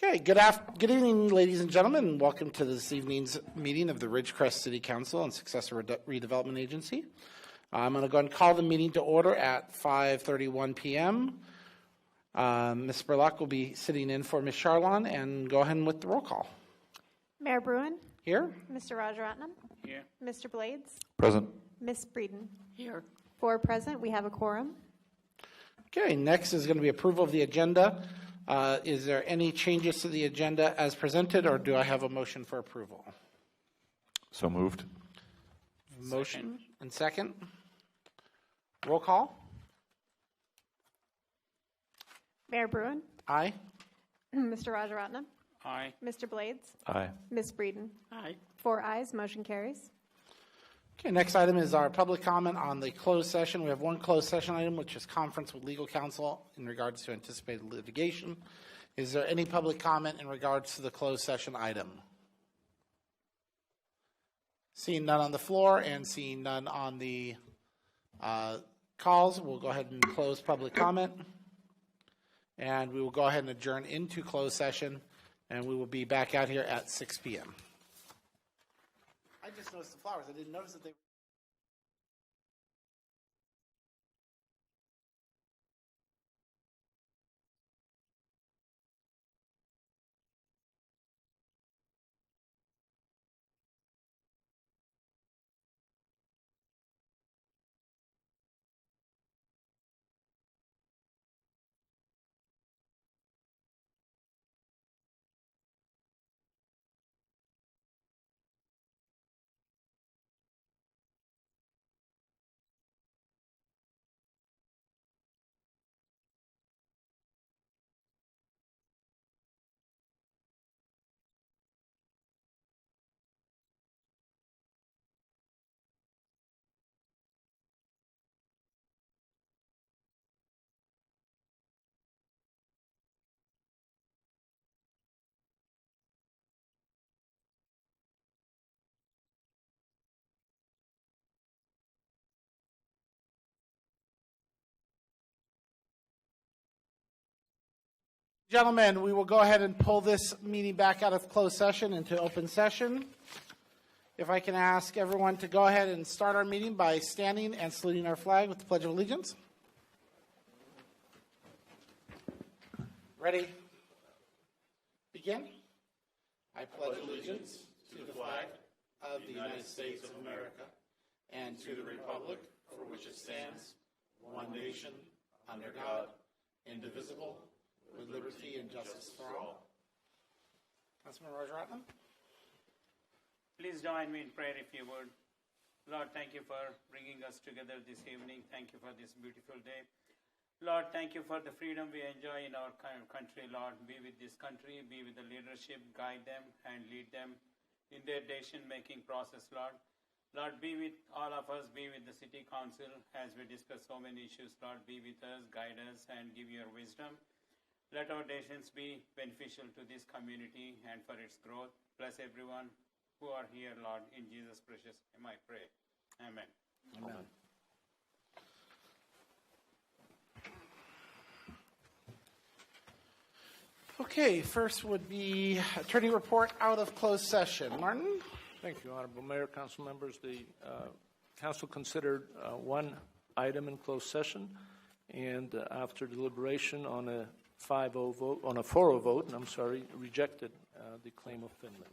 Okay, good evening, ladies and gentlemen, and welcome to this evening's meeting of the Ridgecrest City Council and Successor Redevelopment Agency. I'm going to go ahead and call the meeting to order at 5:31 p.m. Ms. Spurlock will be sitting in for Ms. Charlon, and go ahead with the roll call. Mayor Bruin. Here. Mr. Rajaratnam. Here. Mr. Blades. Present. Ms. Breeden. Here. 4 present. We have a quorum. Okay, next is going to be approval of the agenda. Is there any changes to the agenda as presented, or do I have a motion for approval? So moved. Motion and second. Roll call. Mayor Bruin. Aye. Mr. Rajaratnam. Aye. Mr. Blades. Aye. Ms. Breeden. Aye. 4 ayes. Motion carries. Okay, next item is our public comment on the closed session. We have one closed session item, which is conference with legal counsel in regards to anticipated litigation. Is there any public comment in regards to the closed session item? Seeing none on the floor and seeing none on the calls, we'll go ahead and close public comment. And we will go ahead and adjourn into closed session, and we will be back out here at 6 p.m. I just noticed the flowers. I didn't notice that they Gentlemen, we will go ahead and pull this meeting back out of closed session into open session. If I can ask everyone to go ahead and start our meeting by standing and saluting our flag with the Pledge of Allegiance. Ready? Begin. I pledge allegiance to the flag of the United States of America and to the republic for which it stands, one nation, under God, indivisible, with liberty and justice for all. Councilman Rajaratnam? Please join me in prayer if you would. Lord, thank you for bringing us together this evening. Thank you for this beautiful day. Lord, thank you for the freedom we enjoy in our country. Lord, be with this country, be with the leadership, guide them and lead them in their decision-making process, Lord. Lord, be with all of us, be with the City Council as we discuss so many issues. Lord, be with us, guide us, and give your wisdom. Let our decisions be beneficial to this community and for its growth. Bless everyone who are here, Lord. In Jesus' precious name I pray. Amen. Amen. Okay, first would be attorney report out of closed session. Martin? Thank you, Honorable Mayor, council members. The council considered one item in closed session, and after deliberation on a 5-0 vote, on a 4-0 vote, rejected the claim of Finland.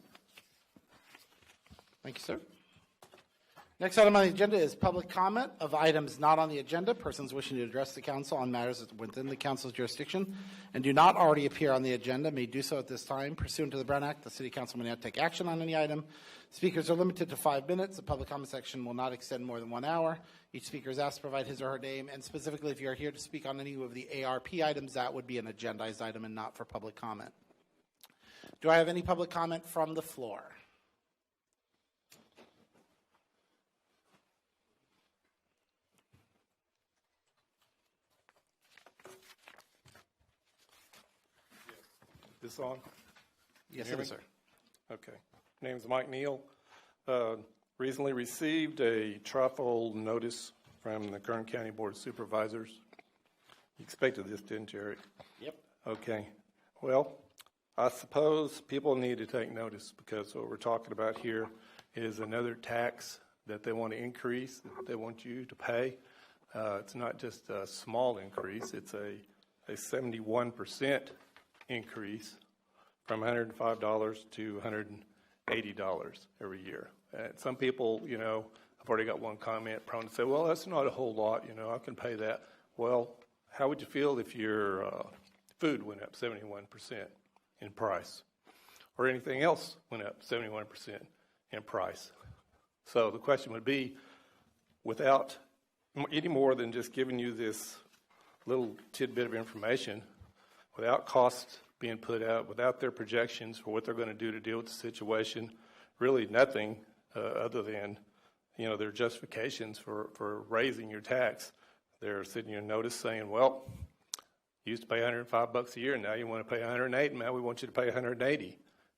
Thank you, sir. Next item on the agenda is public comment of items not on the agenda. Persons wishing to address the council on matters within the council's jurisdiction and do not already appear on the agenda may do so at this time. Pursuant to the Brown Act, the City Council may not take action on any item. Speakers are limited to 5 minutes. The public comment section will not extend more than 1 hour. Each speaker is asked to provide his or her name, and specifically if you are here to speak on any of the ARP items, that would be an agendized item and not for public comment. Do I have any public comment from the floor? This on? Yes, it is, sir. Okay. Name's Mike Neal. Recently received a trifold notice from the Kern County Board of Supervisors. You expected this, didn't you, Eric? Yep. Okay. Well, I suppose people need to take notice because what we're talking about here is another tax that they want to increase, that they want you to pay. It's not just a small increase, it's a 71% increase from $105 to $180 every year. And some people, I've already got one comment prone to say, well, that's not a whole lot, I can pay that. Well, how would you feel if your food went up 71% in price? Or anything else went up 71% in price? So the question would be, without any more than just giving you this little tidbit of information, without costs being put out, without their projections for what they're going to do to deal with the situation, really nothing other than, their justifications for raising your tax. They're sitting here notice saying, well, you used to pay $105 a year, and now you want to pay $108, and now we want you to pay $180.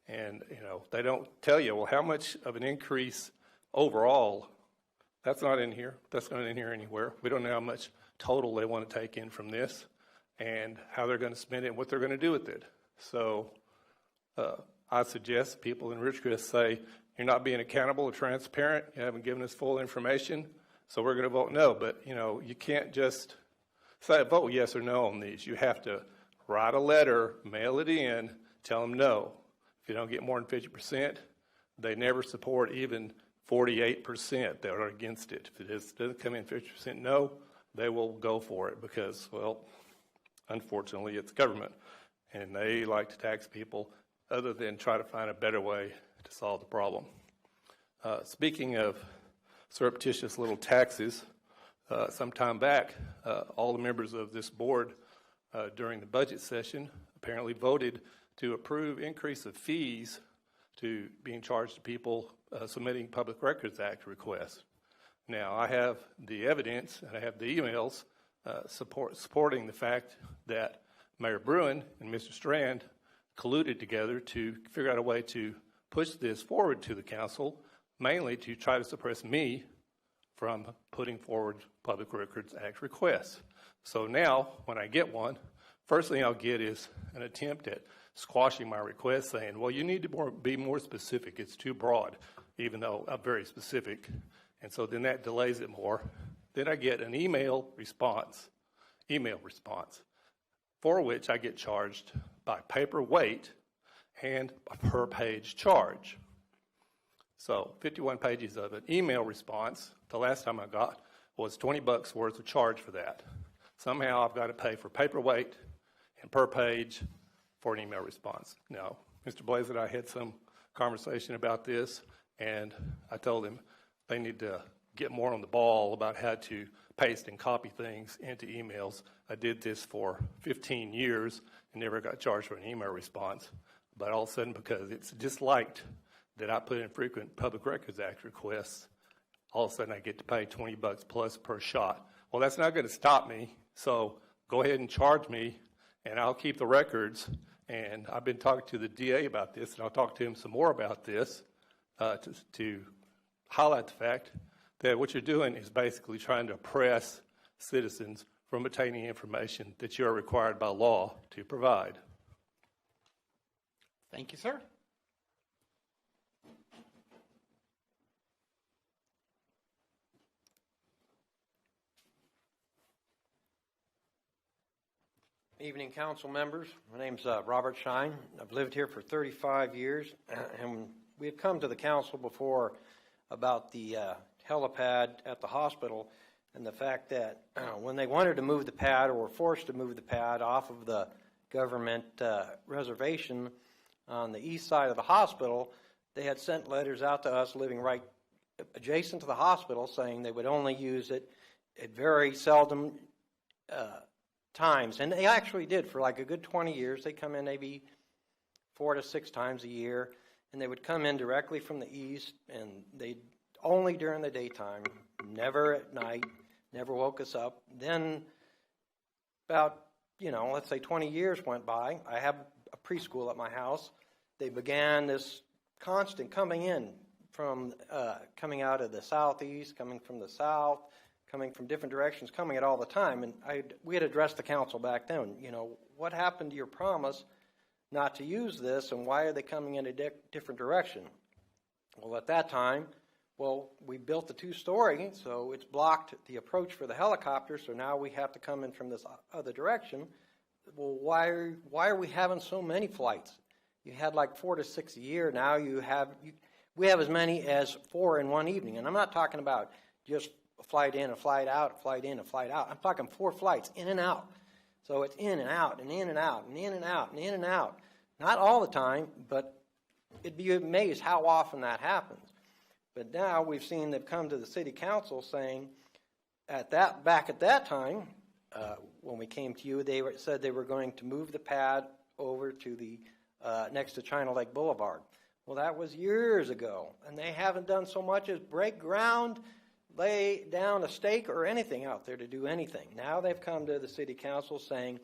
And, they don't tell you, well, how much of an increase overall. That's not in here. That's not in here anywhere. We don't know how much total they want to take in from this and how they're going to spend it and what they're going to do with it. So I suggest people in Ridgecrest say, you're not being accountable or transparent. You haven't given us full information, so we're going to vote no. But, you can't just say vote yes or no on these. You have to write a letter, mail it in, tell them no. If you don't get more than 50%, they never support even 48% that are against it. If it doesn't come in 50% no, they will go for it because, well, unfortunately, it's government, and they like to tax people other than try to find a better way to solve the problem. Speaking of surreptitious little taxes, some time back, all the members of this board during the budget session apparently voted to approve increase of fees to being charged to people submitting Public Records Act requests. Now, I have the evidence and I have the emails supporting the fact that Mayor Bruin and Mr. Strand colluded together to figure out a way to push this forward to the council, mainly to try to suppress me from putting forward Public Records Act requests. So now, when I get one, first thing I'll get is an attempt at squashing my request, saying, well, you need to be more specific. It's too broad, even though I'm very specific. And so then that delays it more. Then I get an email response, for which I get charged by paper weight and a per page charge. So 51 pages of an email response, the last time I got, was $20 worth of charge for that. Somehow I've got to pay for paper weight and per page for an email response. Now, Mr. Blaze and I had some conversation about this, and I told him they need to get more on the ball about how to paste and copy things into emails. I did this for 15 years and never got charged for an email response. But all of a sudden, because it's disliked that I put in frequent Public Records Act requests, all of a sudden I get to pay $20 plus per shot. Well, that's not going to stop me, so go ahead and charge me, and I'll keep the records. And I've been talking to the DA about this, and I'll talk to him some more about this to highlight the fact that what you're doing is basically trying to oppress citizens from obtaining information that you are required by law to provide. Thank you, sir. Evening, council members. My name's Robert Shine. I've lived here for 35 years, and we have come to the council before about the helipad at the hospital and the fact that when they wanted to move the pad or were forced to move the pad off of the government reservation on the east side of the hospital, they had sent letters out to us living right adjacent to the hospital saying they would only use it at very seldom times. And they actually did for like a good 20 years. They come in maybe 4 to 6 times a year, and they would come in directly from the east, and they only during the daytime, never at night, never woke us up. Then about, let's say 20 years went by. I have a preschool at my house. They began this constant coming in from coming out of the southeast, coming from the south, coming from different directions, coming at all the time. And we had addressed the council back then, what happened to your promise not to use this, and why are they coming in a different direction? Well, at that time, we built the two-story, so it's blocked the approach for the helicopter, so now we have to come in from this other direction. Well, why are we having so many flights? You had like 4 to 6 a year. Now we have as many as 4 in one evening. And I'm not talking about just a flight in, a flight out, a flight in, a flight out. I'm talking 4 flights in and out. So it's in and out and in and out and in and out and in and out. Not all the time, but it'd be amazed how often that happens. But now we've seen they've come to the city council saying, back at that time, when we came to you, they said they were going to move the pad over to the next to China Lake Boulevard. Well, that was years ago, and they haven't done so much as break ground, lay down a stake or anything out there to do anything. Now they've come to the city council saying,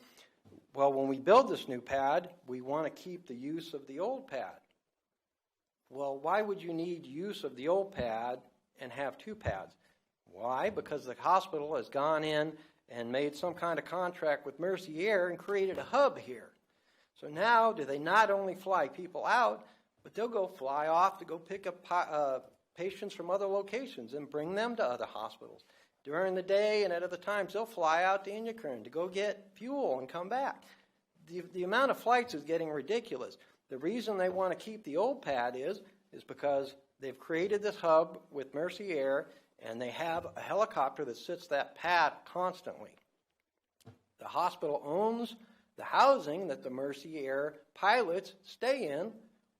well, when we build this new pad, we want to keep the use of the old pad. Well, why would you need use of the old pad and have 2 pads? Why? Because the hospital has gone in and made some kind of contract with Mercy Air and created a hub here. So now do they not only fly people out, but they'll go fly off to go pick up patients from other locations and bring them to other hospitals. During the day and at other times, they'll fly out to Inyakern to go get fuel and come back. The amount of flights is getting ridiculous. The reason they want to keep the old pad is because they've created this hub with Mercy Air, and they have a helicopter that sits that pad constantly. The hospital owns the housing that the Mercy Air pilots stay in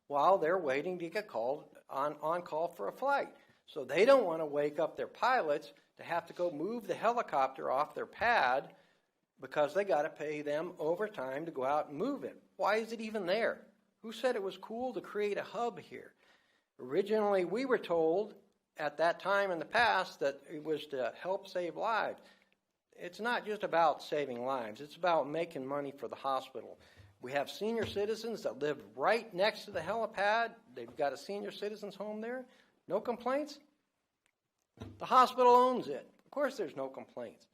while they're waiting to get called on call for a flight. So they don't want to wake up their pilots to have to go move the helicopter off their pad because they got to pay them overtime to go out and move it. Why is it even there? Who said it was cool to create a hub here? Originally, we were told at that time in the past that it was to help save lives. It's not just about saving lives. It's about making money for the hospital. We have senior citizens that live right next to the helipad. They've got a senior citizens home there. No complaints? The hospital owns it. Of course there's no complaints.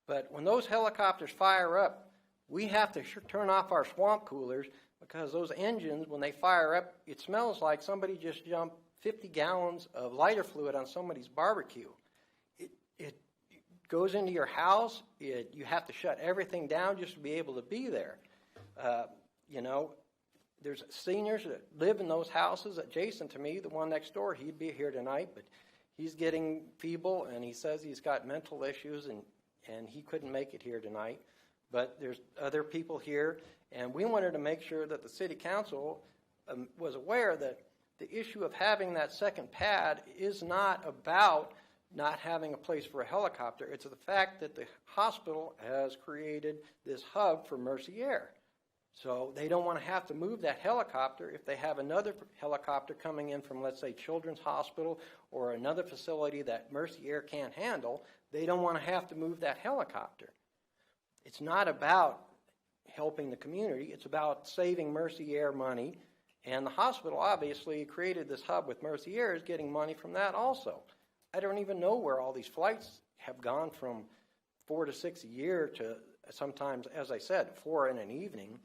But when those helicopters fire up, we have to turn off our swamp coolers because those engines, when they fire up, it smells like somebody just dumped 50 gallons of lighter fluid on somebody's barbecue. It goes into your house. You have to shut everything down just to be able to be there. There's seniors that live in those houses adjacent to me. The one next door, he'd be here tonight, but he's getting feeble, and he says he's got mental issues, and he couldn't make it here tonight. But there's other people here, and we wanted to make sure that the city council was aware that the issue of having that second pad is not about not having a place for a helicopter. It's the fact that the hospital has created this hub for Mercy Air. So they don't want to have to move that helicopter if they have another helicopter coming in from, let's say, Children's Hospital or another facility that Mercy Air can't handle. They don't want to have to move that helicopter. It's not about helping the community. It's about saving Mercy Air money. And the hospital obviously created this hub with Mercy Air is getting money from that also. I don't even know where all these flights have gone from 4 to 6 a year to sometimes, as I said, 4 in an evening.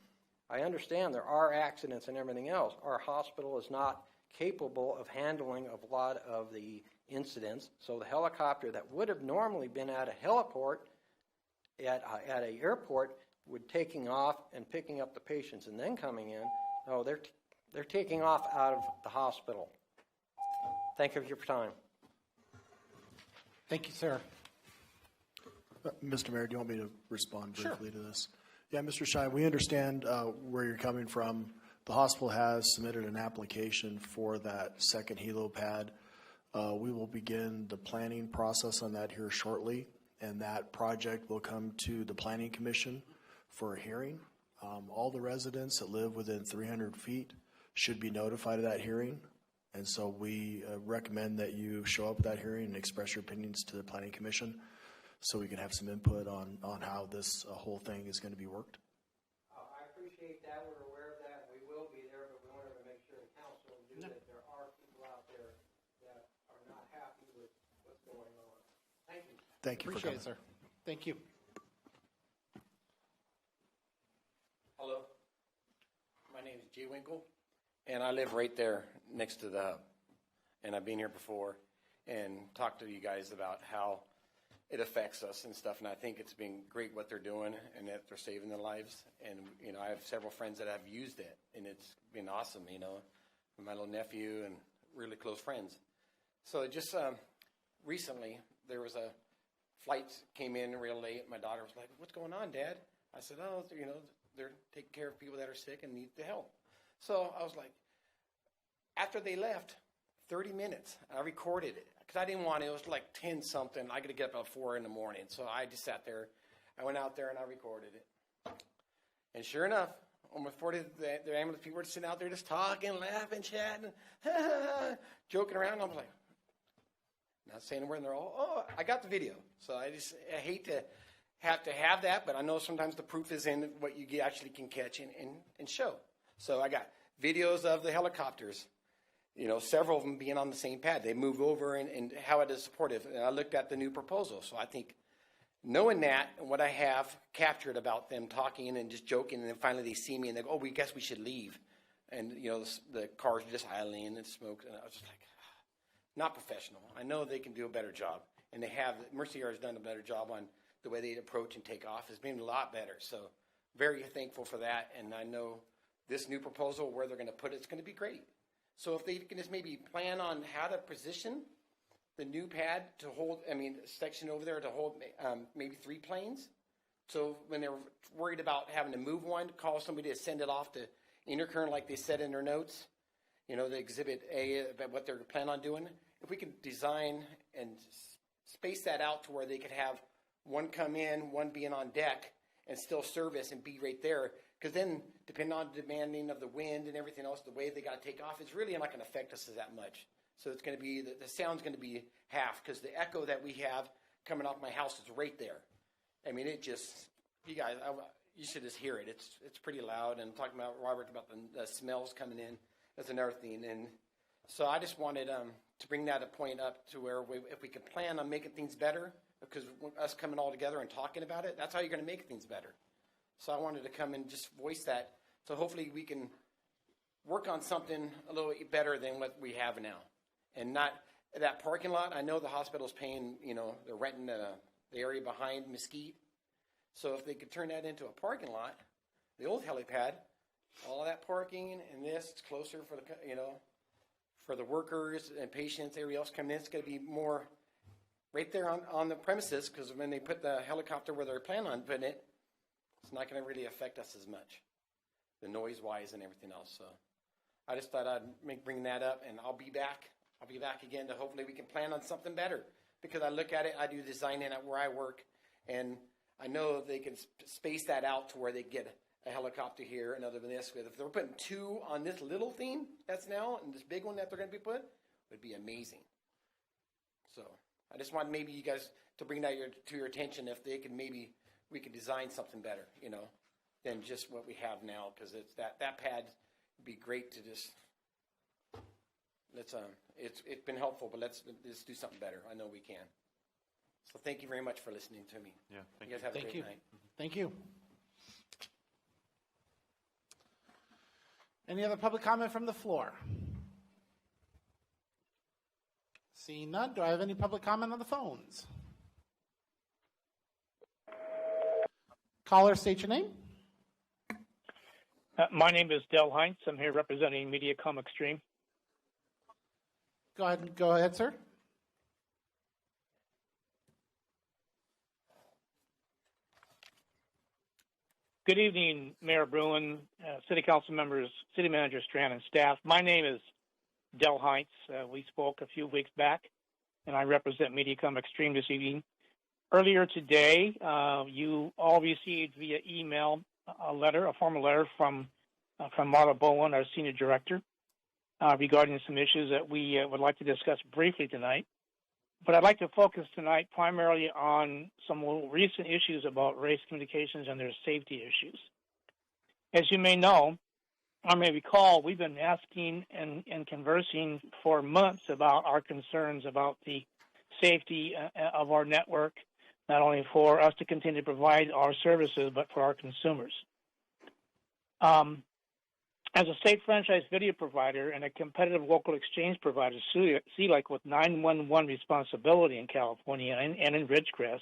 I understand there are accidents and everything else. Our hospital is not capable of handling a lot of the incidents. So the helicopter that would have normally been at a heliport at an airport would taking off and picking up the patients and then coming in. No, they're taking off out of the hospital. Thank you for your time. Thank you, sir. Mr. Mayor, do you want me to respond briefly to this? Yeah, Mr. Shine, we understand where you're coming from. The hospital has submitted an application for that second helo pad. We will begin the planning process on that here shortly, and that project will come to the Planning Commission for a hearing. All the residents that live within 300 feet should be notified of that hearing. And so we recommend that you show up at that hearing and express your opinions to the Planning Commission so we can have some input on how this whole thing is going to be worked. I appreciate that. We're aware of that. We will be there, but we wanted to make sure the council knew that there are people out there that are not happy with what's going on. Thank you. Thank you Appreciate for it, coming. sir. Thank you. Hello, my name is J. Winkle, and I live right there next to the hub. And I've been here before and talked to you guys about how it affects us and stuff. And I think it's been great what they're doing and that they're saving their lives. And, I have several friends that have used it, and it's been awesome, my little nephew and really close friends. So just recently, there was a flight came in real late. My daughter was like, "What's going on, Dad?" I said, "Oh, they're taking care of people that are sick and need the help." So I was like, after they left, 30 minutes, I recorded it because I didn't want it. It was like 10 something. I got to get up at 4 in the morning. So I just sat there. I went out there and I recorded it. And sure enough, almost 40, the ambulance people were sitting out there just talking, laughing, chatting, joking around. I'm like, not saying a word, and they're all, "Oh, I got the video." So I hate to have that, but I know sometimes the proof is in what you actually can catch and show. So I got videos of the helicopters, several of them being on the same pad. They move over and how it is supportive. And I looked at the new proposal. So I think knowing that and what I have captured about them talking and just joking, and then finally they see me and they go, "Oh, we guess we should leave." And, the cars are just idling and smoke. And I was just like, not professional. I know they can do a better job. And they have. Mercy Yard has done a better job on the way they approach and take off. It's been a lot better. So very thankful for that. And I know this new proposal, where they're going to put it, it's going to be great. So if they can just maybe plan on how to position the new pad to hold, section over there to hold maybe 3 planes. So when they're worried about having to move one, call somebody to send it off to intercurrent like they said in their notes, the Exhibit A, about what they're planning on doing. If we can design and space that out to where they could have one come in, one being on deck, and still service and be right there. Because then, depending on the demanding of the wind and everything else, the way they got to take off, it's really not going to affect us that much. So it's going to be, the sound's going to be half, because the echo that we have coming off my house is right there. It just, you guys, you should just hear it. It's pretty loud. And talking about, Robert, about the smells coming in, that's another thing. And so I just wanted to bring that a point up to where if we could plan on making things better, because us coming all together and talking about it, that's how you're going to make things better. So I wanted to come and just voice that. So hopefully we can work on something a little bit better than what we have now. And not that parking lot. I know the hospital's paying, they're renting the area behind Mesquite. So if they could turn that into a parking lot, the old helipad, all that parking and this, it's closer for for the workers and patients, everybody else coming in. It's going to be more right there on the premises, because when they put the helicopter where they're planning on putting it, it's not going to really affect us as much, the noise-wise and everything else. So I just thought I'd bring that up, and I'll be back. I'll be back again to hopefully we can plan on something better, because I look at it, I do designing at where I work, and I know they can space that out to where they get a helicopter here and other than this. If they're putting 2 on this little thing that's now, and this big one that they're going to be put, would be amazing. So I just want maybe you guys to bring that to your attention, if they can maybe, we could design something better, than just what we have now, because it's that pad would be great to just, it's been helpful, but let's do something better. I know we can. So thank you very much for listening to me. Yeah, thank you guys have a great night. Thank you. Any other public comment from the floor? Seeing none, do I have any public comment on the phones? Caller, state your name. My name is Del Heinz. I'm here representing Mediacom Extreme. Go ahead, sir. Good evening, Mayor Bruin, City Council members, City Manager Strand, and staff. My name is Del Heinz. We spoke a few weeks back, and I represent Mediacom Extreme this evening. Earlier today, you all received via email a formal letter from Marla Bowen, our Senior Director, regarding some issues that we would like to discuss briefly tonight. But I'd like to focus tonight primarily on some recent issues about race communications and their safety issues. As you may know, or may recall, we've been asking and conversing for months about our concerns about the safety of our network, not only for us to continue to provide our services, but for our consumers. As a state franchise video provider and a competitive local exchange provider, CLEC with 911 responsibility in California and in Ridgecrest,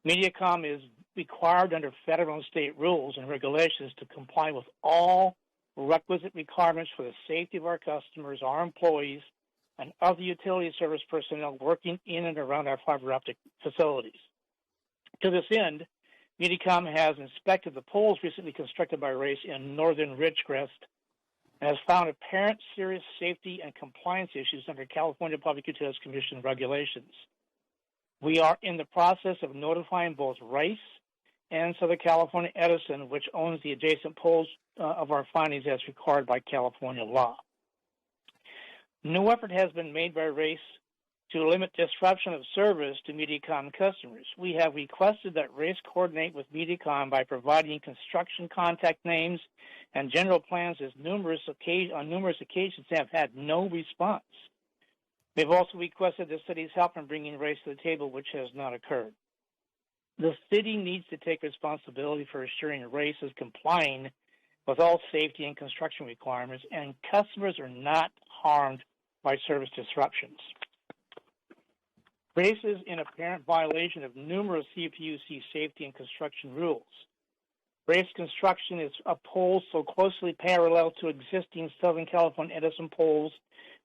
Mediacom is required under federal and state rules and regulations to comply with all requisite requirements for the safety of our customers, our employees, and other utility service personnel working in and around our fiber optic facilities. To this end, Mediacom has inspected the poles recently constructed by RACE in northern Ridgecrest and has found apparent serious safety and compliance issues under California Public Utilities Commission regulations. We are in the process of notifying both RACE and Southern California Edison, which owns the adjacent poles, of our findings as required by California law. No effort has been made by RACE to limit disruption of service to Mediacom customers. We have requested that RACE coordinate with Mediacom by providing construction contact names and general plans on numerous occasions have had no response. They've also requested the city's help in bringing RACE to the table, which has not occurred. The city needs to take responsibility for assuring RACE is complying with all safety and construction requirements, and customers are not harmed by service disruptions. RACE is in apparent violation of numerous CPUC safety and construction rules. RACE construction is of poles so closely parallel to existing Southern California Edison poles,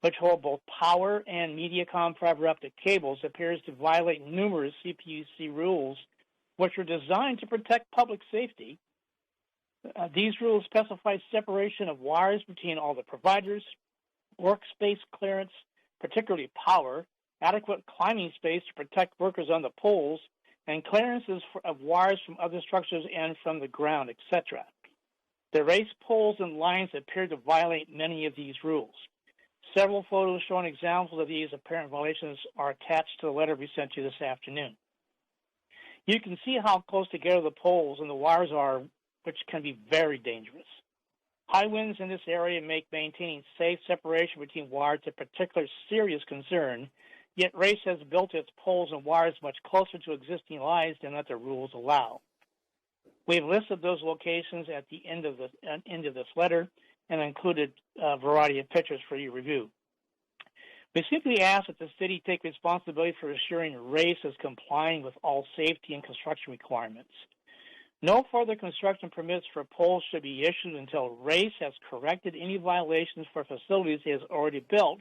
which hold both power and Mediacom fiber optic cables, appears to violate numerous CPUC rules, which are designed to protect public safety. These rules specify separation of wires between all the providers, workspace clearance, particularly power, adequate climbing space to protect workers on the poles, and clearances of wires from other structures and from the ground, etc. The RACE poles and lines appear to violate many of these rules. Several photos showing examples of these apparent violations are attached to the letter we sent you this afternoon. You can see how close together the poles and the wires are, which can be very dangerous. High winds in this area make maintaining safe separation between wires a particular serious concern, yet RACE has built its poles and wires much closer to existing lines than that the rules allow. We've listed those locations at the end of this letter and included a variety of pictures for your review. We simply ask that the city take responsibility for assuring RACE is complying with all safety and construction requirements. No further construction permits for poles should be issued until RACE has corrected any violations for facilities it has already built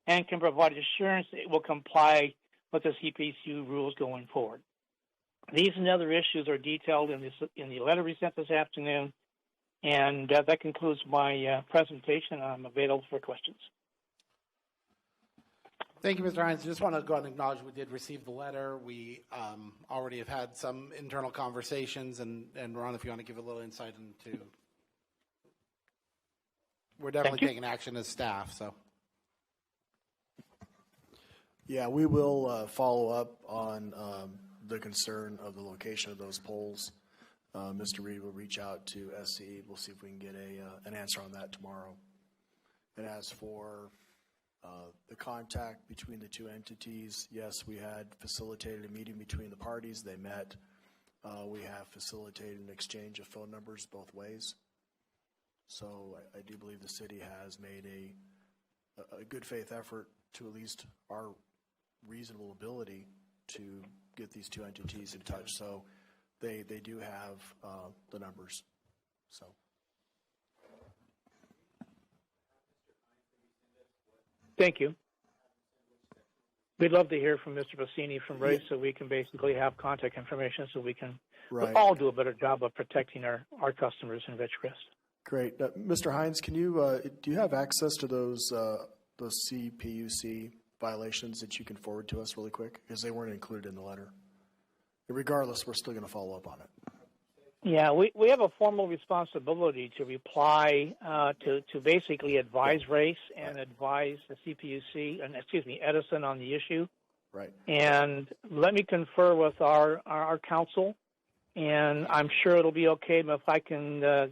and can provide assurance that it will comply with the CPUC rules going forward. These and other issues are detailed in the letter we sent this afternoon, and that concludes my presentation. I'm available for questions. Thank you, Mr. Hines. I just want to go ahead and acknowledge we did receive the letter. We already have had some internal conversations, and Ron, if you want to give a little insight into, we're definitely taking action as staff. So, yeah, we will follow up on the concern of the location of those poles. Mr. Reed will reach out to SCE. We'll see if we can get an answer on that tomorrow. And as for the contact between the two entities, yes, we had facilitated a meeting between the parties. They met. We have facilitated an exchange of phone numbers both ways. So I do believe the city has made a good faith effort to at least our reasonable ability to get these two entities in touch. So they do have the numbers. So. Thank you. We'd love to hear from Mr. Bassini from RACE so we can basically have contact information so we can all do a better job of protecting our customers in Ridgecrest. Great. Mr. Hines, can you do you have access to those CPUC violations that you can forward to us really quick? Because they weren't included in the letter. Regardless, we're still going to follow up on it. Yeah, we have a formal responsibility to reply to basically advise RACE and advise the CPUC and Edison on the issue. Right. And let me confer with our counsel, and I'm sure it'll be okay. But if I can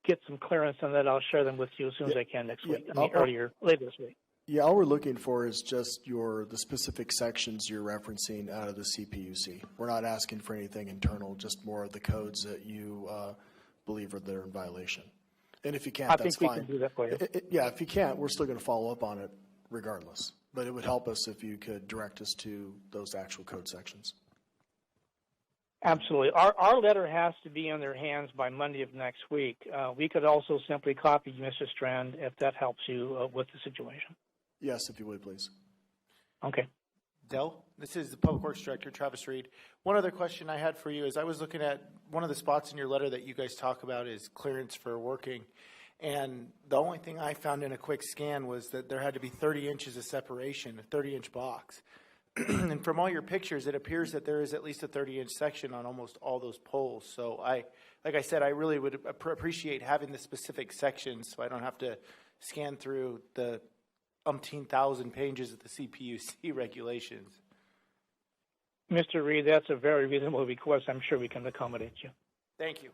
get some clearance on that, I'll share them with you as soon as I can next week. Later this week. Yeah, all we're looking for is just the specific sections you're referencing out of the CPUC. We're not asking for anything internal, just more of the codes that you believe are there in violation. And if you can't, I that's think we fine. can do that for you. Yeah, if you can't, we're still going to follow up on it regardless. But it would help us if you could direct us to those actual code sections. Absolutely. Our letter has to be in their hands by Monday of next week. We could also simply copy Mr. Strand if that helps you with the situation. Yes, if you would, please. Okay. Dell, this is the Public Works Director, Travis Reed. One other question I had for you is I was looking at one of the spots in your letter that you guys talk about is clearance for working. And the only thing I found in a quick scan was that there had to be 30 inches of separation, a 30-inch box. And from all your pictures, it appears that there is at least a 30-inch section on almost all those poles. So like I said, I really would appreciate having the specific sections so I don't have to scan through the umpteen thousand pages of the CPUC regulations. Mr. Reed, that's a very reasonable request. I'm sure we can accommodate you. Thank you.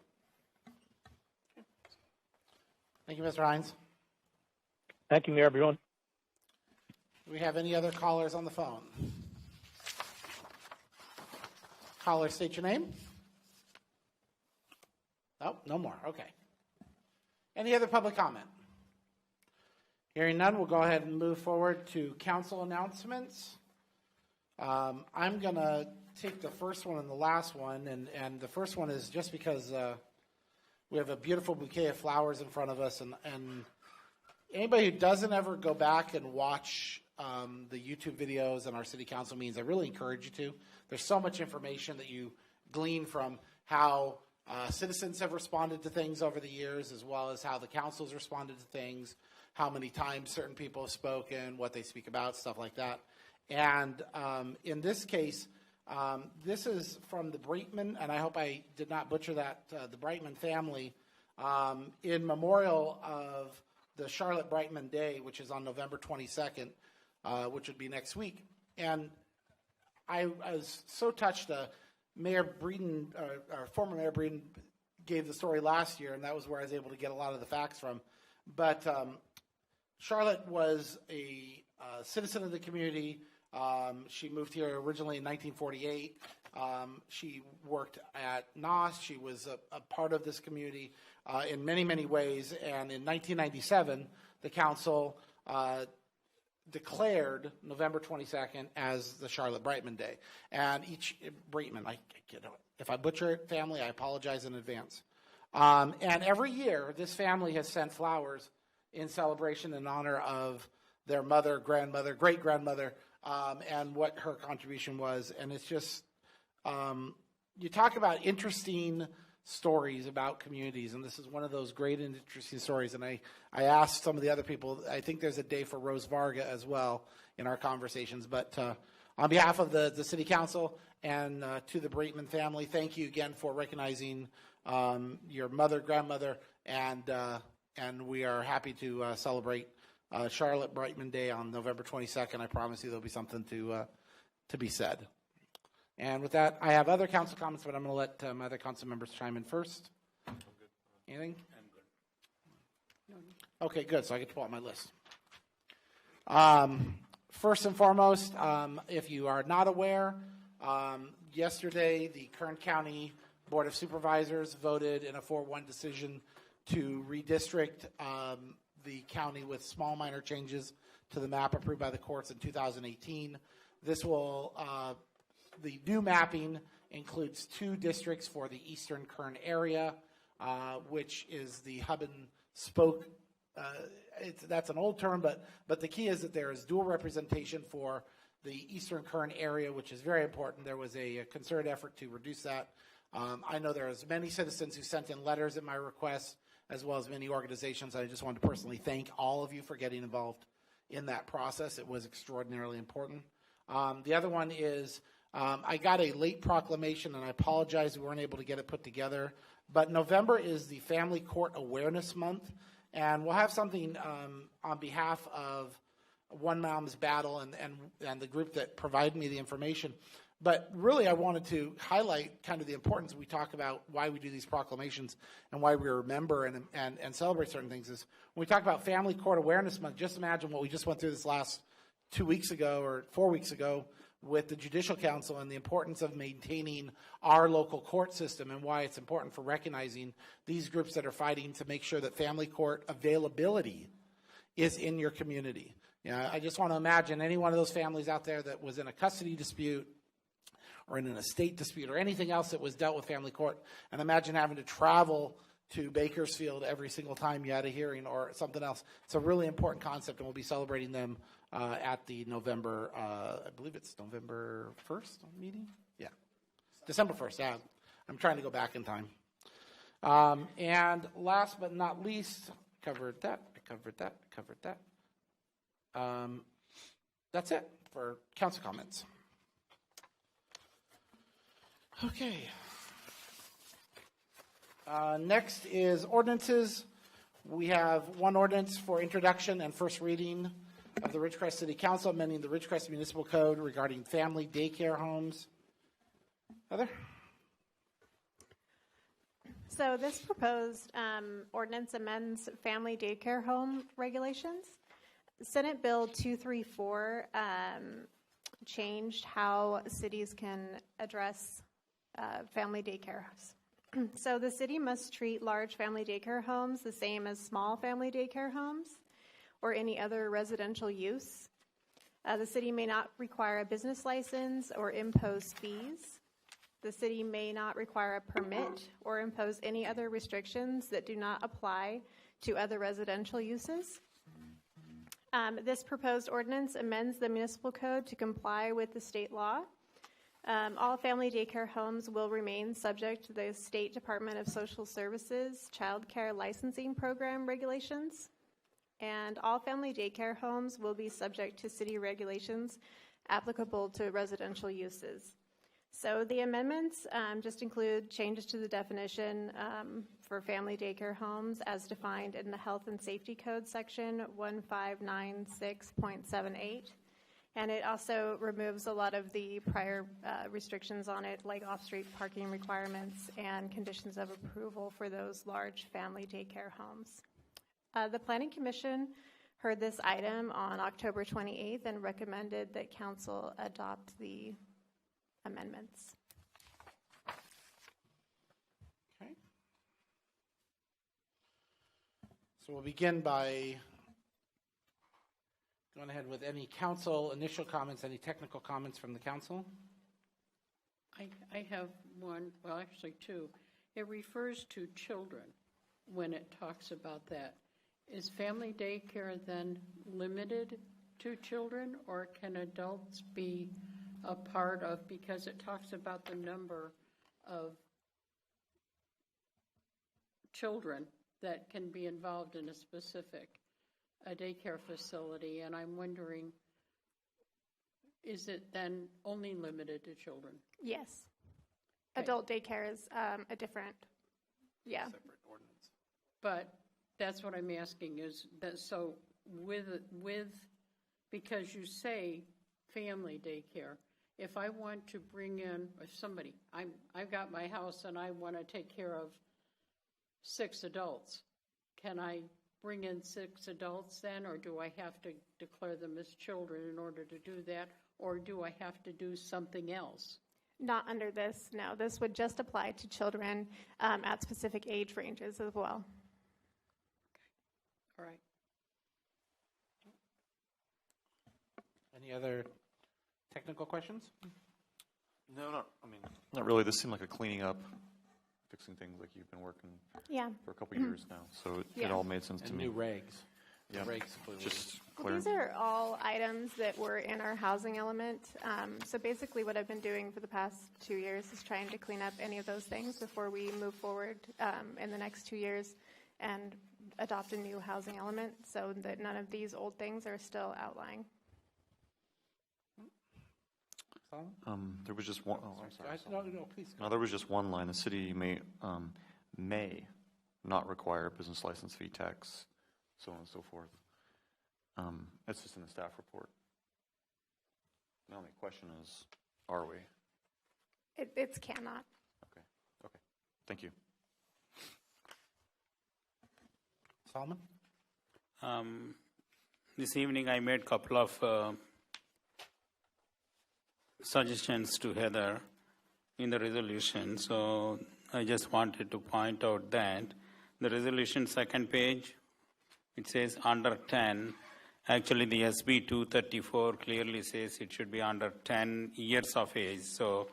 Thank you, Mr. Hines. Thank you, Mayor Bruin. Do we have any other callers on the phone? Caller, state your name. Oh, no more. Okay. Any other public comment? Hearing none, we'll go ahead and move forward to council announcements. I'm going to take the first one and the last one, and the first one is just because we have a beautiful bouquet of flowers in front of us, and anybody who doesn't ever go back and watch the YouTube videos and our city council meetings, I really encourage you to. There's so much information that you glean from how citizens have responded to things over the years, as well as how the council's responded to things, how many times certain people have spoken, what they speak about, stuff like that. And in this case, this is from the Breitman, and I hope I did not butcher that, the Breitman family, in memorial of the Charlotte Breitman Day, which is on November 22nd, which would be next week. And I was so touched. Mayor Breeden, our former Mayor Breeden, gave the story last year, and that was where I was able to get a lot of the facts from. But Charlotte was a citizen of the community. She moved here originally in 1948. She worked at NOS. She was a part of this community in many, many ways. And in 1997, the council declared November 22nd as the Charlotte Breitman Day. And each Breitman, if I butcher it, family, I apologize in advance. And every year, this family has sent flowers in celebration in honor of their mother, grandmother, great-grandmother, and what her contribution was. And it's just, you talk about interesting stories about communities, and this is one of those great and interesting stories. And I asked some of the other people, I think there's a day for Rose Varga as well in our conversations. But on behalf of the City Council and to the Breitman family, thank you again for recognizing your mother, grandmother, and we are happy to celebrate Charlotte Breitman Day on November 22nd. I promise you there'll be something to be said. And with that, I have other council comments, but I'm going to let my other council members chime in first. Anything? I'm good. Okay, good. So I get to pull out my list. First and foremost, if you are not aware, yesterday the Kern County Board of Supervisors voted in a 4-1 decision to redistrict the county with small minor changes to the map approved by the courts in 2018. This will, the new mapping includes 2 districts for the eastern Kern area, which is the hub and spoke. That's an old term, but the key is that there is dual representation for the eastern Kern area, which is very important. There was a concerted effort to reduce that. I know there was many citizens who sent in letters at my request, as well as many organizations. I just wanted to personally thank all of you for getting involved in that process. It was extraordinarily important. The other one is I got a late proclamation, and I apologize we weren't able to get it put together. But November is the Family Court Awareness Month, and we'll have something on behalf of One Mom's Battle and the group that provided me the information. But really, I wanted to highlight kind of the importance. We talk about why we do these proclamations and why we remember and celebrate certain things. Is when we talk about Family Court Awareness Month, just imagine what we just went through this last 2 weeks ago or 4 weeks ago with the Judicial Council and the importance of maintaining our local court system and why it's important for recognizing these groups that are fighting to make sure that family court availability is in your community. I just want to imagine any one of those families out there that was in a custody dispute or in an estate dispute or anything else that was dealt with family court, and imagine having to travel to Bakersfield every single time you had a hearing or something else. It's a really important concept, and we'll be celebrating them at the November, I believe it's November 1st meeting? Yeah. December 1st, yeah. I'm trying to go back in time. And last but not least, I covered that. That's it for council comments. Okay. Next is ordinances. We have one ordinance for introduction and first reading of the Ridgecrest City Council amending the Ridgecrest Municipal Code regarding family daycare homes. Heather? So this proposed ordinance amends family daycare home regulations. Senate Bill 234 changed how cities can address family daycares. So the city must treat large family daycare homes the same as small family daycare homes or any other residential use. The city may not require a business license or impose fees. The city may not require a permit or impose any other restrictions that do not apply to other residential uses. This proposed ordinance amends the municipal code to comply with the state law. All family daycare homes will remain subject to the State Department of Social Services Child Care Licensing Program regulations, and all family daycare homes will be subject to city regulations applicable to residential uses. So the amendments just include changes to the definition for family daycare homes as defined in the Health and Safety Code section 1596.78. And it also removes a lot of the prior restrictions on it, like off-street parking requirements and conditions of approval for those large family daycare homes. The Planning Commission heard this item on October 28th and recommended that Council adopt the amendments. Okay. So we'll begin by going ahead with any council initial comments, any technical comments from the council. I have one, well, actually two. It refers to children when it talks about that. Is family daycare then limited to children, or can adults be a part of, because it talks about the number of children that can be involved in a specific daycare facility, and I'm wondering, is it then only limited to children? Yes. Okay. Adult daycare is a different, yeah. Separate ordinance. But that's what I'm asking is that, so with because you say family daycare, if I want to bring in somebody, I've got my house and I want to take care of 6 adults, can I bring in 6 adults then, or do I have to declare them as children in order to do that, or do I have to do something else? Not under this, no. This would just apply to children at specific age ranges as well. All right. Any other technical questions? No, not really. This seemed like a cleaning up, fixing things like you've been working for a couple years now. So it all made sense to And me. new regs. Yeah. Regs completely. Just Well, clear. these are all items that were in our housing element. So basically what I've been doing for the past 2 years is trying to clean up any of those things before we move forward in the next 2 years and adopt a new housing element so that none of these old things are still outlying. There was just one. Oh, I'm sorry. No, please. No, there was just one line. The city may not require business license fee, tax, so on and so forth. That's just in the staff report. My only question is, are we? It's cannot. Okay. Thank you. Solomon? This evening I made a couple of suggestions to Heather in the resolution. So I just wanted to point out that the resolution second page, it says under 10. Actually, the SB 234 clearly says it should be under 10 years of age. So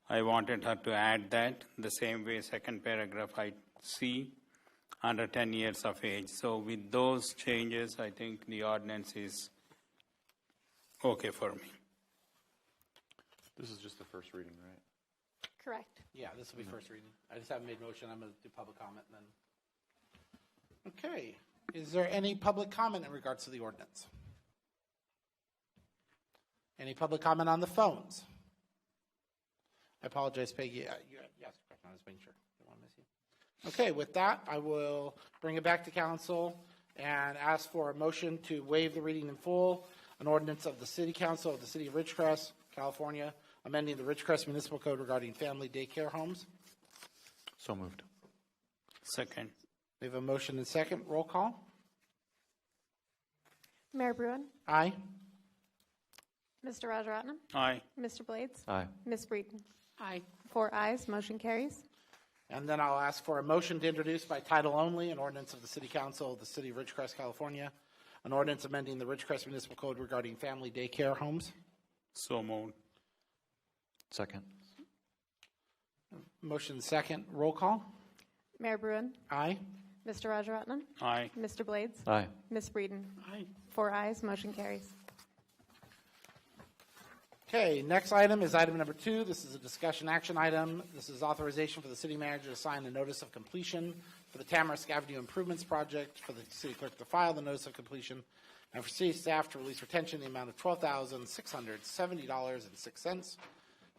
I wanted her to add that the same way second paragraph I see under 10 years of age. So with those changes, I think the ordinance is okay for me. This is just the first reading, right? Correct. Yeah, this will be first reading. I just haven't made motion. I'm going to do public comment then. Okay. Is there any public comment in regards to the ordinance? Any public comment on the phones? I apologize, Peggy. You asked a question. I was making sure. I don't want to miss you. Okay, with that, I will bring it back to council and ask for a motion to waive the reading in full, an ordinance of the City Council of the City of Ridgecrest, California, amending the Ridgecrest Municipal Code regarding family daycare homes. So moved. Second. We have a motion and second. Roll call. Mayor Bruin, Aye. Mr. Rajaratnam, Aye. Mr. Blades, Aye. Ms. Breeden. Aye. 4 ayes, motion carries. And then I'll ask for a motion to introduce by title only an ordinance of the City Council of the City of Ridgecrest, California, an ordinance amending the Ridgecrest Municipal Code regarding family daycare homes. So moved. Second. Motion and second. Roll call. Mayor Bruin, Aye. Mr. Rajaratnam, Aye. Mr. Blades, Aye. Ms. Breeden. Aye. 4 ayes, motion carries. Okay, next item is item number 2. This is a discussion action item. This is authorization for the city manager to sign a notice of completion for the Tamarisk Avenue Improvements Project, for the city clerk to file the notice of completion, and for city staff to release retention in the amount of $12,670.06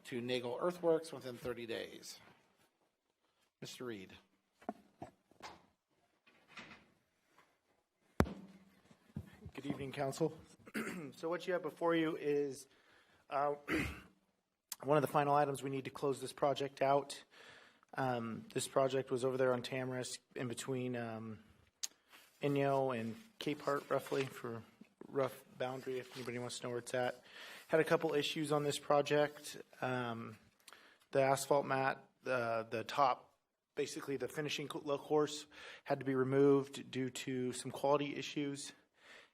to Nagel Earthworks within 30 days. Mr. Reed. Good evening, council. So what you have before you is one of the final items. We need to close this project out. This project was over there on Tamarisk in between Inyo and Cape Heart, roughly, for rough boundary, if anybody wants to know where it's at. Had a couple issues on this project. The asphalt mat, the top, basically the finishing course had to be removed due to some quality issues.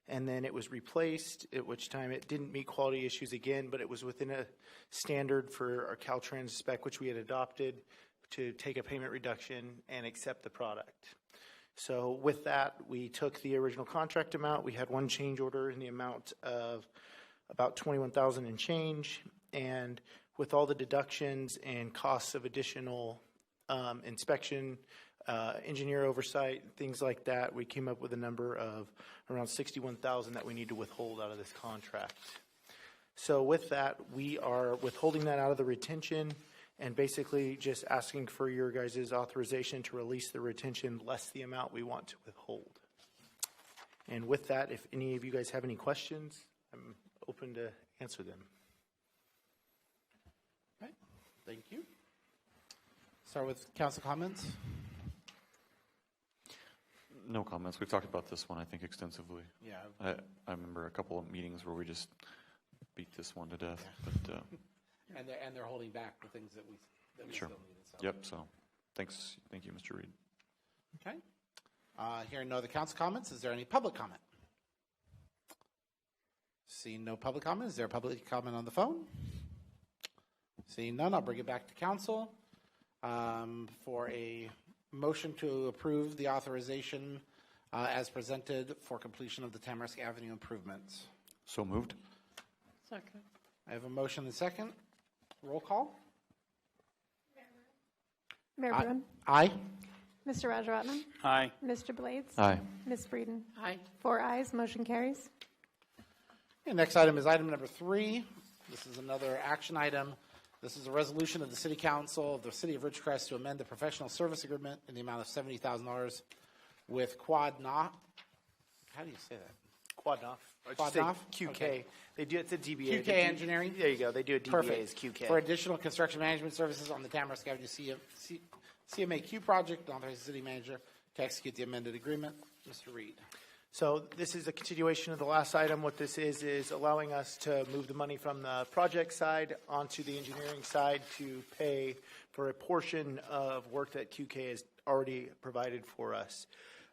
And then it was replaced, at which time it didn't meet quality issues again, but it was within a standard for our Caltrans spec, which we had adopted to take a payment reduction and accept the product. So with that, we took the original contract amount. We had one change order in the amount of about $21,000 and change. And with all the deductions and costs of additional inspection, engineer oversight, things like that, we came up with a number of around $61,000 that we need to withhold out of this contract. So with that, we are withholding that out of the retention and basically just asking for your guys' authorization to release the retention less the amount we want to withhold. And with that, if any of you guys have any questions, I'm open to answer them. Okay, thank you. Start with council comments. No comments. We've talked about this one, I think, extensively. Yeah. I remember a couple of meetings where we just beat this one to death. Yeah. But And they're holding back the things that we sure. still needed. So. Yep. So, thanks. Thank you, Mr. Reed. Okay. Hearing no other council comments, is there any public comment? Seeing no public comment, is there a public comment on the phone? Seeing none, I'll bring it back to council for a motion to approve the authorization as presented for completion of the Tamarisk Avenue improvements. So moved. Second. I have a motion and second. Roll call. Mayor Bruin, Aye. Mr. Rajaratnam, Aye. Mr. Blades, Aye. Ms. Breeden. Aye. 4 ayes, motion carries. Okay, next item is item number 3. This is another action item. This is a resolution of the City Council of the City of Ridgecrest to amend the professional service agreement in the amount of $70,000 with Quadnoff. How do you say that? Quadnoff. Quadnoff? QK. Okay. They do, it's a DBA. QK Engineering? There you go. They do a DBA Perfect. as QK. For additional construction management services on the Tamarisk Avenue CMAQ project, and authorize the city manager to execute the amended agreement. Mr. Reed. So this is a continuation of the last item. What this is allowing us to move the money from the project side onto the engineering side to pay for a portion of work that QK has already provided for us.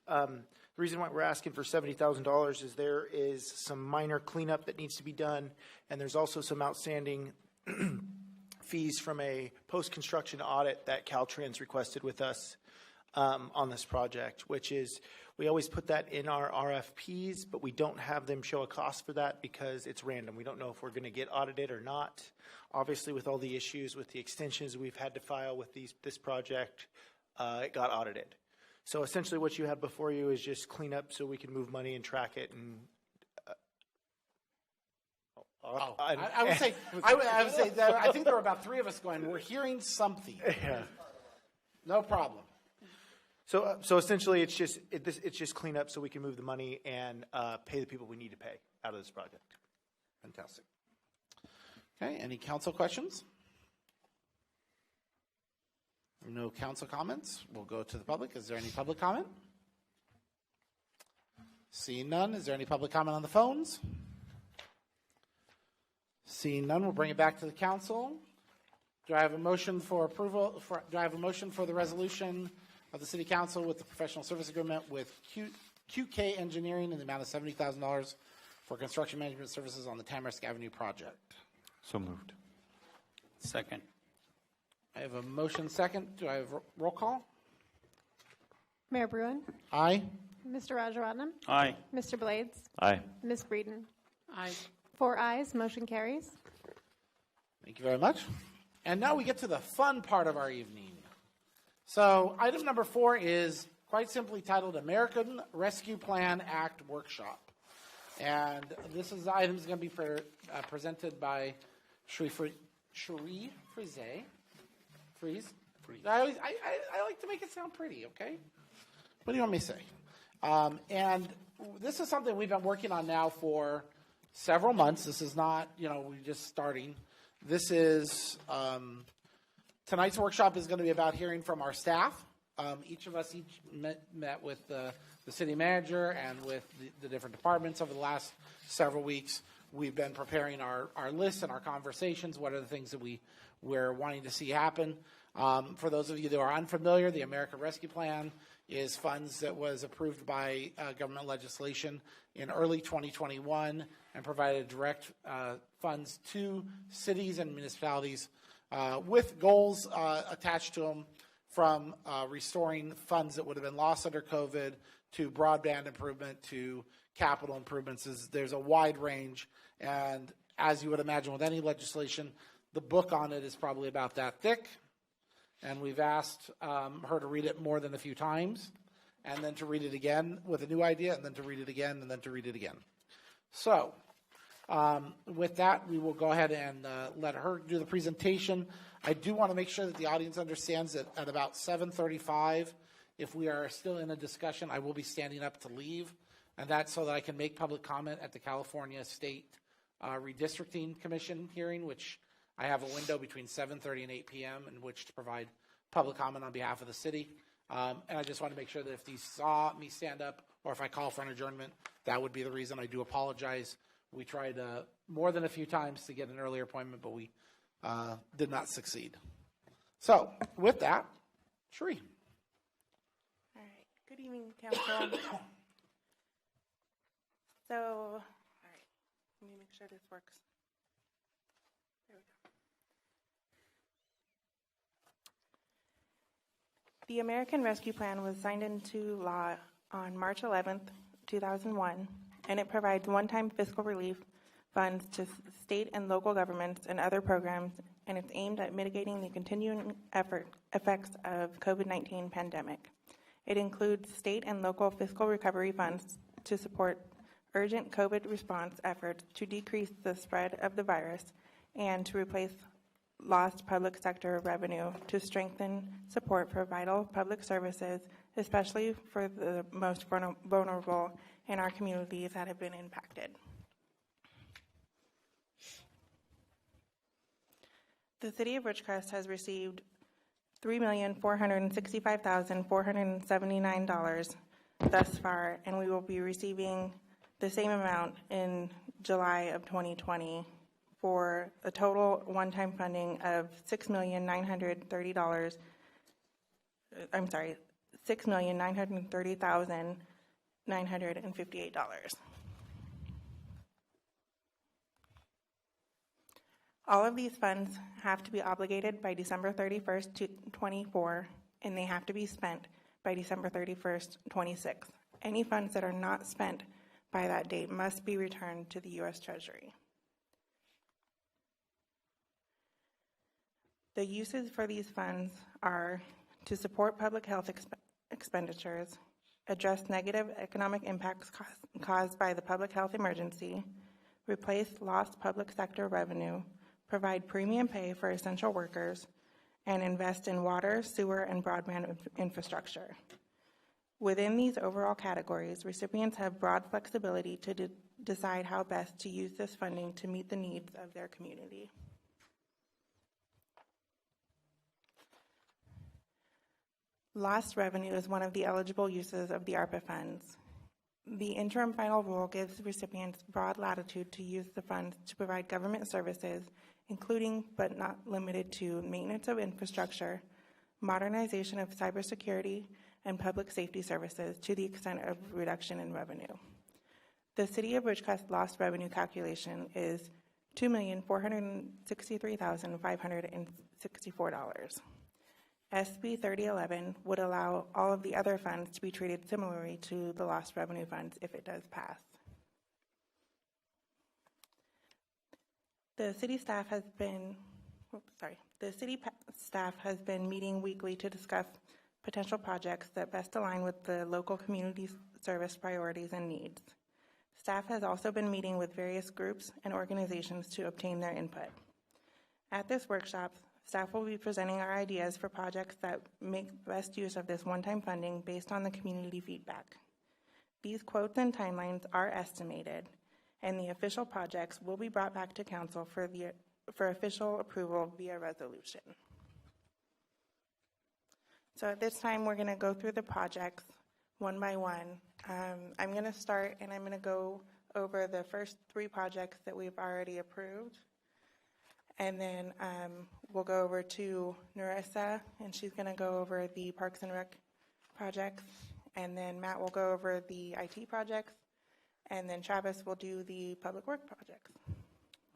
The reason why we're asking for $70,000 is there is some minor cleanup that needs to be done, and there's also some outstanding fees from a post-construction audit that Caltrans requested with us on this project, which is we always put that in our RFPs, but we don't have them show a cost for that because it's random. We don't know if we're going to get audited or not. Obviously, with all the issues with the extensions we've had to file with this project, it got audited. So essentially what you have before you is just clean up so we can move money and track it. And I would say, that I think there were about three of us going, we're hearing something. Yeah. No problem. So essentially it's just clean up so we can move the money and pay the people we need to pay out of this project. Fantastic. Okay, any council questions? No council comments. We'll go to the public. Is there any public comment? Seeing none. Is there any public comment on the phones? Seeing none, we'll bring it back to the council. Do I have a motion for approval? Do I have a motion for the resolution of the City Council with the professional service agreement with QK Engineering in the amount of $70,000 for construction management services on the Tamarisk Avenue project? So moved. Second. I have a motion second. Do I have roll call? Mayor Bruin, Aye. Mr. Rajaratnam, Aye. Mr. Blades, Aye. Ms. Breeden. Aye. 4 ayes, motion carries. Thank you very much. And now we get to the fun part of our evening. So item number 4 is quite simply titled American Rescue Plan Act Workshop. And this is the item is going to be presented by Cherie Friese. I like to make it sound pretty, okay? What do you want me to say? And this is something we've been working on now for several months. This is not, we're just starting. This is, tonight's workshop is going to be about hearing from our staff. Each of us met with the city manager and with the different departments over the last several weeks. We've been preparing our lists and our conversations. What are the things that we're wanting to see happen? For those of you that are unfamiliar, the American Rescue Plan is funds that was approved by government legislation in early 2021 and provided direct funds to cities and municipalities with goals attached to them, from restoring funds that would have been lost under COVID to broadband improvement to capital improvements. There's a wide range, and as you would imagine with any legislation, the book on it is probably about that thick. And we've asked her to read it more than a few times, and then to read it again with a new idea, and then to read it again, and then to read it again. So with that, we will go ahead and let her do the presentation. I do want to make sure that the audience understands that at about 7:35, if we are still in a discussion, I will be standing up to leave, and that's so that I can make public comment at the California State Redistricting Commission hearing, which I have a window between 7:30 and 8 p.m. in which to provide public comment on behalf of the city. And I just want to make sure that if you saw me stand up or if I call for an adjournment, that would be the reason. I do apologize. We tried more than a few times to get an earlier appointment, but we did not succeed. So with that, Cherie. All right. Good evening, Council. So, all right. Let me make sure this works. There we go. The American Rescue Plan was signed into law on March 11th, 2001, and it provides one-time fiscal relief funds to state and local governments and other programs, and it's aimed at mitigating the continuing effects of COVID-19 pandemic. It includes state and local fiscal recovery funds to support urgent COVID response efforts to decrease the spread of the virus and to replace lost public sector revenue to strengthen support for vital public services, especially for the most vulnerable in our communities that have been impacted. The City of Ridgecrest has received $3,465,479 thus far, and we will be receiving the same amount in July of 2020 for a total one-time funding of $6,930,930,958. All of these funds have to be obligated by December 31st, 2024, and they have to be spent by December 31st, 26. Any funds that are not spent by that date must be returned to the U.S. Treasury. The uses for these funds are to support public health expenditures, address negative economic impacts caused by the public health emergency, replace lost public sector revenue, provide premium pay for essential workers, and invest in water, sewer, and broadband infrastructure. Within these overall categories, recipients have broad flexibility to decide how best to use this funding to meet the needs of their community. Lost revenue is one of the eligible uses of the ARPA funds. The interim final rule gives recipients broad latitude to use the funds to provide government services, including but not limited to maintenance of infrastructure, modernization of cybersecurity, and public safety services to the extent of reduction in revenue. The City of Ridgecrest lost revenue calculation is $2,463,564. SB 3011 would allow all of the other funds to be treated similarly to the lost revenue funds if it does pass. The city staff has been meeting weekly to discuss potential projects that best align with the local community service priorities and needs. Staff has also been meeting with various groups and organizations to obtain their input. At this workshop, staff will be presenting our ideas for projects that make best use of this one-time funding based on the community feedback. These quotes and timelines are estimated, and the official projects will be brought back to council for official approval via resolution. So at this time, we're going to go through the projects one by one. I'm going to start, and I'm going to go over the first three projects that we've already approved. And then we'll go over to Narissa, and she's going to go over the Parks and Rec projects. And then Matt will go over the IT projects. And then Travis will do the public work projects. I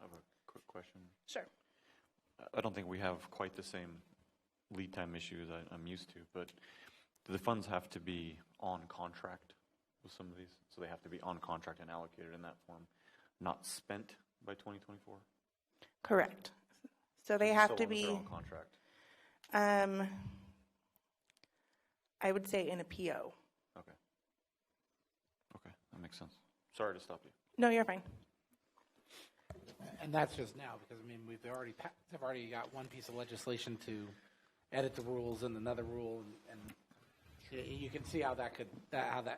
have a quick question. Sure. I don't think we have quite the same lead time issues I'm used to, but do the funds have to be on contract with some of these? So they have to be on contract and allocated in that form, not spent by 2024? Correct. So they have to be on contract. I would say in a PO. Okay. Okay, that makes sense. Sorry to stop you. No, you're fine. And that's just now, because, I mean, they've already got one piece of legislation to edit the rules and another rule, and you can see how that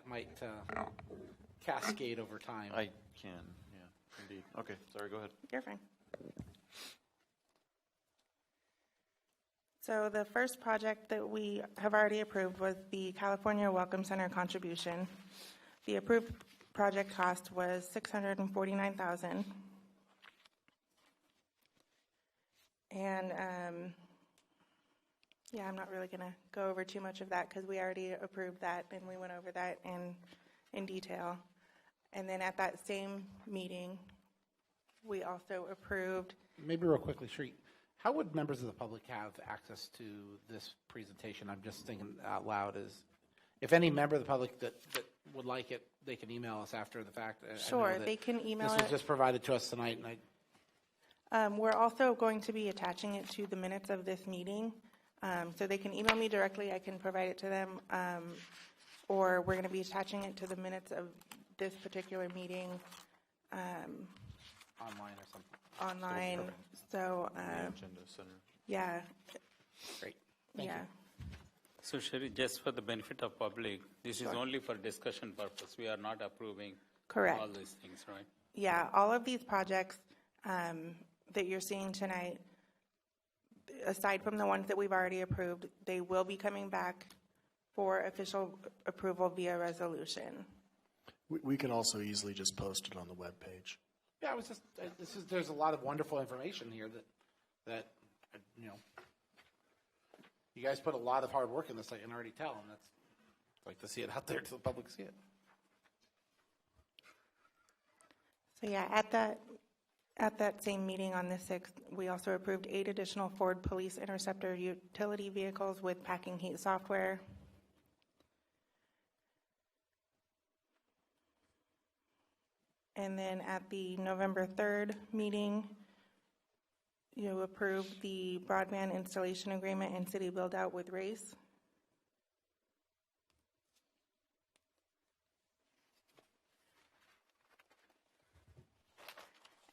might cascade over time. I can, yeah, indeed. Okay, sorry, go ahead. You're fine. So the first project that we have already approved was the California Welcome Center contribution. The approved project cost was $649,000. And yeah, I'm not really going to go over too much of that because we already approved that and we went over that in detail. And then at that same meeting, we also approved. Maybe real quickly, Sri, how would members of the public have access to this presentation? I'm just thinking out loud. If any member of the public that would like it, they can email us after the fact. Sure, they can email it. This was just provided to us tonight, and we're also going to be attaching it to the minutes of this meeting. So they can email me directly. I can provide it to them. Or we're going to be attaching it to the minutes of this particular meeting. Online or something. Online. So, Agenda Center. Yeah. Great. Thank you. So, Sherry, just for the benefit of public, this is only for discussion purpose. We are not approving Correct. all these things, right? Yeah, all of these projects that you're seeing tonight, aside from the ones that we've already approved, they will be coming back for official approval via resolution. We can also easily just post it on the webpage. Yeah, there's a lot of wonderful information here that you guys put a lot of hard work in this, I can already tell, and that's, I'd like to see it out there to the public see it. So yeah, at that same meeting on the 6th, we also approved 8 additional Ford Police Interceptor utility vehicles with packing heat software. And then at the November 3rd meeting, you approved the broadband installation agreement and city build-out with RACE.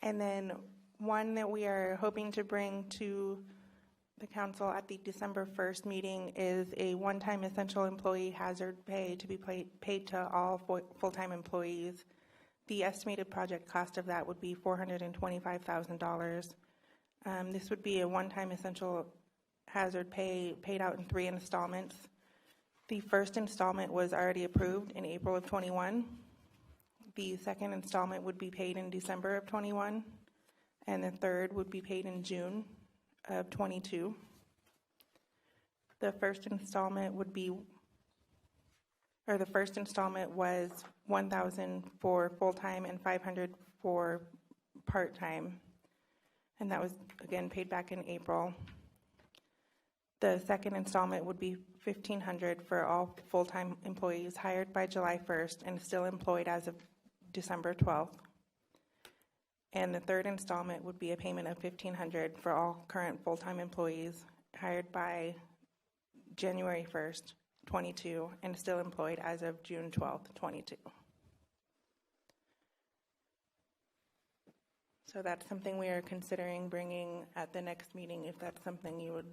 And then one that we are hoping to bring to the council at the December 1st meeting is a one-time essential employee hazard pay to be paid to all full-time employees. The estimated project cost of that would be $425,000. This would be a one-time essential hazard pay paid out in 3 installments. The first installment was already approved in April of 21. The second installment would be paid in December of 21, and the third would be paid in June of 22. The first installment was $1,000 for full-time and $500 for part-time, and that was again paid back in April. The second installment would be $1,500 for all full-time employees hired by July 1st and still employed as of December 12th. And the third installment would be a payment of $1,500 for all current full-time employees hired by January 1st, 22, and still employed as of June 12th, 22. So that's something we are considering bringing at the next meeting, if that's something you would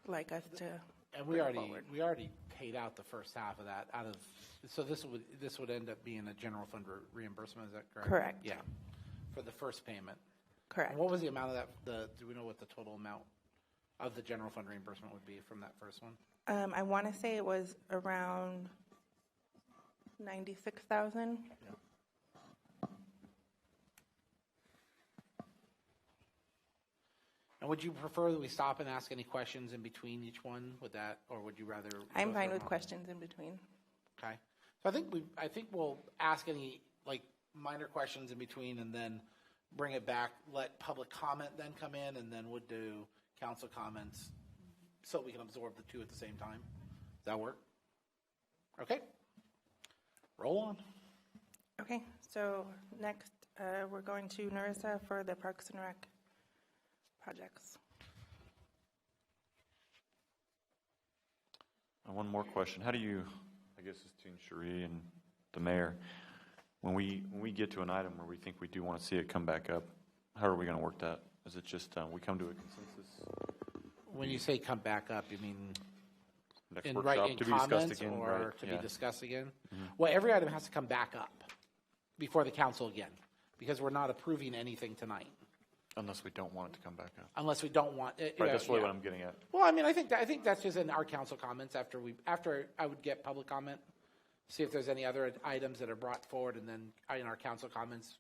like us to. And we already paid out the first half of that so this would end up being a general fund reimbursement, is that correct? Correct. Yeah, for the first payment. Correct. And what was the amount of that, do we know what the total amount of the general fund reimbursement would be from that first one? I want to say it was around $96,000. Yeah. And would you prefer that we stop and ask any questions in between each one with that, or would you rather? I'm fine with questions in between. Okay. So I think we'll ask any minor questions in between, and then bring it back. Let public comment then come in, and then we'll do council comments, so we can absorb the two at the same time. Does that work? Okay. Roll on. Okay. So next, we're going to Narissa for the Parks and Rec projects. One more question. How do you, I guess it's between Cherie and the mayor, when we get to an item where we think we do want to see it come back up, how are we going to work that? Is it just we come to a consensus? When you say come back up, you mean Next in workshop writing to be discussed comments again, or right? to Yeah. be discussed again? Mm-hmm. Well, every item has to come back up before the council again, because we're not approving anything tonight. Unless we don't want it to come back up. Unless we don't want it. Right, that's really what I'm getting at. Well, I mean, I think that's just in our council comments after I would get public comment, see if there's any other items that are brought forward, and then in our council comments.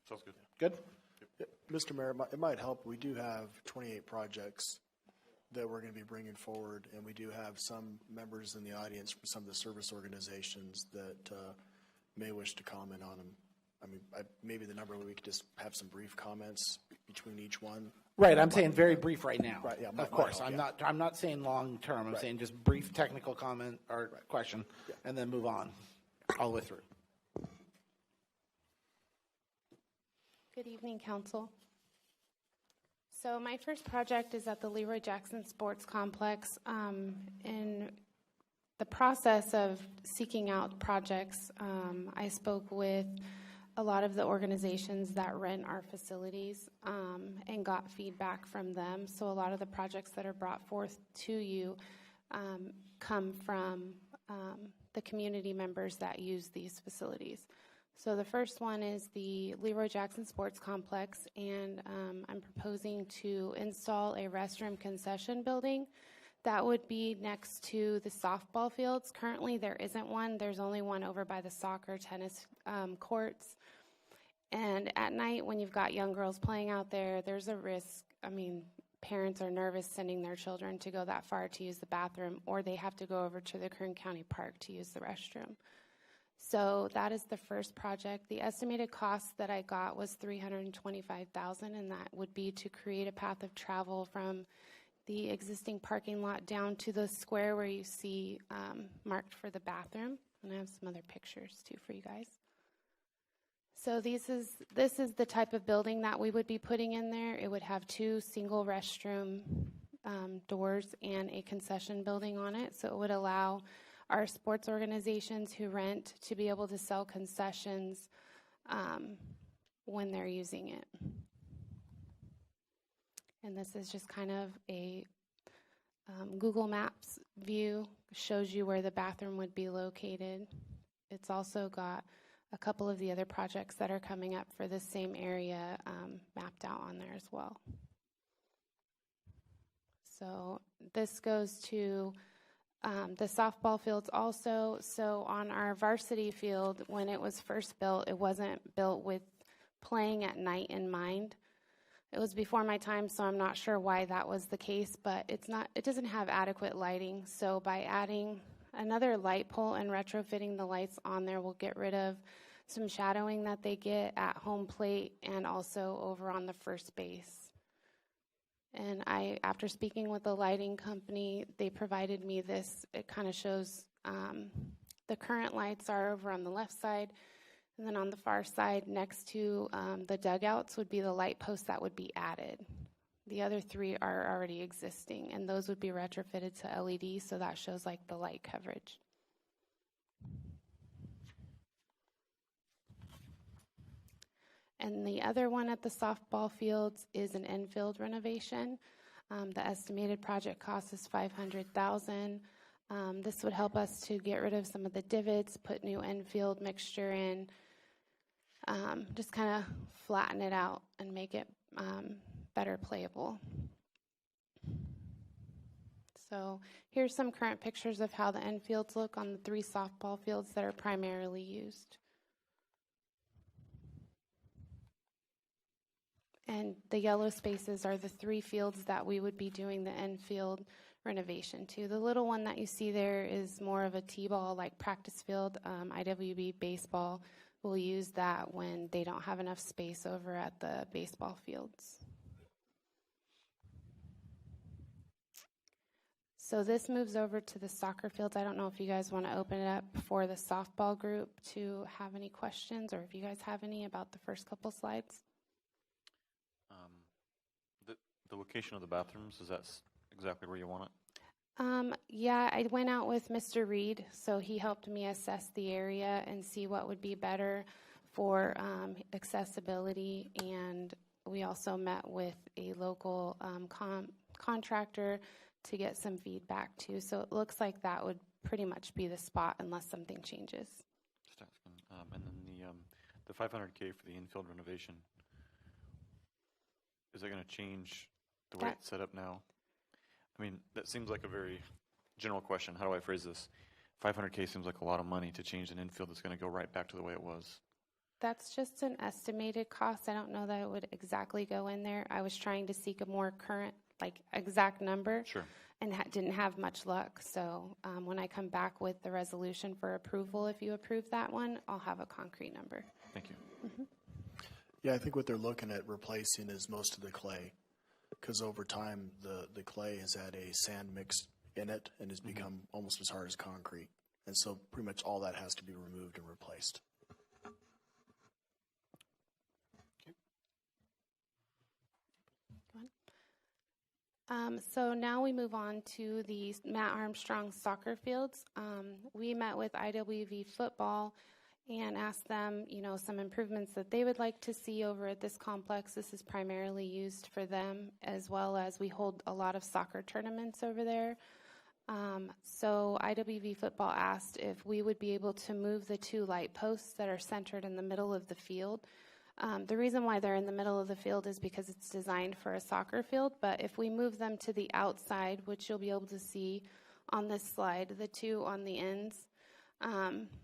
Sounds good. Good? Mr. Mayor, it might help. We do have 28 projects that we're going to be bringing forward, and we do have some members in the audience from some of the service organizations that may wish to comment on them. I mean, maybe the number where we could just have some brief comments between each one. Right, I'm saying very brief right now. Right, yeah. Of course, I'm not saying long term. I'm saying just brief technical comment or question, and then move on all the way through. Good evening, Council. So my first project is at the Leroy Jackson Sports Complex. In the process of seeking out projects, I spoke with a lot of the organizations that rent our facilities and got feedback from them. So a lot of the projects that are brought forth to you come from the community members that use these facilities. So the first one is the Leroy Jackson Sports Complex, and I'm proposing to install a restroom concession building That would be next to the softball fields. Currently, there isn't one. There's only one over by the soccer, tennis courts. And at night, when you've got young girls playing out there, there's a risk. I mean, parents are nervous sending their children to go that far to use the bathroom, or they have to go over to the Kern County Park to use the restroom. So that is the first project. The estimated cost that I got was $325,000, and that would be to create a path of travel from the existing parking lot down to the square where you see marked for the bathroom. And I have some other pictures too for you guys. So this is the type of building that we would be putting in there. It would have 2 single restroom doors and a concession building on it. So it would allow our sports organizations who rent to be able to sell concessions when they're using it. And this is just kind of a Google Maps view, shows you where the bathroom would be located. It's also got a couple of the other projects that are coming up for the same area mapped out on there as well. So this goes to the softball fields also. So on our varsity field, when it was first built, it wasn't built with playing at night in mind. It was before my time, so I'm not sure why that was the case, but it doesn't have adequate lighting. So by adding another light pole and retrofitting the lights on there, we'll get rid of some shadowing that they get at home plate and also over on the first base. And after speaking with the lighting company, they provided me this. It kind of shows the current lights are over on the left side, and then on the far side next to the dugouts would be the light posts that would be added. The other 3 are already existing, and those would be retrofitted to LED, so that shows like the light coverage. And the other one at the softball fields is an infield renovation. The estimated project cost is $500,000. This would help us to get rid of some of the divots, put new infield mixture in, just kind of flatten it out and make it better playable. So here's some current pictures of how the infields look on the 3 softball fields that are primarily used. And the yellow spaces are the 3 fields that we would be doing the infield renovation to. The little one that you see there is more of a T-ball like practice field. IWB baseball will use that when they don't have enough space over at the baseball fields. So this moves over to the soccer fields. I don't know if you guys want to open it up for the softball group to have any questions, or if you guys have any about the first couple slides. The location of the bathrooms, is that exactly where you want it? Yeah, I went out with Mr. Reed, so he helped me assess the area and see what would be better for accessibility. And we also met with a local contractor to get some feedback too. So it looks like that would pretty much be the spot unless something changes. Just asking. And then the $500K for the infield renovation, is that going to change the way it's set up now? I mean, that seems like a very general question. How do I phrase this? $500K seems like a lot of money to change an infield that's going to go right back to the way it was. That's just an estimated cost. I don't know that it would exactly go in there. I was trying to seek a more current, like, exact number. Sure. And didn't have much luck. So when I come back with the resolution for approval, if you approve that one, I'll have a concrete number. Thank you. Mm-hmm. Yeah, I think what they're looking at replacing is most of the clay, because over time the clay has had a sand mix in it and has become almost as hard as concrete. And so pretty much all that has to be removed and replaced. So now we move on to the Matt Armstrong soccer fields. We met with IWV football and asked them, some improvements that they would like to see over at this complex. This is primarily used for them, as well as we hold a lot of soccer tournaments over there. So IWV football asked if we would be able to move the 2 light posts that are centered in the middle of the field. The reason why they're in the middle of the field is because it's designed for a soccer field, but if we move them to the outside, which you'll be able to see on this slide, the two on the ends,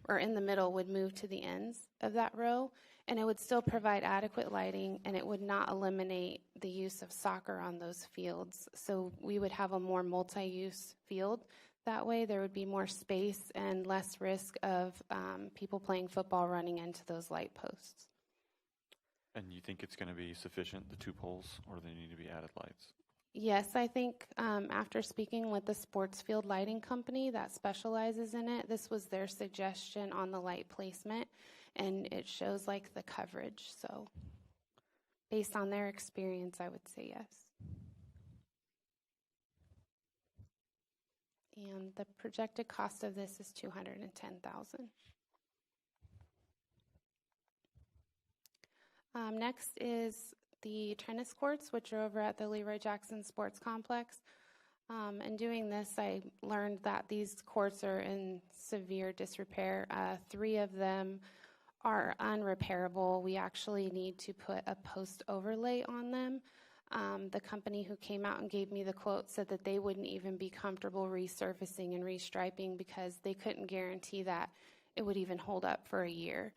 or in the middle would move to the ends of that row, and it would still provide adequate lighting, and it would not eliminate the use of soccer on those fields. So we would have a more multi-use field. That way there would be more space and less risk of people playing football running into those light posts. And you think it's going to be sufficient, the 2 poles, or they need to be added lights? Yes, I think after speaking with the sports field lighting company that specializes in it, this was their suggestion on the light placement, and it shows like the coverage. So based on their experience, I would say yes. And the projected cost of this is $210,000. Next is the tennis courts, which are over at the Leroy Jackson Sports Complex. In doing this, I learned that these courts are in severe disrepair. 3 of them are unrepairable. We actually need to put a post overlay on them. The company who came out and gave me the quote said that they wouldn't even be comfortable resurfacing and restriping because they couldn't guarantee that it would even hold up for a year.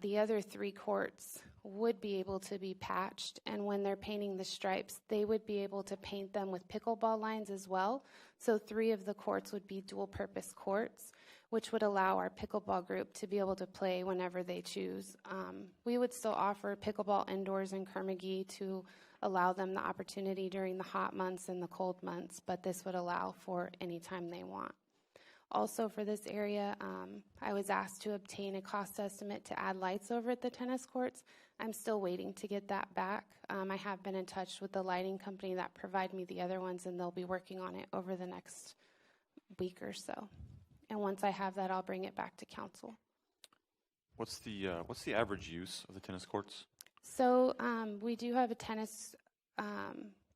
The other 3 courts would be able to be patched, and when they're painting the stripes, they would be able to paint them with pickleball lines as well. So 3 of the courts would be dual-purpose courts, which would allow our pickleball group to be able to play whenever they choose. We would still offer pickleball indoors in Kermagee to allow them the opportunity during the hot months and the cold months, but this would allow for any time they want. Also for this area, I was asked to obtain a cost estimate to add lights over at the tennis courts. I'm still waiting to get that back. I have been in touch with the lighting company that provide me the other ones, and they'll be working on it over the next week or so. And once I have that, I'll bring it back to council. What's the average use of the tennis courts? So we do have a tennis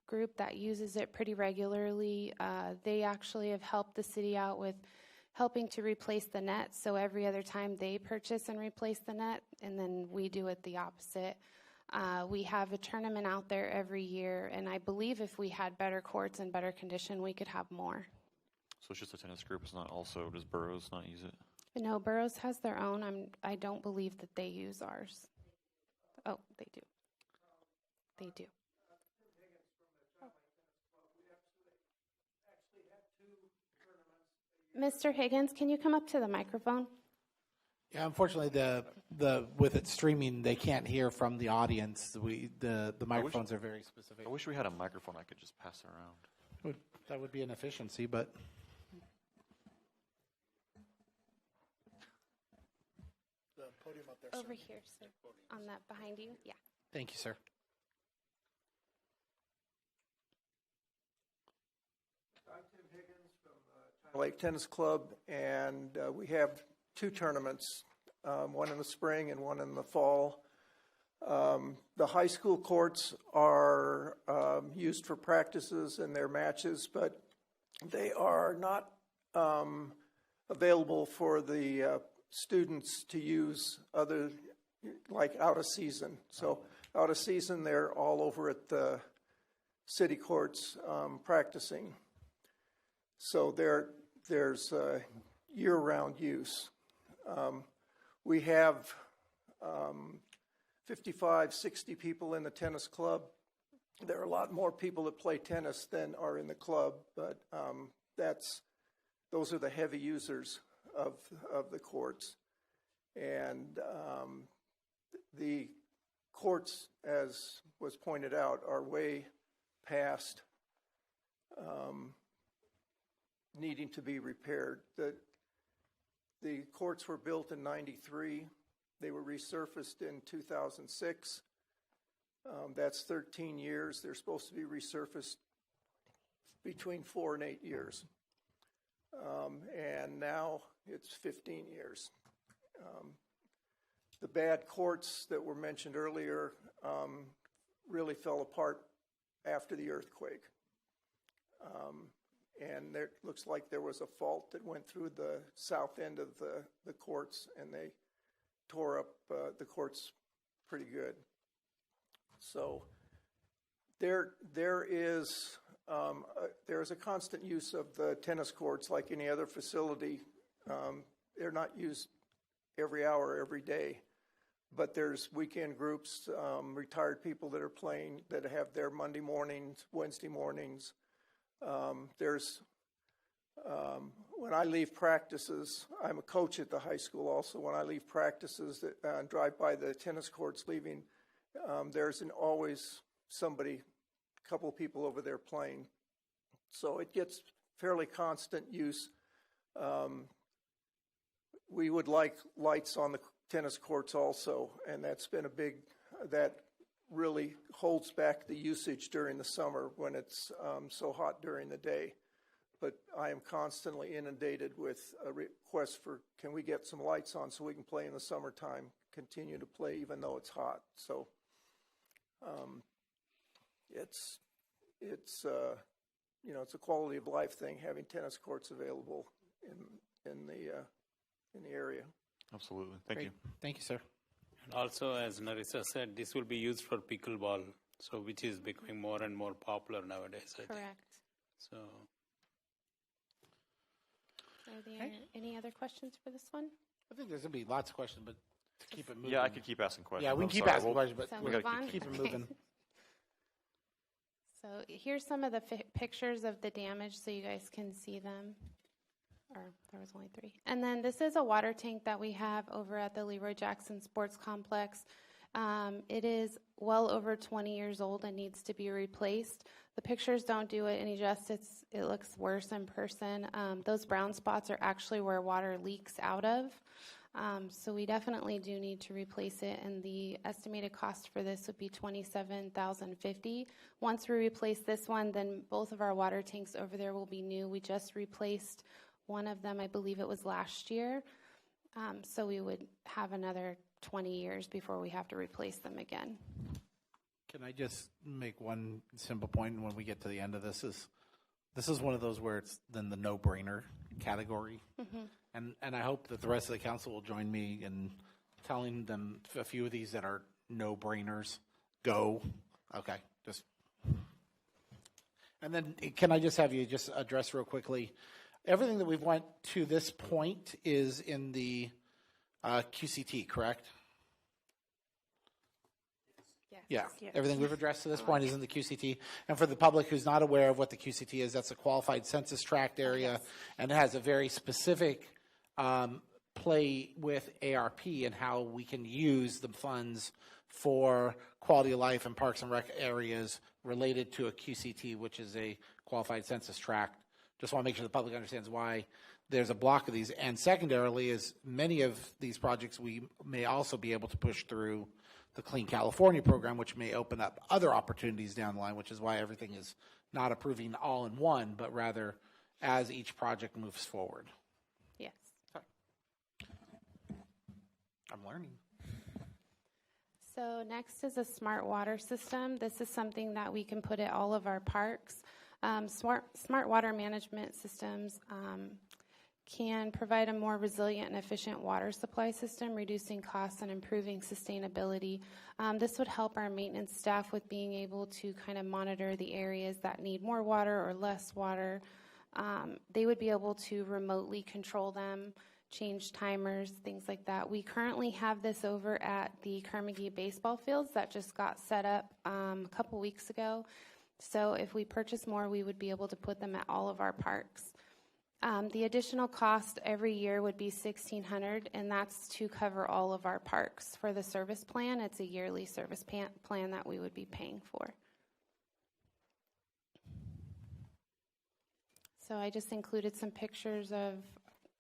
group that uses it pretty regularly. They actually have helped the city out with helping to replace the net. So every other time they purchase and replace the net, and then we do it the opposite. We have a tournament out there every year, and I believe if we had better courts and better condition, we could have more. So it's just a tennis group. It's not also, does Burroughs not use it? No, Burroughs has their own. I don't believe that they use ours. Oh, they do. They do. Mr. Higgins, can you come up to the microphone? Yeah, unfortunately, the with it streaming, they can't hear from the audience. The microphones are very specific. I wish we had a microphone I could just pass around. That would be an efficiency, but The podium up there. Over here, sir. On that behind you? Yeah. thank you, sir. I'm Tim Higgins from Lake Tennis Club, and we have 2 tournaments, one in the spring and one in the fall. The high school courts are used for practices and their matches, but they are not available for the students to use other, like out of season. So out of season, they're all over at the city courts practicing. So there's year-round use. We have 55, 60 people in the tennis club. There are a lot more people that play tennis than are in the club, but those are the heavy users of the courts. And the courts, as was pointed out, are way past needing to be repaired. The courts were built in '93. They were resurfaced in 2006. That's 13 years. They're supposed to be resurfaced between 4 and 8 years. And now it's 15 years. The bad courts that were mentioned earlier really fell apart after the earthquake. And it looks like there was a fault that went through the south end of the courts, and they tore up the courts pretty good. So there is a constant use of the tennis courts like any other facility. They're not used every hour, every day. But there's weekend groups, retired people that are playing, that have their Monday mornings, Wednesday mornings. When I leave practices, I'm a coach at the high school also. When I leave practices and drive by the tennis courts leaving, there's always somebody, a couple of people over there playing. So it gets fairly constant use. We would like lights on the tennis courts also, and that's been that really holds back the usage during the summer when it's so hot during the day. But I am constantly inundated with requests for, can we get some lights on so we can play in the summertime, continue to play even though it's hot. So it's a quality of life thing having tennis courts available in the area. Absolutely. Thank you. Thank you, sir. And also, as Narissa said, this will be used for pickleball, so which is becoming more and more popular nowadays, I think. Correct. So, Are there any other questions for this one? I think there's going to be lots of questions, but to keep it moving. Yeah, I could keep asking questions. Yeah, we I'm can keep sorry. asking questions, but So we move got to on? keep it moving. So here's some of the pictures of the damage so you guys can see them. Or there was only 3. And then this is a water tank that we have over at the Leroy Jackson Sports Complex. It is well over 20 years old and needs to be replaced. The pictures don't do it any justice. It looks worse in person. Those brown spots are actually where water leaks out of. So we definitely do need to replace it, and the estimated cost for this would be $27,050. Once we replace this one, then both of our water tanks over there will be new. We just replaced one of them, I believe it was last year. So we would have another 20 years before we have to replace them again. Can I just make one simple point when we get to the end of this is one of those where it's then the no-brainer category. Mm-hmm. And I hope that the rest of the council will join me in telling them a few of these that are no-brainers. Go. Okay. And then can I just have you just address real quickly, everything that we've went to this point is in the QCT, correct? Yes. Yeah, everything we've addressed to this point is in the QCT. And for the public who's not aware of what the QCT is, that's a qualified census tract area, and it has a very specific play with ARP and how we can use the funds for quality of life and parks and rec areas related to a QCT, which is a qualified census tract. Just want to make sure the public understands why there's a block of these. And secondarily is many of these projects we may also be able to push through the Clean California program, which may open up other opportunities down the line, which is why everything is not approving all in one, but rather as each project moves forward. Yes. I'm learning. So next is a smart water system. This is something that we can put at all of our parks. Smart water management systems can provide a more resilient and efficient water supply system, reducing costs and improving sustainability. This would help our maintenance staff with being able to kind of monitor the areas that need more water or less water. They would be able to remotely control them, change timers, things like that. We currently have this over at the Kerr-McGee baseball fields that just got set up a couple weeks ago. So if we purchase more, we would be able to put them at all of our parks. The additional cost every year would be $1,600, and that's to cover all of our parks. For the service plan, it's a yearly service plan that we would be paying for. So I just included some pictures of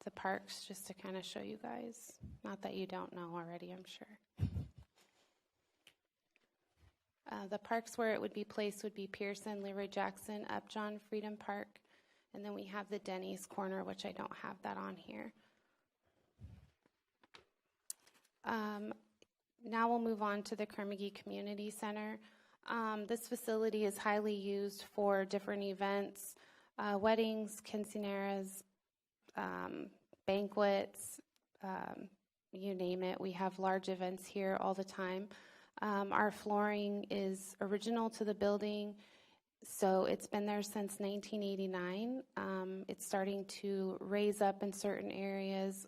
the parks just to kind of show you guys. Not that you don't know already, I'm sure. The parks where it would be placed would be Pearson, Leroy Jackson, Upjohn, Freedom Park, and then we have the Denny's Corner, which I don't have that on here. Now we'll move on to the Kerr-McGee Community Center. This facility is highly used for different events, weddings, quinceañeras, banquets, you name it. We have large events here all the time. Our flooring is original to the building, so it's been there since 1989. It's starting to raise up in certain areas,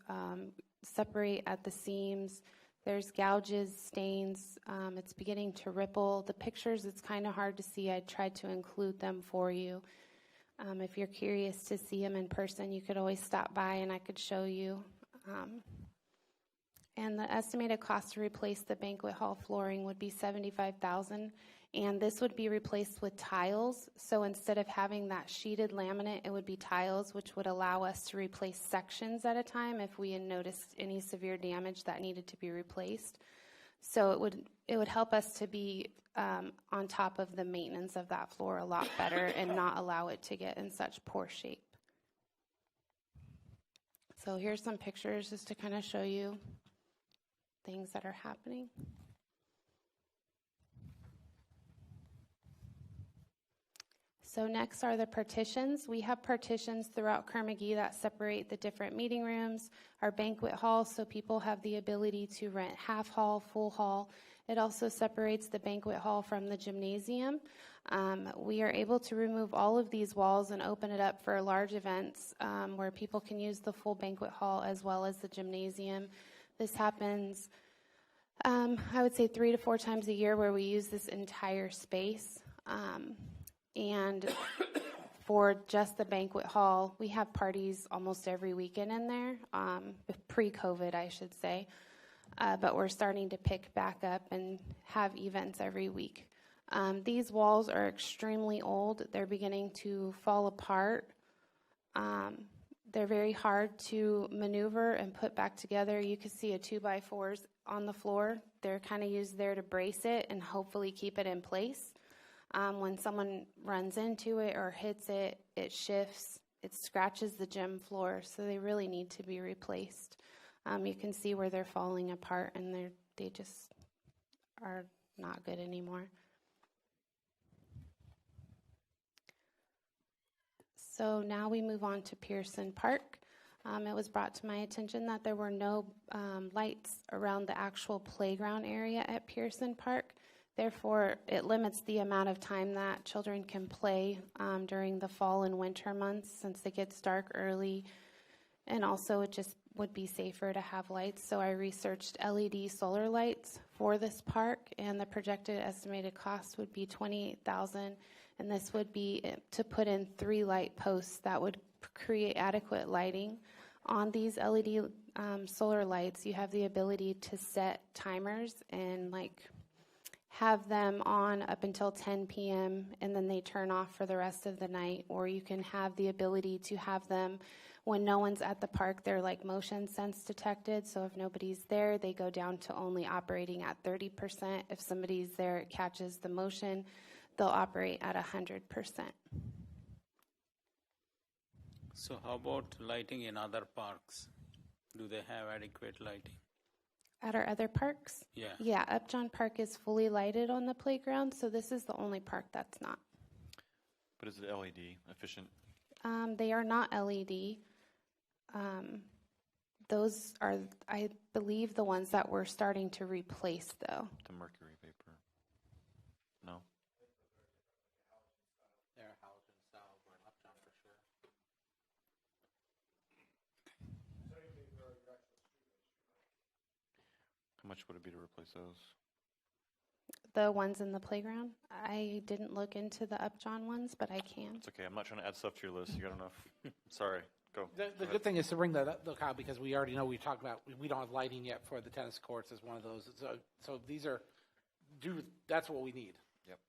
separate at the seams. There's gouges, stains. It's beginning to ripple. The pictures, it's kind of hard to see. I tried to include them for you. If you're curious to see them in person, you could always stop by and I could show you. And the estimated cost to replace the banquet hall flooring would be $75,000, and this would be replaced with tiles. So instead of having that sheeted laminate, it would be tiles, which would allow us to replace sections at a time if we had noticed any severe damage that needed to be replaced. So it would help us to be on top of the maintenance of that floor a lot better and not allow it to get in such poor shape. So here's some pictures just to kind of show you things that are happening. So next are the partitions. We have partitions throughout Kerr-McGee that separate the different meeting rooms, our banquet hall, so people have the ability to rent half hall, full hall. It also separates the banquet hall from the gymnasium. We are able to remove all of these walls and open it up for large events where people can use the full banquet hall as well as the gymnasium. This happens, I would say 3 to 4 times a year where we use this entire space. And for just the banquet hall, we have parties almost every weekend in there, pre-COVID, I should say. But we're starting to pick back up and have events every week. These walls are extremely old. They're beginning to fall apart. They're very hard to maneuver and put back together. You can see a 2x4s on the floor. They're kind of used there to brace it and hopefully keep it in place. When someone runs into it or hits it, it shifts. It scratches the gym floor, so they really need to be replaced. You can see where they're falling apart, and they just are not good anymore. So now we move on to Pearson Park. It was brought to my attention that there were no lights around the actual playground area at Pearson Park. Therefore, it limits the amount of time that children can play during the fall and winter months since it gets dark early. And also, it just would be safer to have lights. So I researched LED solar lights for this park, and the projected estimated cost would be $28,000. And this would be to put in 3 light posts that would create adequate lighting. On these LED solar lights, you have the ability to set timers and have them on up until 10 p.m. and then they turn off for the rest of the night. Or you can have the ability to have them when no one's at the park, they're motion sense detected. So if nobody's there, they go down to only operating at 30%. If somebody's there, it catches the motion, they'll operate at 100%. So how about lighting in other parks? Do they have adequate lighting? At our other parks? Yeah. Yeah, Upjohn Park is fully lighted on the playground, so this is the only park that's not. But is it LED efficient? They are not LED. Those are, I believe, the ones that we're starting to replace, though. The mercury vapor? No? They're halogen style, or an Upjohn for sure. How much would it be to replace those? The ones in the playground? I didn't look into the Upjohn ones, but I can. It's okay. I'm not trying to add stuff to your list. You got enough. Sorry. Go. The good thing is to bring that up, though, Kyle, because we already know we talked about we don't have lighting yet for the tennis courts as one of those. So these are that's what we need. Yep.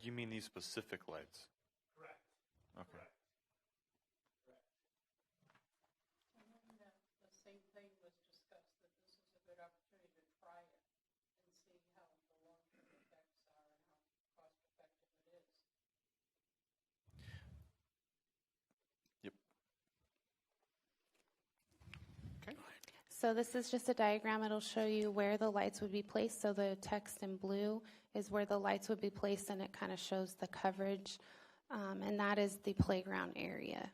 You mean these specific lights? Correct. Okay. Correct. And then the same thing was discussed, that this is a good opportunity to try it and see how the long-term effects are and how cost-effective it is. Yep. Okay. So this is just a diagram. It'll show you where the lights would be placed. So the text in blue is where the lights would be placed, and it kind of shows the coverage. And that is the playground area.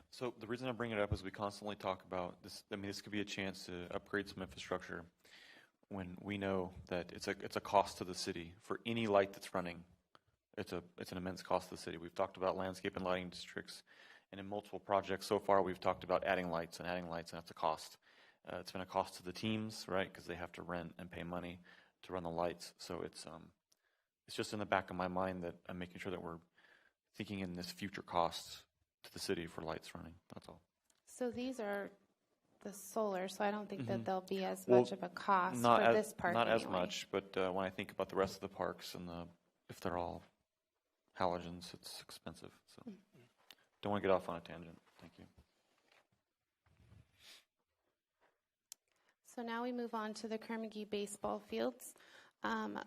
So the reason I bring it up is we constantly talk about this. I mean, this could be a chance to upgrade some infrastructure when we know that it's a cost to the city for any light that's running. It's an immense cost to the city. We've talked about landscape and lighting districts, and in multiple projects so far, we've talked about adding lights, and that's a cost. It's been a cost to the teams, right? Because they have to rent and pay money to run the lights. So it's just in the back of my mind that I'm making sure that we're thinking in this future costs to the city for lights running. That's all. So these are the solar, so I don't think that there'll be as much of a cost for this park. Not as anyway. much, but when I think about the rest of the parks and if they're all halogens, it's expensive. So don't want to get off on a tangent. Thank you. So now we move on to the Kermagee baseball fields.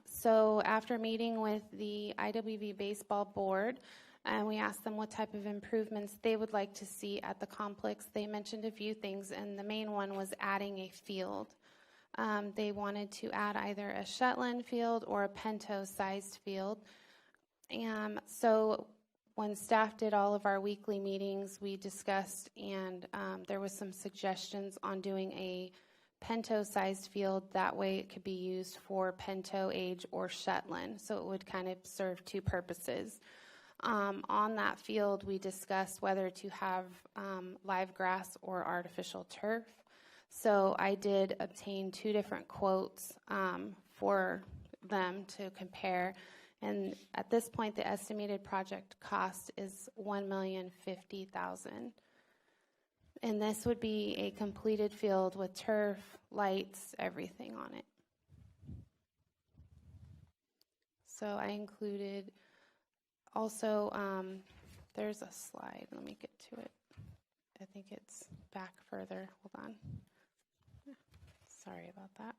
So after meeting with the IWV baseball board, and we asked them what type of improvements they would like to see at the complex. They mentioned a few things, and the main one was adding a field. They wanted to add either a Shetland field or a Pinto-sized field. So when staff did all of our weekly meetings, we discussed, and there was some suggestions on doing a Pinto-sized field. That way it could be used for Pinto age or Shetland, so it would kind of serve two purposes. On that field, we discussed whether to have live grass or artificial turf. So I did obtain two different quotes for them to compare. And at this point, the estimated project cost is $1,050,000. And this would be a completed field with turf, lights, everything on it. So I included also, there's a slide. Let me get to it. I think it's back further. Hold on. Sorry about that.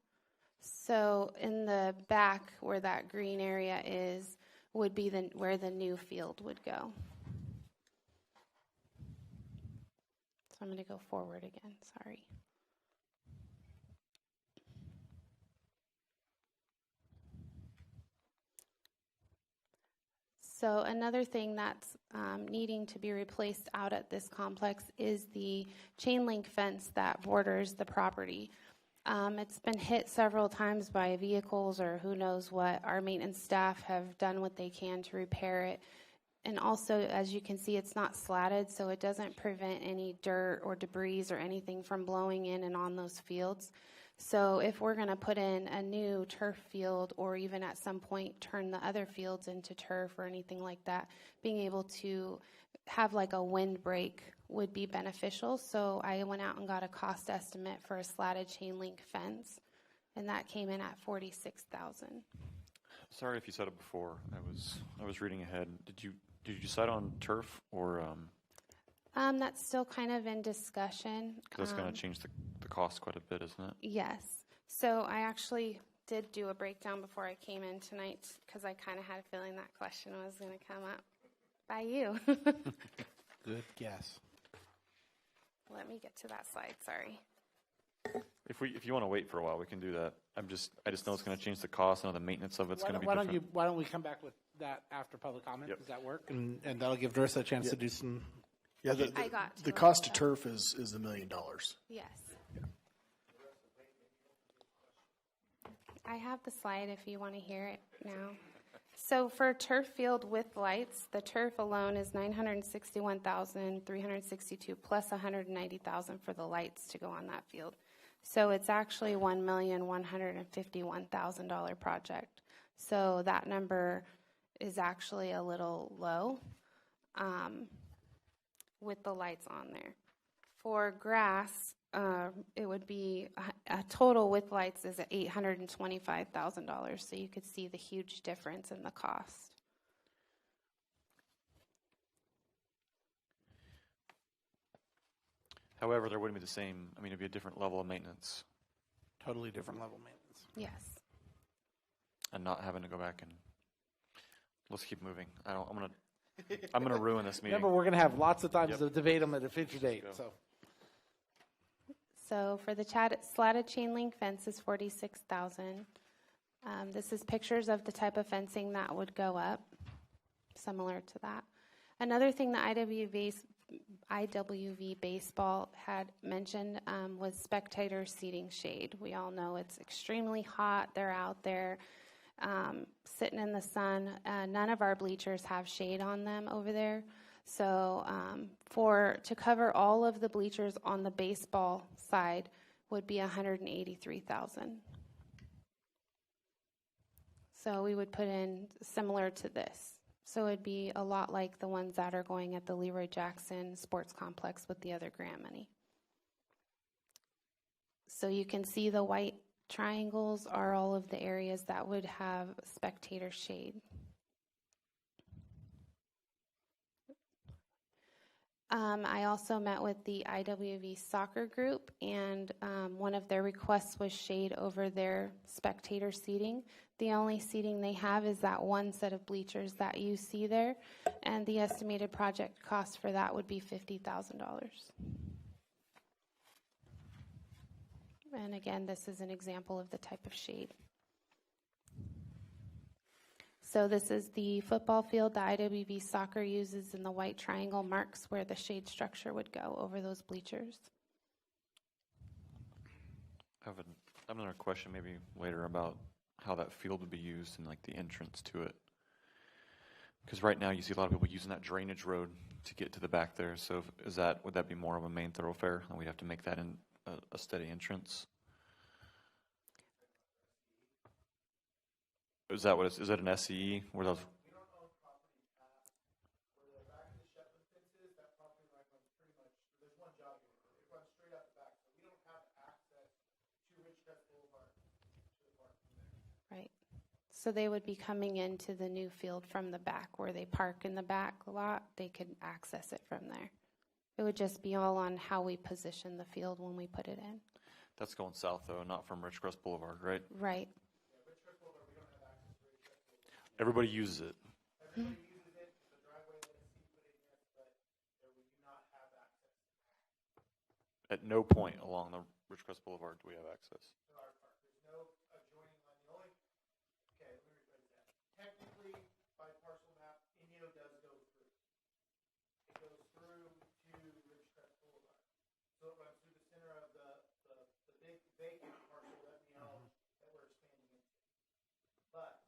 So in the back where that green area is would be where the new field would go. So I'm going to go forward again. Sorry. So another thing that's needing to be replaced out at this complex is the chain link fence that borders the property. It's been hit several times by vehicles or who knows what. Our maintenance staff have done what they can to repair it. And also, as you can see, it's not slatted, so it doesn't prevent any dirt or debris or anything from blowing in and on those fields. So if we're going to put in a new turf field or even at some point turn the other fields into turf or anything like that, being able to have like a windbreak would be beneficial. So I went out and got a cost estimate for a slatted chain link fence, and that came in at $46,000. Sorry if you said it before. I was reading ahead. Did you decide on turf or? That's still kind of in discussion. That's going to change the cost quite a bit, isn't it? Yes. So I actually did do a breakdown before I came in tonight because I kind of had a feeling that question was going to come up by you. Good guess. Let me get to that slide. Sorry. If you want to wait for a while, we can do that. I just know it's going to change the cost. I know the maintenance of it's going to be different. Why don't we come back with that after public comment? Yep. Does that work? And that'll give Dursa a chance to do some. Yeah, the cost of turf is $1 million. Yes. I have the slide if you want to hear it now. So for turf field with lights, the turf alone is $961,362 plus $190,000 for the lights to go on that field. So it's actually $1,151,000 project. So that number is actually a little low with the lights on there. For grass, it would be a total with lights is at $825,000. So you could see the huge difference in the cost. However, there wouldn't be the same. I mean, it'd be a different level of maintenance. Totally different level of maintenance. Yes. And not having to go back and let's keep moving. I'm gonna ruin this meeting. Remember, we're going to have lots of times to debate them at a future date. So, So for the slatted chain link fence is $46,000. This is pictures of the type of fencing that would go up, similar to that. Another thing that IWV Baseball had mentioned was spectator seating shade. We all know it's extremely hot. They're out there sitting in the sun. None of our bleachers have shade on them over there. So to cover all of the bleachers on the baseball side would be $183,000. So we would put in similar to this. So it'd be a lot like the ones that are going at the Leroy Jackson Sports Complex with the other grant money. So you can see the white triangles are all of the areas that would have spectator shade. I also met with the IWV soccer group, and one of their requests was shade over their spectator seating. The only seating they have is that one set of bleachers that you see there, and the estimated project cost for that would be $50,000. And again, this is an example of the type of shade. So this is the football field that IWV soccer uses, and the white triangle marks where the shade structure would go over those bleachers. I have another question maybe later about how that field would be used and like the entrance to it. Because right now you see a lot of people using that drainage road to get to the back there. So would that be more of a main thoroughfare, and we'd have to make that in a steady entrance? Is that what is it an SCE? Where those? We don't own property past where the back of the Shetland fence is. That property line runs pretty much, there's one jogging road. It runs straight out the back. So we don't have access to Ridgecrest Boulevard to the park from there. Right. So they would be coming into the new field from the back where they park in the back lot. They could access it from there. It would just be all on how we position the field when we put it in. That's going south though, not from Ridgecrest Boulevard, right? Right. Everybody uses it. Everybody uses it. The driveway that is put in here, but we do not have access. At no point along the Ridgecrest Boulevard do we have access. There's no adjoining line. The only, okay, let me rephrase that. Technically, by parcel map, Inyo does go through. It goes through to Ridgecrest Boulevard. So it runs through the center of the big vacant parcel that we own that we're expanding into. But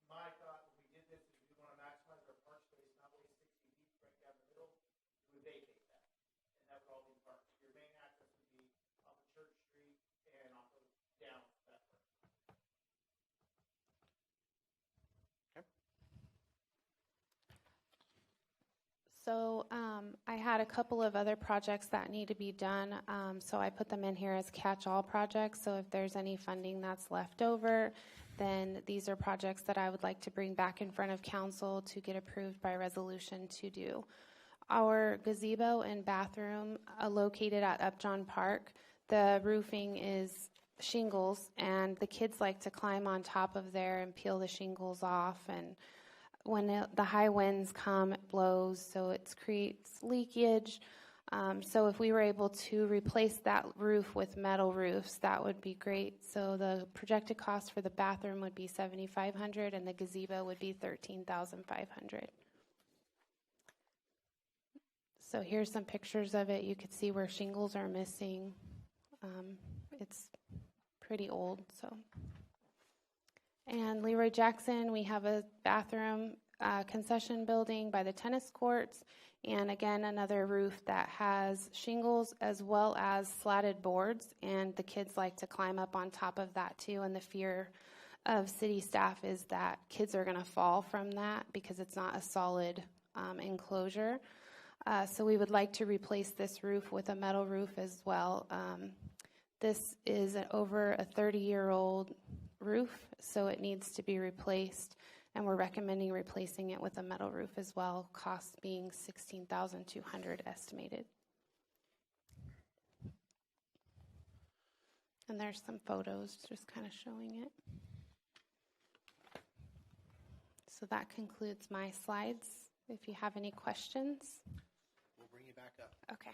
my thought when we did this is we want to maximize our park space, not waste 60 feet right down the middle. We would vacate that, and that would all be parks. Your main access would be off of Church Street and off of down that way. So I had a couple of other projects that need to be done, so I put them in here as catch-all projects. So if there's any funding that's left over, then these are projects that I would like to bring back in front of council to get approved by resolution to do. Our gazebo and bathroom located at Upjohn Park, the roofing is shingles, and the kids like to climb on top of there and peel the shingles off, and when the high winds come, it blows, so it creates leakage. So if we were able to replace that roof with metal roofs, that would be great. So the projected cost for the bathroom would be $7,500, and the gazebo would be $13,500. So here's some pictures of it. You could see where shingles are missing. It's pretty old, so. And Leroy Jackson, we have a bathroom concession building by the tennis courts, and again, another roof that has shingles as well as slatted boards, and the kids like to climb up on top of that too, and the fear of city staff is that kids are going to fall from that because it's not a solid enclosure. So we would like to replace this roof with a metal roof as well. This is over a 30-year-old roof, so it needs to be replaced, and we're recommending replacing it with a metal roof as well, cost being $16,200 estimated. And there's some photos just kind of showing it. So that concludes my slides. If you have any questions. We'll bring you back up. Okay.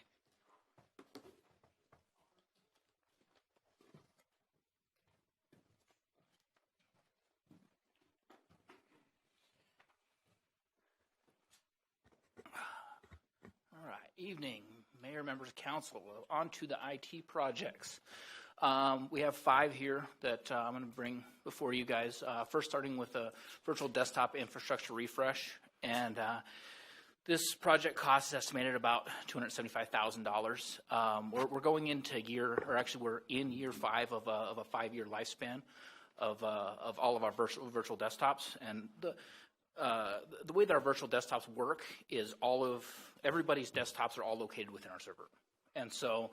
Evening, Mayor, members of council. On to the IT projects. We have 5 here that I'm going to bring before you guys. First, starting with a virtual desktop infrastructure refresh. And this project cost is estimated about $275,000. We're going into we're in year 5 of a 5-year lifespan of all of our virtual desktops. And the way that our virtual desktops work is everybody's desktops are all located within our server. And so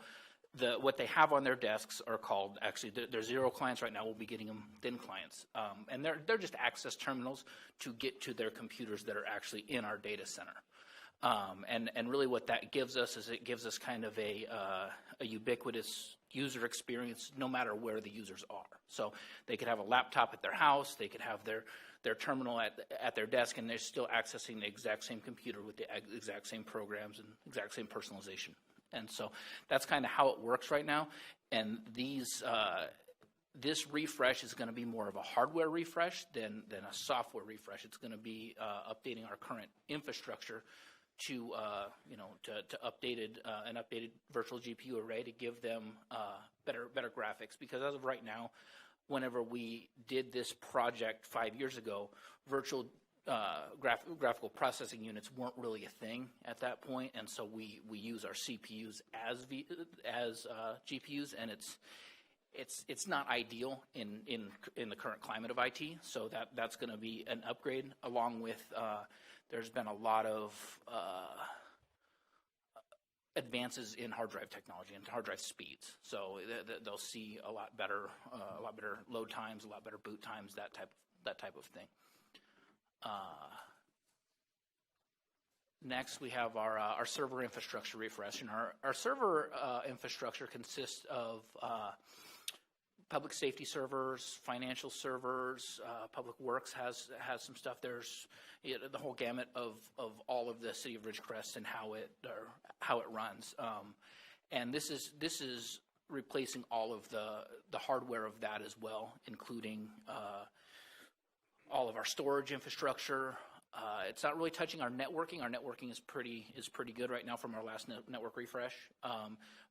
what they have on their desks are called, actually, they're 0 clients right now. We'll be getting them thin clients. And they're just access terminals to get to their computers that are actually in our data center. And really what that gives us is it gives us kind of a ubiquitous user experience no matter where the users are. So they could have a laptop at their house, they could have their terminal at their desk, and they're still accessing the exact same computer with the exact same programs and exact same personalization. And so that's kind of how it works right now. And this refresh is going to be more of a hardware refresh than a software refresh. It's going to be updating our current infrastructure to an updated virtual GPU array to give them better graphics. Because as of right now, whenever we did this project 5 years ago, virtual graphical processing units weren't really a thing at that point, and so we use our CPUs as GPUs, and it's not ideal in the current climate of IT. So that's going to be an upgrade, along with there's been a lot of advances in hard drive technology and hard drive speeds. So they'll see a lot better load times, a lot better boot times, that type of thing. Next, we have our server infrastructure refresh, and our server infrastructure consists of public safety servers, financial servers. Public Works has some stuff. There's the whole gamut of all of the city of Ridgecrest and how it runs. And this is replacing all of the hardware of that as well, including all of our storage infrastructure. It's not really touching our networking. Our networking is pretty good right now from our last network refresh.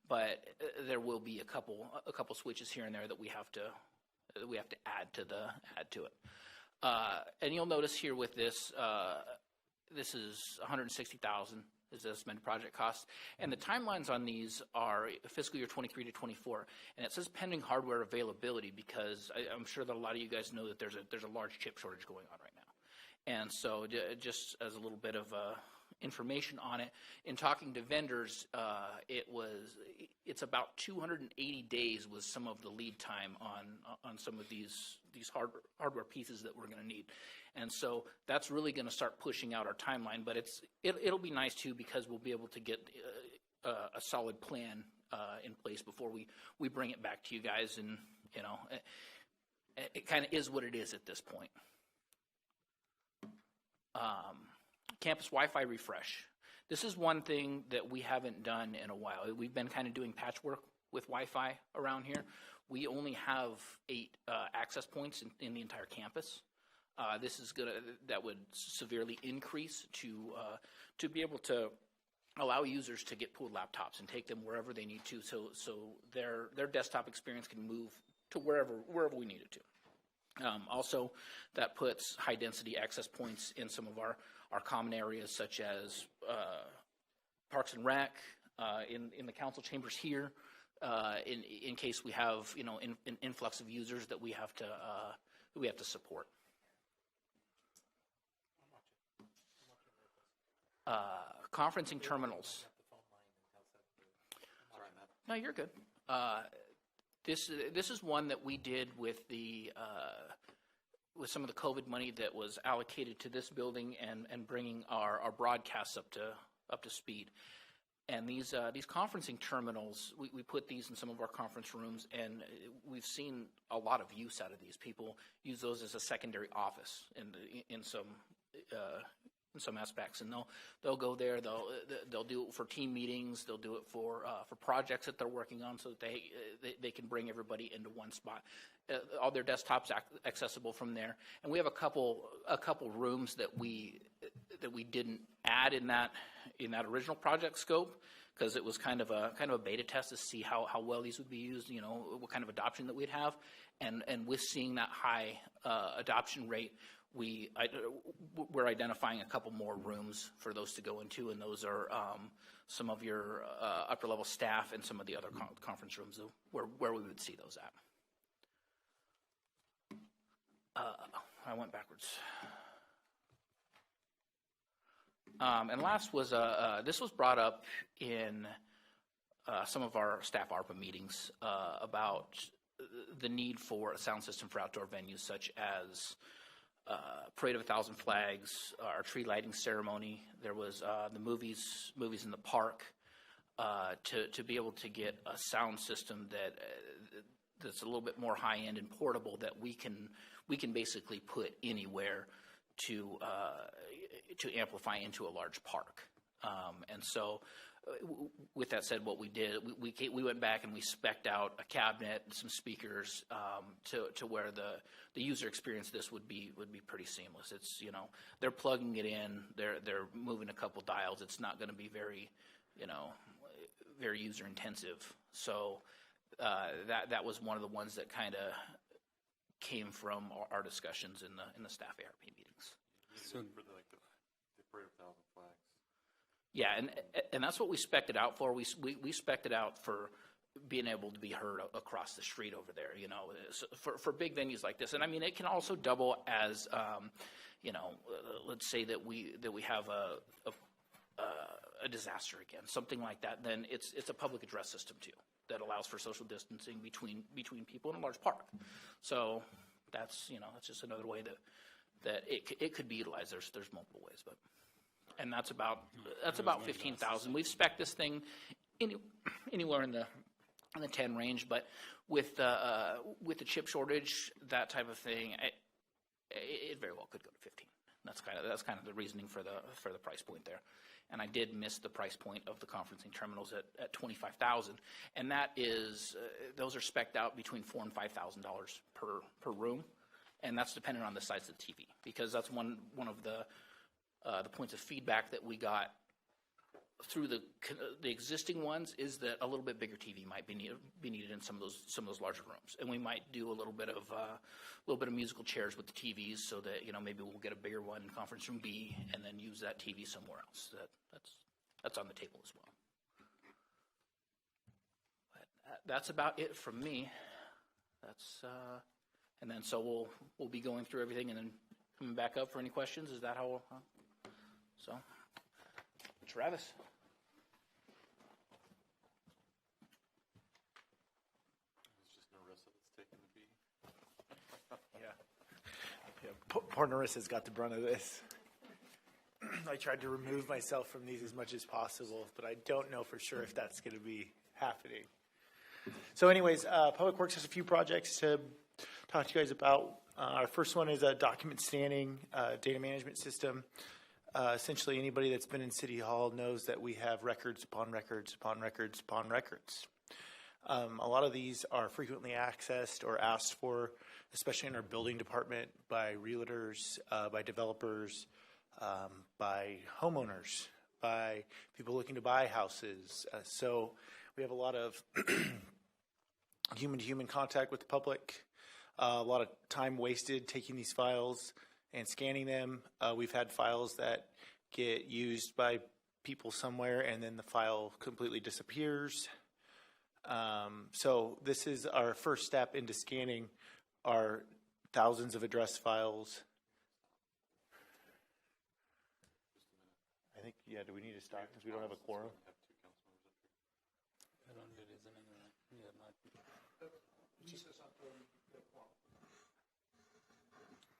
But there will be a couple switches here and there that we have to add to it. And you'll notice here with this, this is $160,000 is the estimated project cost, and the timelines on these are fiscal year 23 to 24. And it says pending hardware availability because I'm sure that a lot of you guys know that there's a large chip shortage going on right now. And so just as a little bit of information on it, in talking to vendors, it's about 280 days was some of the lead time on some of these hardware pieces that we're going to need. And so that's really going to start pushing out our timeline, but it'll be nice too because we'll be able to get a solid plan in place before we bring it back to you guys, and it kind of is what it is at this point. Campus Wi-Fi refresh. This is one thing that we haven't done in a while. We've been kind of doing patchwork with Wi-Fi around here. We only have 8 access points in the entire campus. That would severely increase to be able to allow users to get pooled laptops and take them wherever they need to, so their desktop experience can move to wherever we need it to. Also, that puts high density access points in some of our common areas, such as Parks and Rec, in the council chambers here, in case we have an influx of users that we have to support. Conferencing terminals. No, you're good. This is one that we did with some of the COVID money that was allocated to this building and bringing our broadcasts up to speed. And these conferencing terminals, we put these in some of our conference rooms, and we've seen a lot of use out of these. People use those as a secondary office in some aspects, and they'll go there. They'll do it for team meetings. They'll do it for projects that they're working on, so that they can bring everybody into one spot. All their desktops accessible from there. And we have a couple rooms that we didn't add in that in that original project scope, because it was kind of a beta test to see how well these would be used, what kind of adoption that we'd have. And with seeing that high adoption rate, we're identifying a couple more rooms for those to go into, and those are some of your upper level staff and some of the other conference rooms where we would see those at. I went backwards. And last was this was brought up in some of our staff ARPA meetings about the need for a sound system for outdoor venues, such as Parade of 1,000 Flags, our tree lighting ceremony. There was the movies in the park. To be able to get a sound system that's a little bit more high end and portable that we can basically put anywhere to amplify into a large park. And so with that said, what we did, we went back and we spec'd out a cabinet and some speakers to where the user experience this would be pretty seamless. It's, they're plugging it in, they're moving a couple dials. It's not going to be very, very user intensive. So that was one of the ones that kind of came from our discussions in the staff ARP meetings. So for the Parade of 1,000 Flags. Yeah, and that's what we spec'd it out for. We spec'd it out for being able to be heard across the street over there. For big venues like this, and I mean it can also double as, let's say that we have a disaster again, something like that. Then it's a public address system too that allows for social distancing between people in a large park. So that's just another way that it could be utilized. There's multiple ways, but. And that's about 15,000. We've spec'd this thing anywhere in the 10 range, but with the chip shortage, that type of thing, it very well could go to 15. That's kind of the reasoning for the price point there. And I did miss the price point of the conferencing terminals at 25,000, and that is those are spec'd out between $4,000 and $5,000 per room, and that's dependent on the size of the TV, because that's one of the points of feedback that we got through the existing ones is that a little bit bigger TV might be needed in some of those larger rooms, and we might do a little bit of musical chairs with the TVs, so that maybe we'll get a bigger one in conference room B and then use that TV somewhere else. That's on the table as well. But that's about it from me. And then so we'll be going through everything and then coming back up for any questions. Is that how? So, Travis. There's just Narissa that's taking the beat. Yeah. Poor Narissa's got the brunt of this. I tried to remove myself from these as much as possible, but I don't know for sure if that's going to be happening. So anyways, Public Works has a few projects to talk to you guys about. Our first one is a document scanning data management system. Essentially, anybody that's been in City Hall knows that we have records upon records upon records upon records. A lot of these are frequently accessed or asked for, especially in our building department, by realtors, by developers, by homeowners, by people looking to buy houses. So we have a lot of human-to-human contact with the public, a lot of time wasted taking these files and scanning them. We've had files that get used by people somewhere and then the file completely disappears. So this is our first step into scanning our thousands of address files. I think, do we need to stop because we don't have a quorum?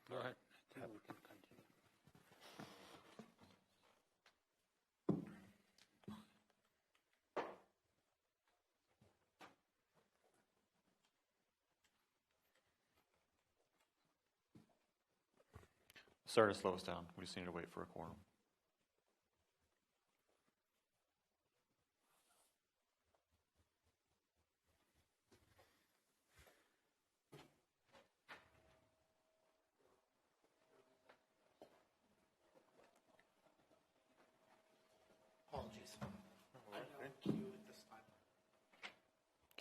Go ahead. Sorry to slow us down. We just need to wait for a quorum.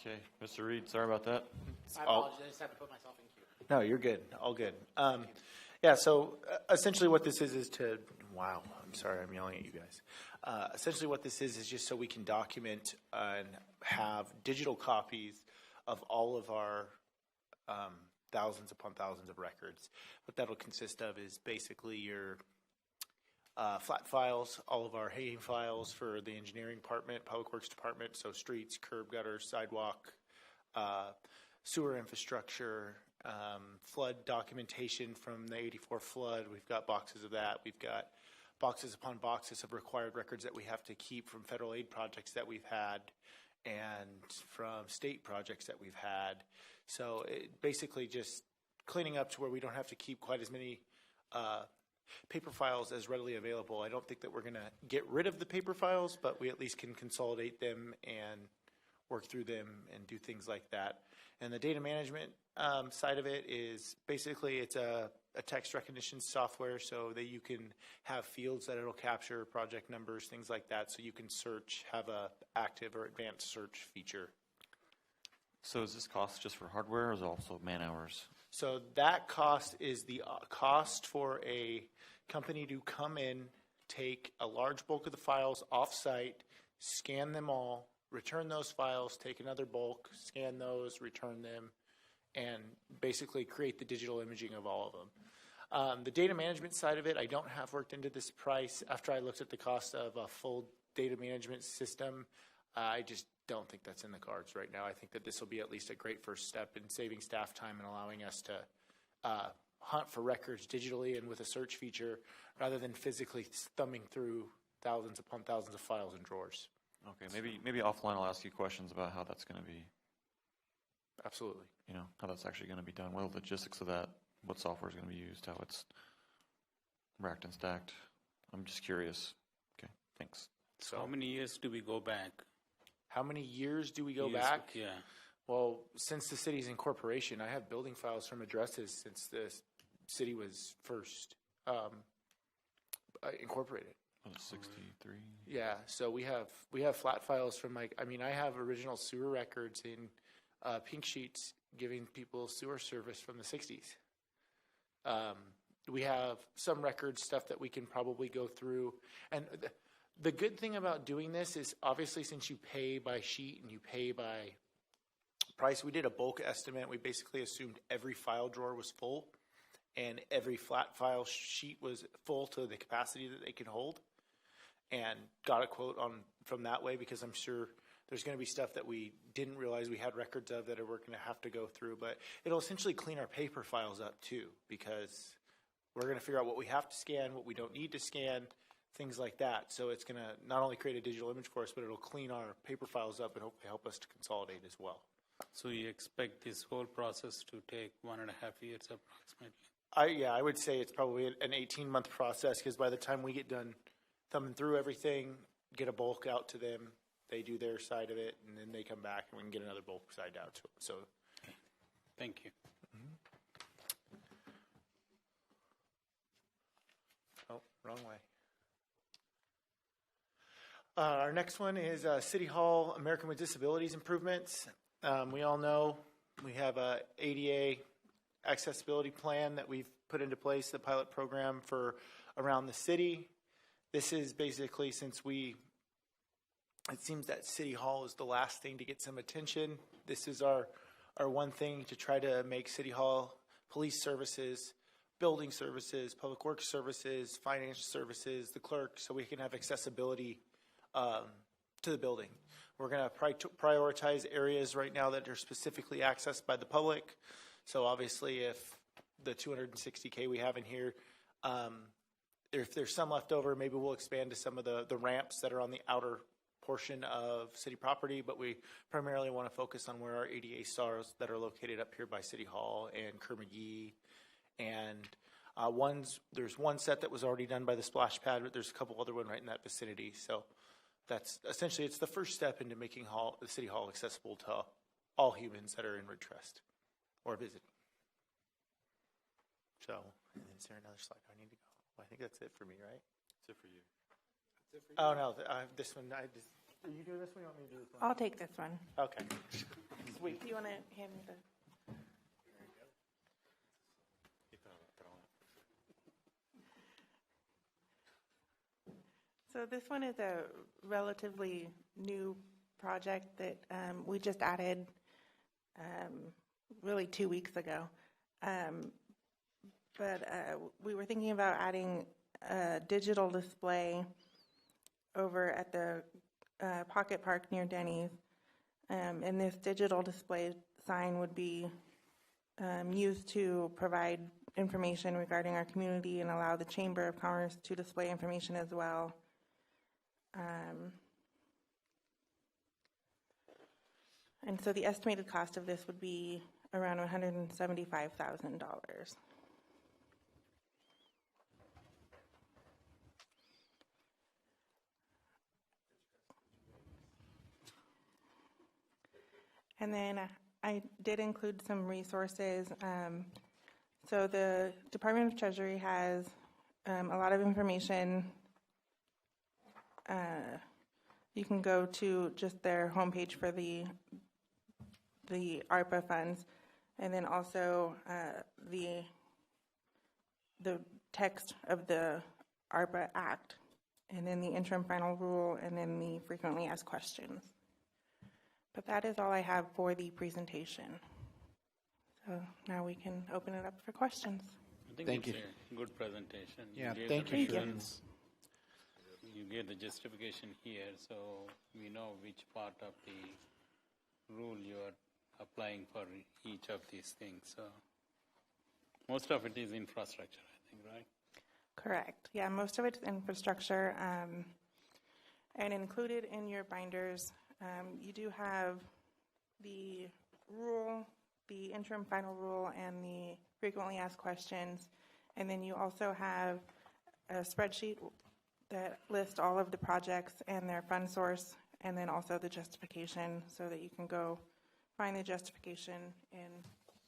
Okay, Mr. Reed, sorry about that. I apologize. I just had to put myself in queue. No, you're good. All good. Yeah, so essentially what this is to, wow, I'm sorry, I'm yelling at you guys. Essentially what this is just so we can document and have digital copies of all of our thousands upon thousands of records. What that'll consist of is basically your flat files, all of our haying files for the engineering department, public works department, so streets, curb, gutters, sidewalk, sewer infrastructure, flood documentation from the 84 flood. We've got boxes of that. We've got boxes upon boxes of required records that we have to keep from federal aid projects that we've had and from state projects that we've had. So it basically just cleaning up to where we don't have to keep quite as many paper files as readily available. I don't think that we're going to get rid of the paper files, but we at least can consolidate them and work through them and do things like that. And the data management side of it is basically it's a text recognition software so that you can have fields that it'll capture, project numbers, things like that, so you can search, have a active or advanced search feature. So is this cost just for hardware or is it also man hours? So that cost is the cost for a company to come in, take a large bulk of the files off-site, scan them all, return those files, take another bulk, scan those, return them, and basically create the digital imaging of all of them. The data management side of it, I don't have worked into this price. After I looked at the cost of a full data management system, I just don't think that's in the cards right now. I think that this will be at least a great first step in saving staff time and allowing us to hunt for records digitally and with a search feature rather than physically thumbing through thousands upon thousands of files and drawers. Okay, maybe offline I'll ask you questions about how that's going to be. Absolutely. You know, how that's actually going to be done. What are the logistics of that? What software is going to be used? How it's racked and stacked? I'm just curious. Okay, thanks. So how many years do we go back? How many years do we go Years, back? Yeah. Well, since the city's incorporation, I have building files from addresses since the city was first incorporated. 63. Yeah, so we have flat files from I have original sewer records in pink sheets giving people sewer service from the 60s. We have some record stuff that we can probably go through. And the good thing about doing this is obviously since you pay by sheet and you pay by price, we did a bulk estimate. We basically assumed every file drawer was full and every flat file sheet was full to the capacity that they can hold, and got a quote from that way because I'm sure there's going to be stuff that we didn't realize we had records of that we're going to have to go through. But it'll essentially clean our paper files up too, because we're going to figure out what we have to scan, what we don't need to scan, things like that. So it's going to not only create a digital image for us, but it'll clean our paper files up and hopefully help us to consolidate as well. So you expect this whole process to take 1.5 years approximately? I would say it's probably an 18-month process, because by the time we get done thumbing through everything, get a bulk out to them, they do their side of it, and then they come back and we can get another bulk side out to them. So, thank you. Oh, wrong way. Our next one is City Hall American with Disabilities improvements. We all know we have a ADA accessibility plan that we've put into place, the pilot program for around the city. This is basically, it seems that City Hall is the last thing to get some attention. This is our one thing to try to make City Hall police services, building services, public works services, financial services, the clerk, so we can have accessibility to the building. We're going to prioritize areas right now that are specifically accessed by the public. So obviously if the $260K we have in here, if there's some left over, maybe we'll expand to some of the ramps that are on the outer portion of city property, but we primarily want to focus on where our ADA stars that are located up here by City Hall and Kerr-McGee. And there's one set that was already done by the splash pad, but there's a couple other ones right in that vicinity. So that's essentially, it's the first step into making the City Hall accessible to all humans that are in Ridgecrest or visiting. So, is there another slide I need to go? Well, I think that's it for me, right? That's it for you. Oh, no, this one, Do you do this one? You want me to do this one? I'll take this one. Okay. Sweet. Do you want to hand me the? So this one is a relatively new project that we just added really 2 weeks ago. But we were thinking about adding a digital display over at the Pocket Park near Denny's. And this digital display sign would be used to provide information regarding our community and allow the Chamber of Commerce to display information as well. And so the estimated cost of this would be around $175,000. And then I did include some resources. So the Department of Treasury has a lot of information. You can go to just their homepage for the ARPA funds, and then also the text of the ARPA Act, and then the interim final rule, and then the frequently asked questions. But that is all I have for the presentation. So now we can open it up for questions. I think Thank it's you. a good presentation. Yeah, gave thank the you. reasons. You gave the justification here, so we know which part of the rule you are applying for each of these things. So most of it is infrastructure, I think, right? Correct. Yeah, most of it's infrastructure. And included in your binders, you do have the rule, the interim final rule, and the frequently asked questions. And then you also have a spreadsheet that lists all of the projects and their fund source, and then also the justification, so that you can go find the justification in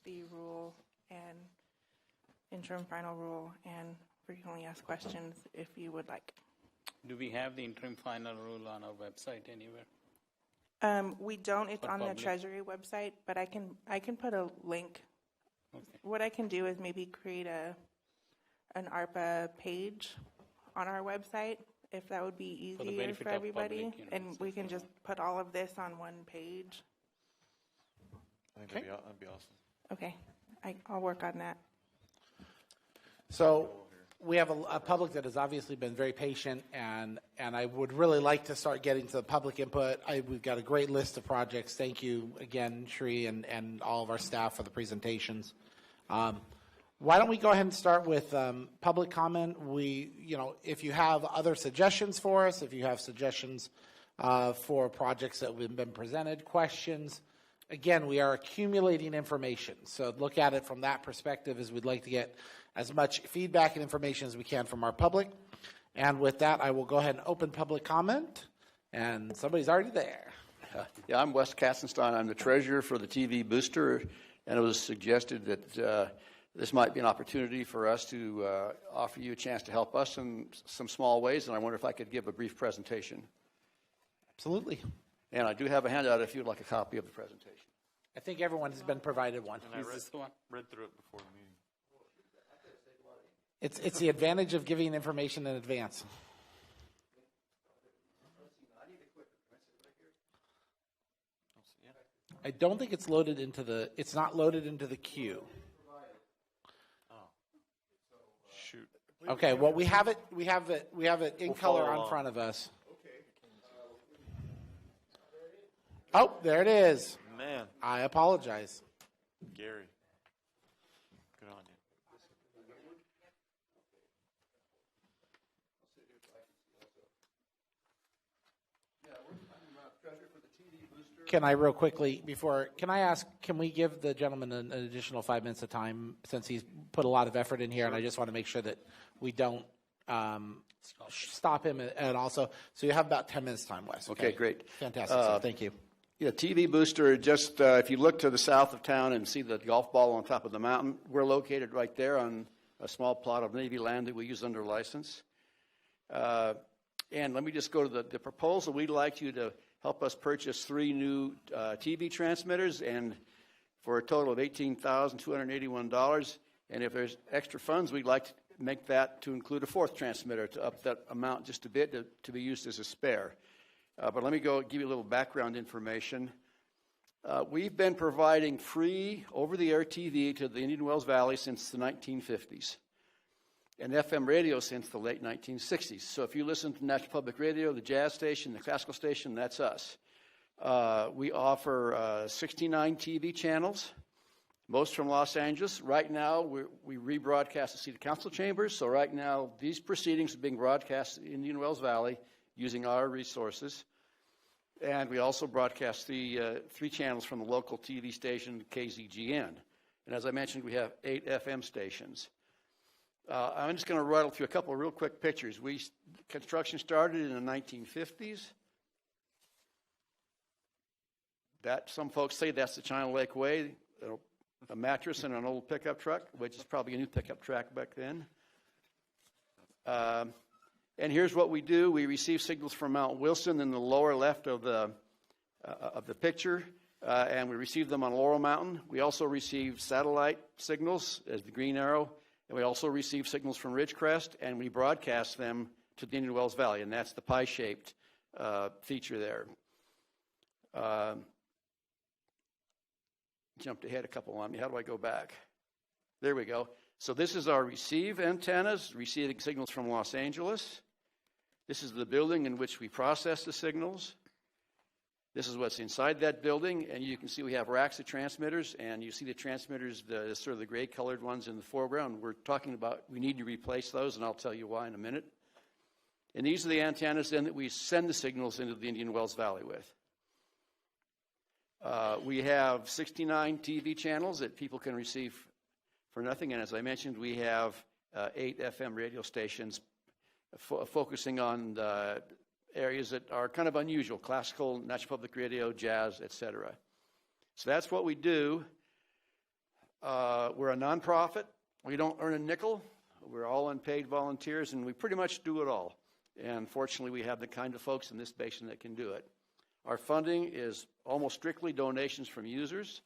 the rule and interim final rule and frequently asked questions if you would like. Do we have the interim final rule on our website anywhere? We don't. It's For on the public? Treasury website, but I can put a link. Okay. What I can do is maybe create an ARPA page on our website, if that would be For the easier benefit for of everybody, public, and we can just put all of this on one page. I think that'd be awesome. Okay, I'll work on that. So we have a public that has obviously been very patient, and I would really like to start getting to the public input. We've got a great list of projects. Thank you again, Shri, and all of our staff for the presentations. Why don't we go ahead and start with public comment? If you have other suggestions for us, if you have suggestions for projects that have been presented, questions, again, we are accumulating information. So look at it from that perspective, as we'd like to get as much feedback and information as we can from our public. And with that, I will go ahead and open public comment. And somebody's already there. Yeah, I'm Wes Katzenstein. I'm the treasurer for the TV Booster, and it was suggested that this might be an opportunity for us to offer you a chance to help us in some small ways, and I wonder if I could give a brief presentation. Absolutely. And I do have a handout if you'd like a copy of the presentation. I think everyone has been provided one. And I read through it before the meeting. It's the advantage of giving information in advance. I don't think it's loaded into the. It's not loaded into the queue. Shoot. Okay. Well, we have it. We have it in We'll color follow on along. front of us. Oh, there it is. Man, I apologize. Gary. Good on you. Can I real quickly can I ask, can we give the gentleman an additional 5 minutes of time, since he's put a lot of effort in here, and I just want to make sure that we don't stop him, and also, so you have about 10 minutes time, Wes. Okay, great. Fantastic, sir. Thank you. Yeah, TV Booster, just if you look to the south of town and see the golf ball on top of the mountain, we're located right there on a small plot of Navy land that we use under license. And let me just go to the proposal. We'd like you to help us purchase 3 new TV transmitters, and for a total of $18,281. And if there's extra funds, we'd like to make that to include a 4th transmitter to up that amount just a bit to be used as a spare. But let me go give you a little background information. We've been providing free over-the-air TV to the Indian Wells Valley since the 1950s, and FM radio since the late 1960s. So if you listen to National Public Radio, the jazz station, the classical station, that's us. We offer 69 TV channels, most from Los Angeles. Right now, we rebroadcast the City Council chambers. So right now, these proceedings are being broadcast in Indian Wells Valley using our resources. And we also broadcast the 3 channels from the local TV station, KZGN. And as I mentioned, we have 8 FM stations. I'm just going to rattle through a couple of real quick pictures. Construction started in the 1950s. Some folks say that's the China Lake Way, a mattress and an old pickup truck, which is probably a new pickup truck back then. And here's what we do. We receive signals from Mount Wilson in the lower left of the picture, and we receive them on Laurel Mountain. We also receive satellite signals as the green arrow, and we also receive signals from Ridgecrest, and we broadcast them to the Indian Wells Valley, and that's the pie-shaped feature there. Jumped ahead a couple on me. How do I go back? There we go. So this is our receive antennas, receiving signals from Los Angeles. This is the building in which we process the signals. This is what's inside that building, and you can see we have racks of transmitters, and you see the transmitters, the sort of the gray-colored ones in the foreground. We're talking about we need to replace those, and I'll tell you why in a minute. And these are the antennas then that we send the signals into the Indian Wells Valley with. We have 69 TV channels that people can receive for nothing, and as I mentioned, we have 8 FM radio stations focusing on the areas that are kind of unusual: classical, National Public Radio, jazz, etc. So that's what we do. We're a nonprofit. We don't earn a nickel. We're all unpaid volunteers, and we pretty much do it all. And fortunately, we have the kind of folks in this basin that can do it. Our funding is almost strictly donations from users.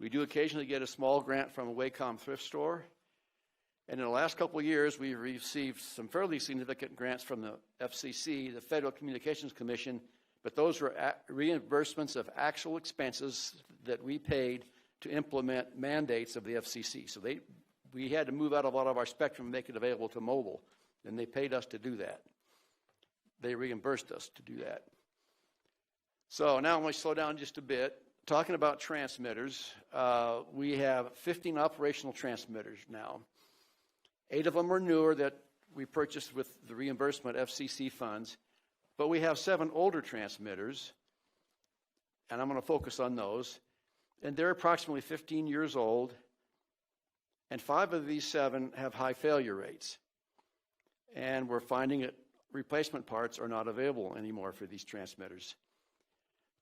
We do occasionally get a small grant from a Wacom thrift store. And in the last couple of years, we've received some fairly significant grants from the FCC, the Federal Communications Commission, but those were reimbursements of actual expenses that we paid to implement mandates of the FCC. So we had to move out a lot of our spectrum and make it available to mobile, and they paid us to do that. They reimbursed us to do that. So now I'm going to slow down just a bit. Talking about transmitters, we have 15 operational transmitters now. 8 of them are newer that we purchased with the reimbursement FCC funds, but we have 7 older transmitters, and I'm going to focus on those. And they're approximately 15 years old, and 5 of these 7 have high failure rates. And we're finding that replacement parts are not available anymore for these transmitters.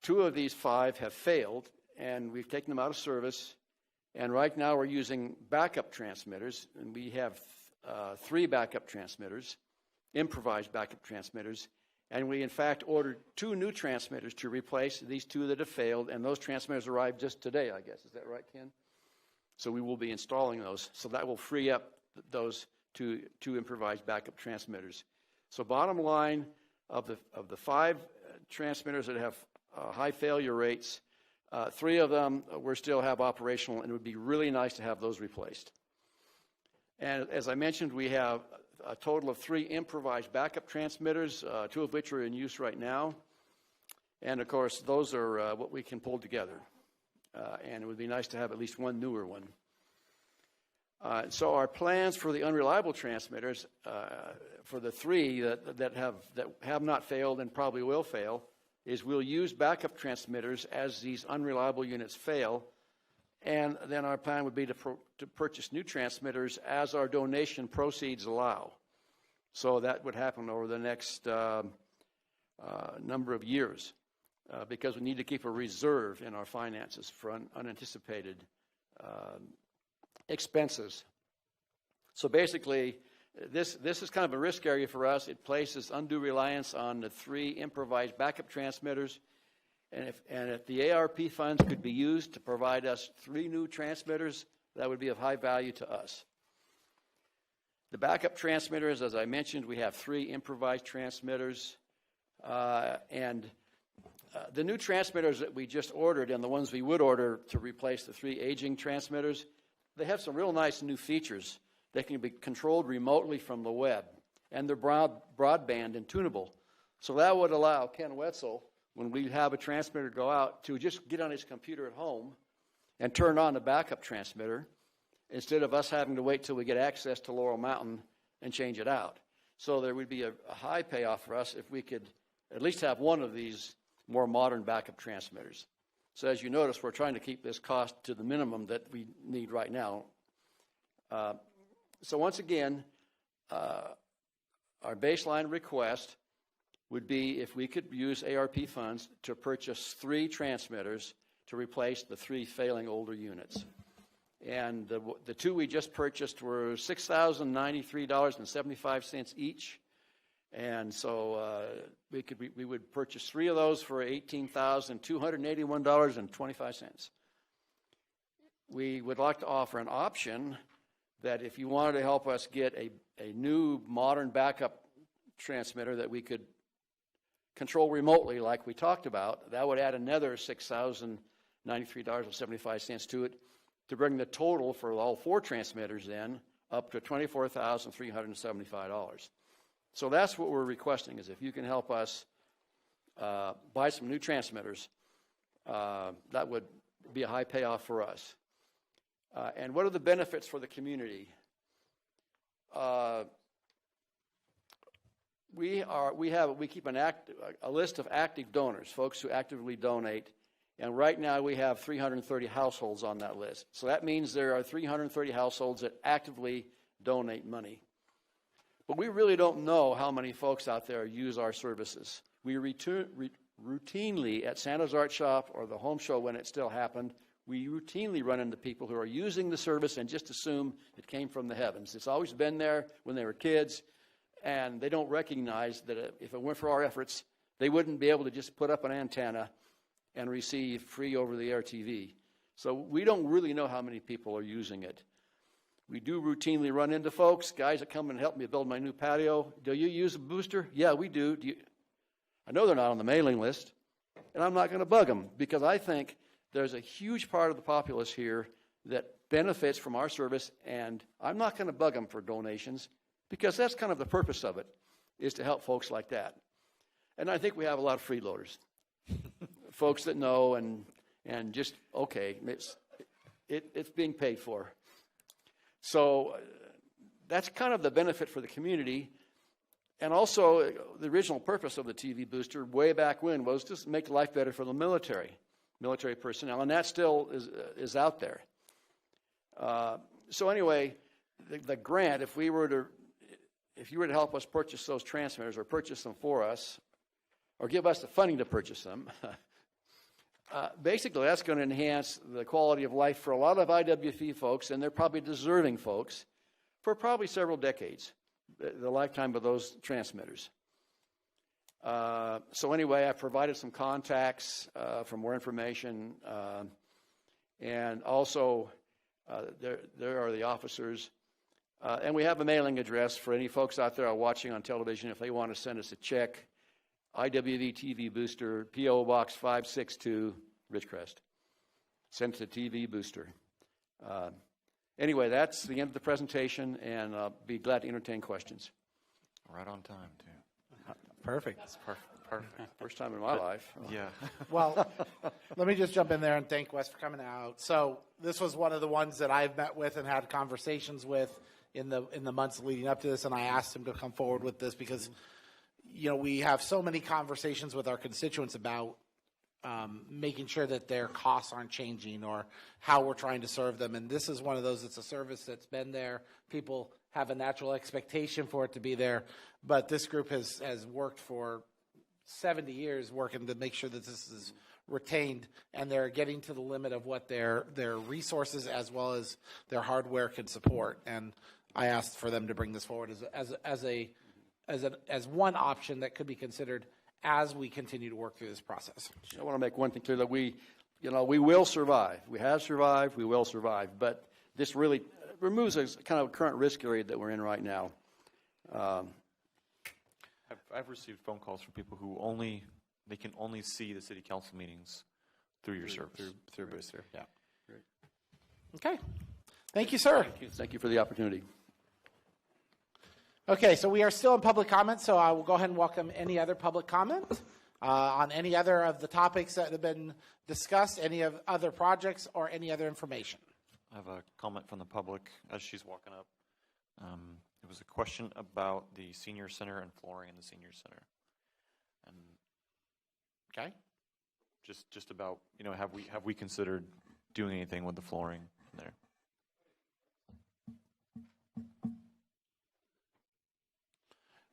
2 of these 5 have failed, and we've taken them out of service. And right now we're using backup transmitters, and we have 3 backup transmitters, improvised backup transmitters. And we, in fact, ordered 2 new transmitters to replace these 2 that have failed, and those transmitters arrived just today, I guess. Is that right, Ken? So we will be installing those. So that will free up those 2 improvised backup transmitters. So bottom line, of the 5 transmitters that have high failure rates, 3 of them we still have operational, and it would be really nice to have those replaced. And as I mentioned, we have a total of 3 improvised backup transmitters, 2 of which are in use right now. And of course, those are what we can pull together. And it would be nice to have at least 1 newer one. So our plans for the unreliable transmitters, for the 3 that have not failed and probably will fail, is we'll use backup transmitters as these unreliable units fail, and then our plan would be to purchase new transmitters as our donation proceeds allow. So that would happen over the next number of years, because we need to keep a reserve in our finances for unanticipated expenses. So basically, This is kind of a risk area for us. It places undue reliance on the 3 improvised backup transmitters. And if the ARP funds could be used to provide us 3 new transmitters, that would be of high value to us. The backup transmitters, as I mentioned, we have 3 improvised transmitters. The new transmitters that we just ordered and the ones we would order to replace the 3 aging transmitters, they have some real nice new features. They can be controlled remotely from the web, and they're broadband and tunable. So that would allow Ken Wetzel, when we have a transmitter go out, to just get on his computer at home and turn on the backup transmitter instead of us having to wait till we get access to Laurel Mountain and change it out. So there would be a high payoff for us if we could at least have one of these more modern backup transmitters. So as you notice, we're trying to keep this cost to the minimum that we need right now. So once again, our baseline request would be if we could use ARP funds to purchase 3 transmitters to replace the 3 failing older units. And the 2 we just purchased were $6,093.75 each. And so we would purchase 3 of those for $18,281.25. We would like to offer an option that if you wanted to help us get a new modern backup transmitter that we could control remotely like we talked about, that would add another $6,093.75 to it to bring the total for all 4 transmitters then up to $24,375. So that's what we're requesting, is if you can help us buy some new transmitters, that would be a high payoff for us. And what are the benefits for the community? We keep a list of active donors, folks who actively donate, and right now we have 330 households on that list. So that means there are 330 households that actively donate money. But we really don't know how many folks out there use our services. We routinely, at Santa's Art Shop or the home show when it still happened, we routinely run into people who are using the service and just assume it came from the heavens. It's always been there when they were kids, and they don't recognize that if it weren't for our efforts, they wouldn't be able to just put up an antenna and receive free over-the-air TV. So we don't really know how many people are using it. We do routinely run into folks, guys that come and help me build my new patio. Do you use a booster? Yeah, we do. I know they're not on the mailing list, and I'm not going to bug them because I think there's a huge part of the populace here that benefits from our service, and I'm not going to bug them for donations because that's kind of the purpose of it, is to help folks like that. And I think we have a lot of freeloaders, folks that know and just, okay, it's being paid for. So that's kind of the benefit for the community. And also, the original purpose of the TV booster way back when was to make life better for the military personnel, and that still is out there. So anyway, the grant, if you were to help us purchase those transmitters or purchase them for us, or give us the funding to purchase them, basically that's going to enhance the quality of life for a lot of IWF folks, and they're probably deserving folks, for probably several decades, the lifetime of those transmitters. So anyway, I provided some contacts for more information, and also there are the officers. And we have a mailing address for any folks out there watching on television if they want to send us a check. IWV TV Booster, P.O. Box 562, Ridgecrest. Send it to TV Booster. Anyway, that's the end of the presentation, and I'll be glad to entertain questions. Right on time, too. Perfect. That's perfect. First time in my life. Yeah. Well, let me just jump in there and thank Wes for coming out. So this was one of the ones that I've met with and had conversations with in the months leading up to this, and I asked him to come forward with this because, we have so many conversations with our constituents about making sure that their costs aren't changing or how we're trying to serve them. And this is one of those, it's a service that's been there. People have a natural expectation for it to be there. But this group has worked for 70 years working to make sure that this is retained, and they're getting to the limit of what their resources as well as their hardware can support. And I asked for them to bring this forward as one option that could be considered as we continue to work through this process. I want to make one thing clear, that we will survive. We have survived. We will survive. But this really removes a kind of current risk area that we're in right now. I've received phone calls from people who they can only see the city council meetings through your service. Through Booster, yeah. Great. Okay. Thank you, sir. Thank you for the opportunity. Okay, so we are still in public comment, so I will go ahead and welcome any other public comment on any other of the topics that have been discussed, any of other projects, or any other information. I have a comment from the public as she's walking up. It was a question about the senior center and flooring in the senior center. And okay, just about, have we considered doing anything with the flooring there?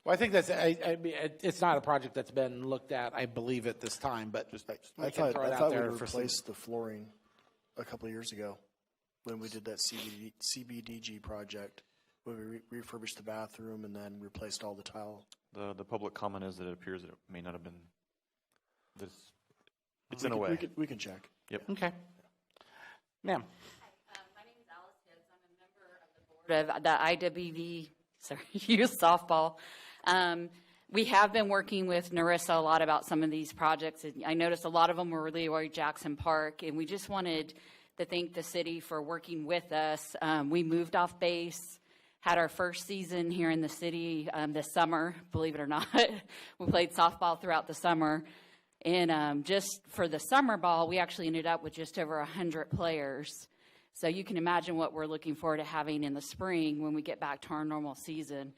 Well, I think that's. I mean, it's not a project that's been looked at, I believe, at this time. But I thought we replaced the flooring a couple of years ago when we did that CBDG project, when we refurbished the bathroom and then replaced all the tile. The public comment is that it appears that it may not have been. It's in a way. We can check. Yep. Okay. Ma'am. My name is Alice Hibbs. I'm a member of the board of the IWV, youth softball. We have been working with Narissa a lot about some of these projects. I noticed a lot of them were Leroy Jackson Park, and we just wanted to thank the city for working with us. We moved off base, had our first season here in the city this summer, believe it or not. We played softball throughout the summer. And just for the summer ball, we actually ended up with just over 100 players. So you can imagine what we're looking forward to having in the spring when we get back to our normal season.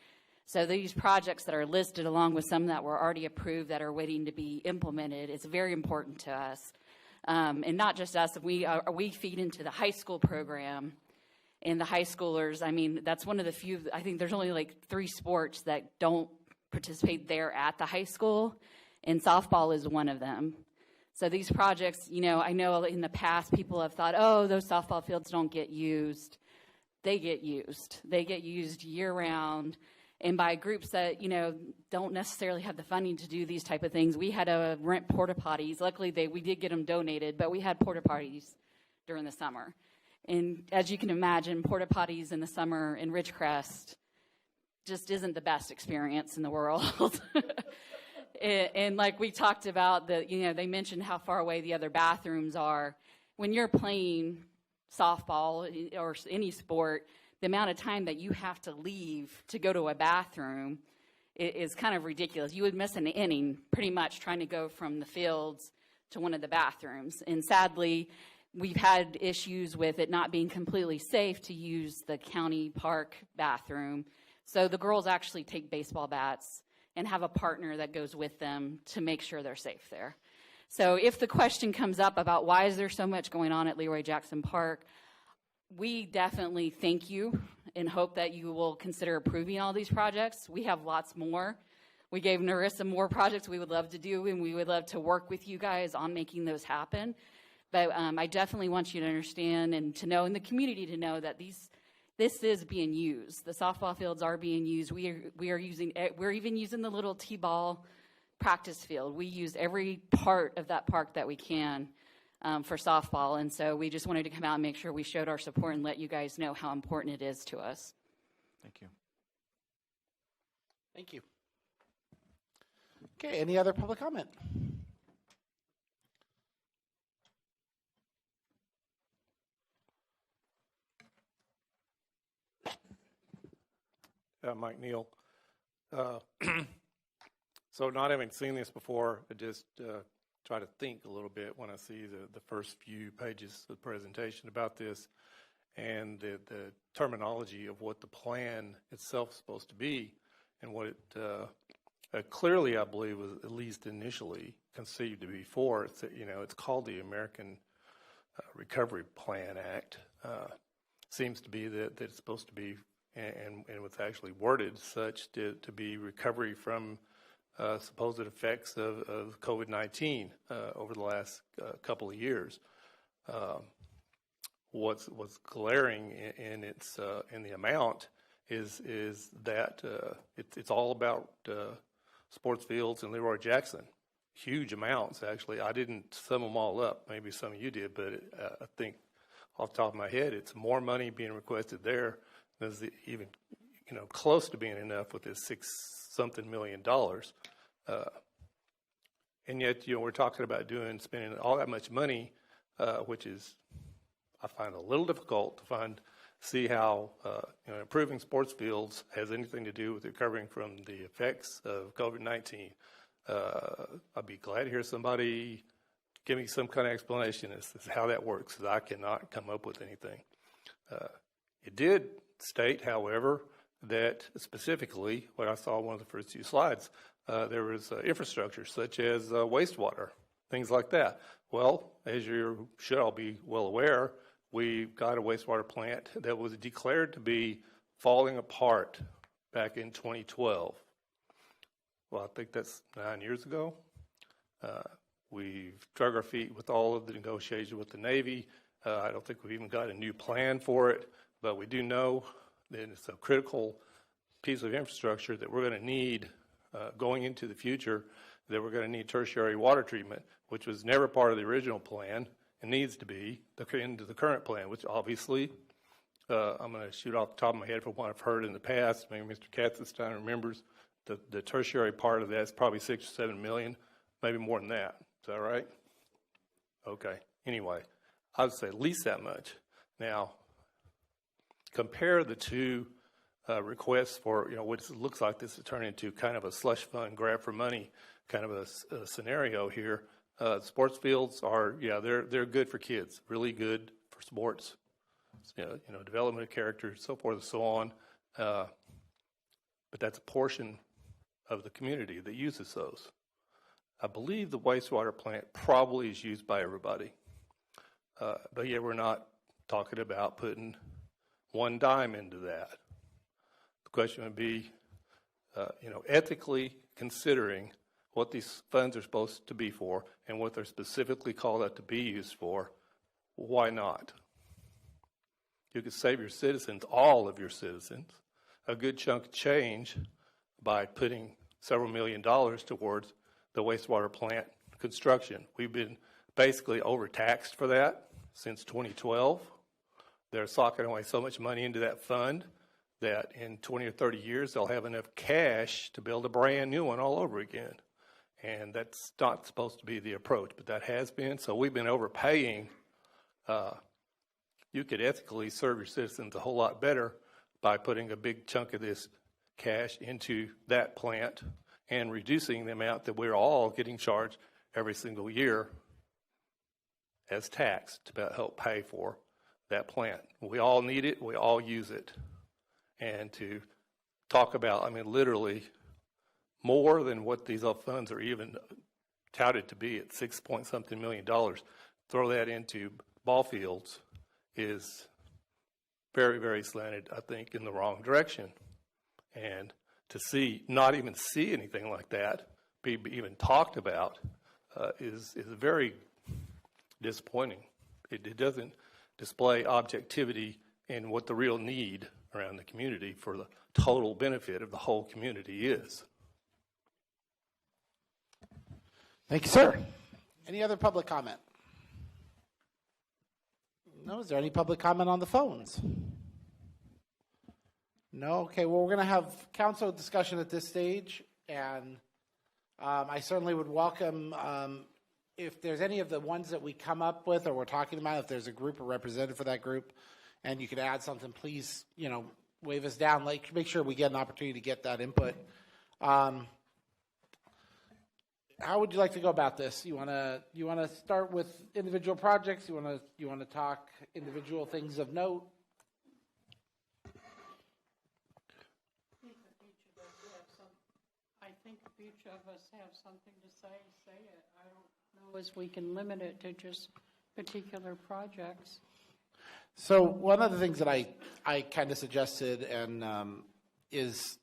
So these projects that are listed, along with some that were already approved that are waiting to be implemented, it's very important to us. And not just us, we feed into the high school program. And the high schoolers, I mean, that's one of the few, I think there's only like 3 sports that don't participate there at the high school. And softball is one of them. So these projects, I know in the past people have thought, oh, those softball fields don't get used. They get used. They get used year-round, and by groups that, don't necessarily have the funding to do these type of things. We had to rent porta potties. Luckily, we did get them donated, but we had porta potties during the summer. And as you can imagine, porta potties in the summer in Ridgecrest just isn't the best experience in the world. And like we talked about, they mentioned how far away the other bathrooms are. When you're playing softball or any sport, the amount of time that you have to leave to go to a bathroom is kind of ridiculous. You would miss an inning pretty much trying to go from the fields to one of the bathrooms. And sadly, we've had issues with it not being completely safe to use the county park bathroom. So the girls actually take baseball bats and have a partner that goes with them to make sure they're safe there. So if the question comes up about why is there so much going on at Leroy Jackson Park, we definitely thank you and hope that you will consider approving all these projects. We have lots more. We gave Narissa more projects we would love to do, and we would love to work with you guys on making those happen. But I definitely want you to understand and to know, and the community to know, that this is being used. The softball fields are being used. We're even using the little T-ball practice field. We use every part of that park that we can for softball, and so we just wanted to come out and make sure we showed our support and let you guys know how important it is to us. Thank you. Thank you. Okay, any other public comment? Mike Neal. So not having seen this before, I just try to think a little bit when I see the first few pages of the presentation about this and the terminology of what the plan itself is supposed to be and what it clearly, I believe, was at least initially conceived to be for. It's called the American Recovery Plan Act. Seems to be that it's supposed to be, and it's actually worded such to be recovery from supposed effects of COVID-19 over the last couple of years. What's glaring in the amount is that it's all about sports fields and Leroy Jackson. Huge amounts, actually. I didn't sum them all up. Maybe some of you did, but I think off the top of my head, it's more money being requested there than even close to being enough with this $6-something million. And yet, we're talking about spending all that much money, which is, I find a little difficult to see how improving sports fields has anything to do with recovering from the effects of COVID-19. I'd be glad to hear somebody give me some kind of explanation as to how that works, because I cannot come up with anything. It did state, however, that specifically, what I saw on one of the first few slides, there was infrastructure such as wastewater, things like that. Well, as you should all be well aware, we've got a wastewater plant that was declared to be falling apart back in 2012. Well, I think that's 9 years ago. We've drug our feet with all of the negotiations with the Navy. I don't think we've even got a new plan for it, but we do know that it's a critical piece of infrastructure that we're going to need going into the future, that we're going to need tertiary water treatment, which was never part of the original plan and needs to be into the current plan, which obviously, I'm going to shoot off the top of my head from what I've heard in the past. Maybe Mr. Katzenstein remembers the tertiary part of that is probably $6 or $7 million, maybe more than that. Is that right? Okay. Anyway, I would say at least that much. Now, compare the two requests for, what looks like this is turning into kind of a slush fund grab for money kind of a scenario here. Sports fields are, they're good for kids, really good for sports, development of character, so forth and so on. But that's a portion of the community that uses those. I believe the wastewater plant probably is used by everybody. But yet we're not talking about putting one dime into that. The question would be, ethically considering what these funds are supposed to be for and what they're specifically called out to be used for, why not? You could save your citizens, all of your citizens, a good chunk of change by putting several $1 million towards the wastewater plant construction. We've been basically overtaxed for that since 2012. They're socking away so much money into that fund that in 20 or 30 years they'll have enough cash to build a brand new one all over again. And that's not supposed to be the approach, but that has been. So we've been overpaying. You could ethically serve your citizens a whole lot better by putting a big chunk of this cash into that plant and reducing the amount that we're all getting charged every single year as tax to help pay for that plant. We all need it. We all use it. And to talk about, literally more than what these funds are even touted to be at $6-point-something million, throw that into ball fields is very, very slanted, I think, in the wrong direction. And to not even see anything like that be even talked about is very disappointing. It doesn't display objectivity in what the real need around the community for the total benefit of the whole community is. Thank you, sir. Any other public comment? No? Is there any public comment on the phones? No? Okay, well, we're going to have council discussion at this stage, and I certainly would welcome, if there's any of the ones that we come up with or we're talking about, if there's a group or representative for that group, and you could add something, please, wave us down. Make sure we get an opportunity to get that input. How would you like to go about this? You want to start with individual projects? You want to talk individual things of note? I think if each of us have something to say it. I don't know as we can limit it to just particular projects. So one of the things that I kind of suggested and is,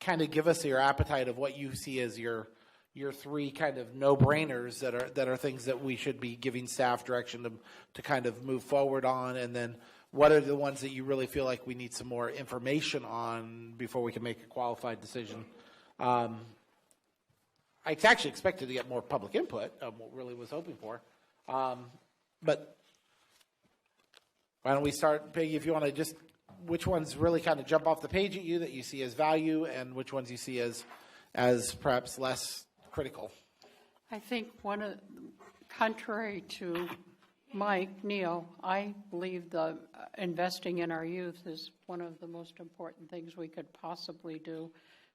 kind of give us your appetite of what you see as your your three kind of no-brainers that are things that we should be giving staff direction to kind of move forward on, and then what are the ones that you really feel like we need some more information on before we can make a qualified decision? I actually expected to get more public input, what really was hoping for. But why don't we start, Peggy, if you want to just, which ones really kind of jump off the page at you that you see as value, and which ones you see as perhaps less critical? I think contrary to Mike, Neil, I believe the investing in our youth is one of the most important things we could possibly do,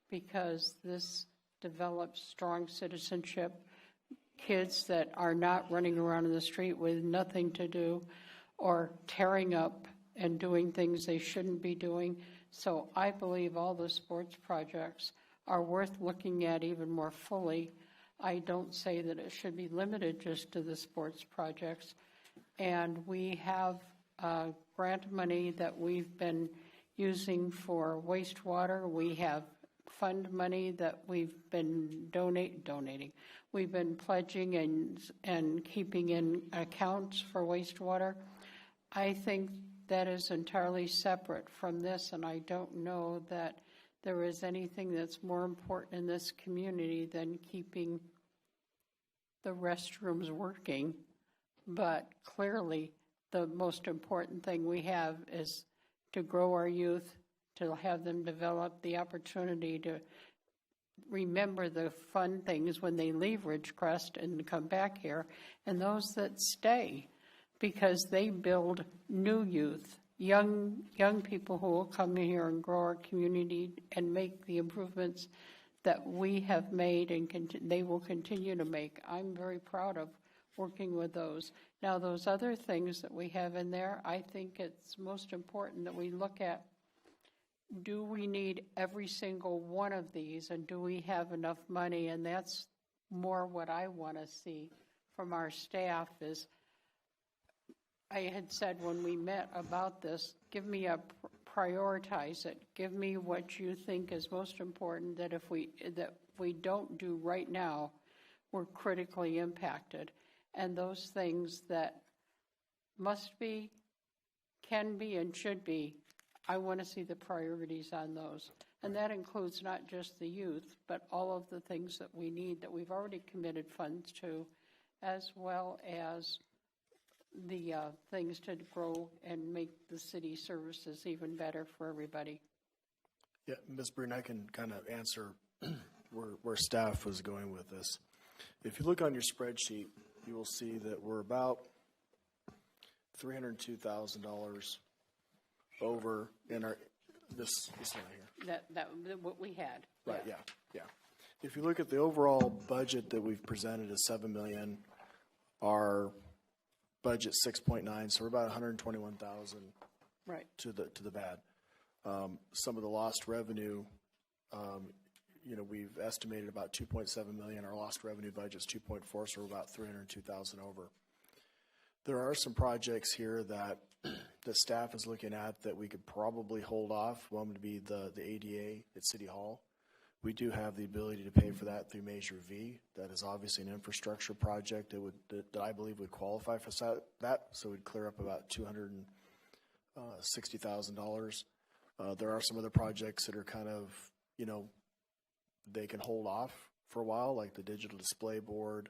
because this develops strong citizenship, kids that are not running around in the street with nothing to do or tearing up and doing things they shouldn't be doing. So I believe all the sports projects are worth looking at even more fully. I don't say that it should be limited just to the sports projects. And we have grant money that we've been using for wastewater. We have fund money that we've been donating. We've been pledging and keeping in accounts for wastewater. I think that is entirely separate from this, and I don't know that there is anything that's more important in this community than keeping the restrooms working. But clearly, the most important thing we have is to grow our youth, to have them develop the opportunity to remember the fun things when they leave Ridgecrest and come back here, and those that stay, because they build new youth, young people who will come here and grow our community and make the improvements that we have made and they will continue to make. I'm very proud of working with those. Now, those other things that we have in there, I think it's most important that we look at, do we need every single one of these, and do we have enough money? And that's more what I want to see from our staff is, I had said when we met about this, give me prioritize it. Give me what you think is most important that we don't do right now, we're critically impacted. And those things that must be, can be, and should be, I want to see the priorities on those. And that includes not just the youth, but all of the things that we need that we've already committed funds to, as well as the things to grow and make the city services even better for everybody. Yeah, Ms. Breen, I can kind of answer where staff was going with this. If you look on your spreadsheet, you will see that we're about $302,000 over in our this line here. That what we had. Right. Yeah. If you look at the overall budget that we've presented as $7 million, our budget 6.9, so we're about 121,000. Right. To the bad. Some of the lost revenue, we've estimated about 2.7 million. Our lost revenue budget is 2.4, so we're about 302,000 over. There are some projects here that the staff is looking at that we could probably hold off. One would be the ADA at City Hall. We do have the ability to pay for that through Measure V. That is obviously an infrastructure project that I believe would qualify for that, so we'd clear up about $260,000. There are some other projects that are kind of, they can hold off for a while, like the digital display board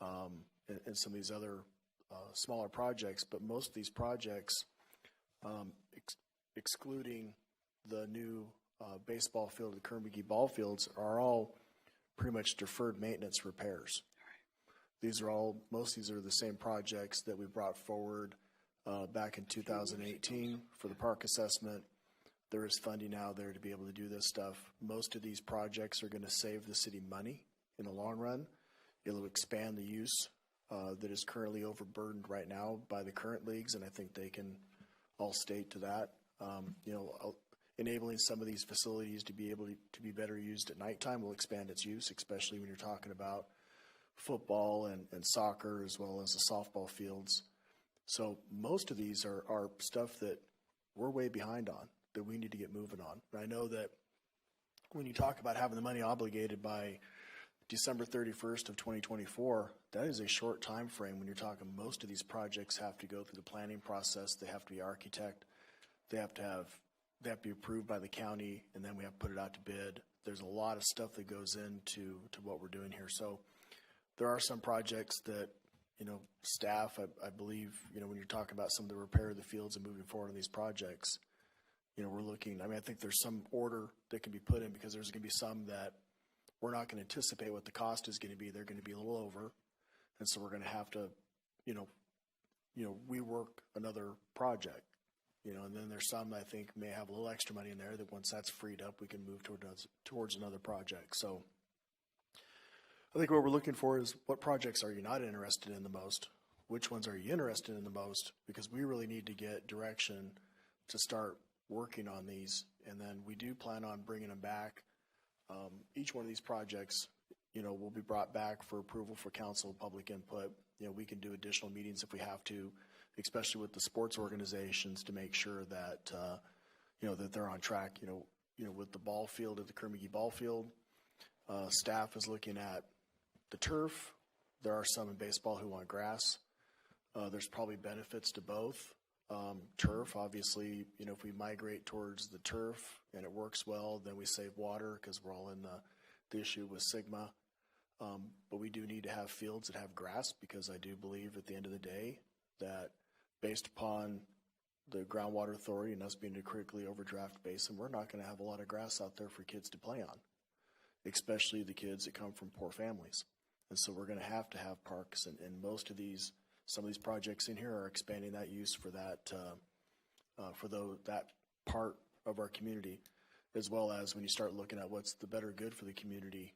and some of these other smaller projects. But most of these projects, excluding the new baseball field, the Kerr-McGee ball fields, are all pretty much deferred maintenance repairs. These are most of these are the same projects that we brought forward back in 2018 for the park assessment. There is funding out there to be able to do this stuff. Most of these projects are going to save the city money in the long run. It'll expand the use that is currently overburdened right now by the current leagues, and I think they can all state to that. Enabling some of these facilities to be able to be better used at nighttime will expand its use, especially when you're talking about football and soccer as well as the softball fields. So most of these are stuff that we're way behind on, that we need to get moving on. And I know that when you talk about having the money obligated by December 31st of 2024, that is a short time frame when you're talking most of these projects have to go through the planning process. They have to be architect. They have to be approved by the county, and then we have to put it out to bid. There's a lot of stuff that goes into what we're doing here. So there are some projects that, staff, I believe, when you're talking about some of the repair of the fields and moving forward on these projects, we're looking, I think there's some order that can be put in because there's going to be some that we're not going to anticipate what the cost is going to be. They're going to be a little over. And so we're going to have to, rework another project, and then there's some I think may have a little extra money in there that once that's freed up, we can move towards another project. So I think what we're looking for is what projects are you not interested in the most? Which ones are you interested in the most? Because we really need to get direction to start working on these. And then we do plan on bringing them back. Each one of these projects, will be brought back for approval for council public input. We can do additional meetings if we have to, especially with the sports organizations to make sure that, that they're on track. With the ball field at the Kerr-McGee ball field, staff is looking at the turf. There are some in baseball who want grass. There's probably benefits to both. Turf, obviously, if we migrate towards the turf and it works well, then we save water because we're all in the issue with Sigma. But we do need to have fields that have grass because I do believe at the end of the day that based upon the groundwater authority and us being a critically overdraft basin, we're not going to have a lot of grass out there for kids to play on, especially the kids that come from poor families. And so we're going to have parks, and some of these projects in here are expanding that use for that that part of our community, as well as when you start looking at what's the better good for the community,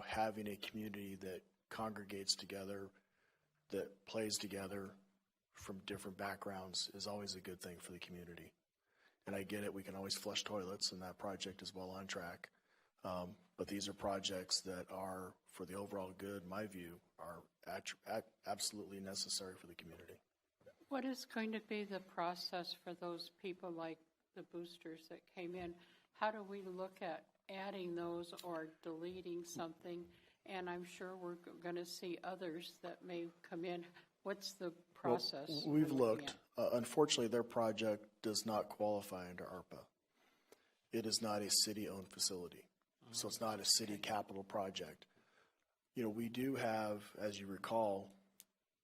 having a community that congregates together, that plays together from different backgrounds is always a good thing for the community. And I get it, we can always flush toilets, and that project is well on track. But these are projects that are, for the overall good, in my view, are absolutely necessary for the community. What is going to be the process for those people like the boosters that came in? How do we look at adding those or deleting something? And I'm sure we're going to see others that may come in. What's the process? Well, we've looked. Unfortunately, their project does not qualify under ARPA. It is not a city-owned facility, so it's not a city capital project. We do have, as you recall,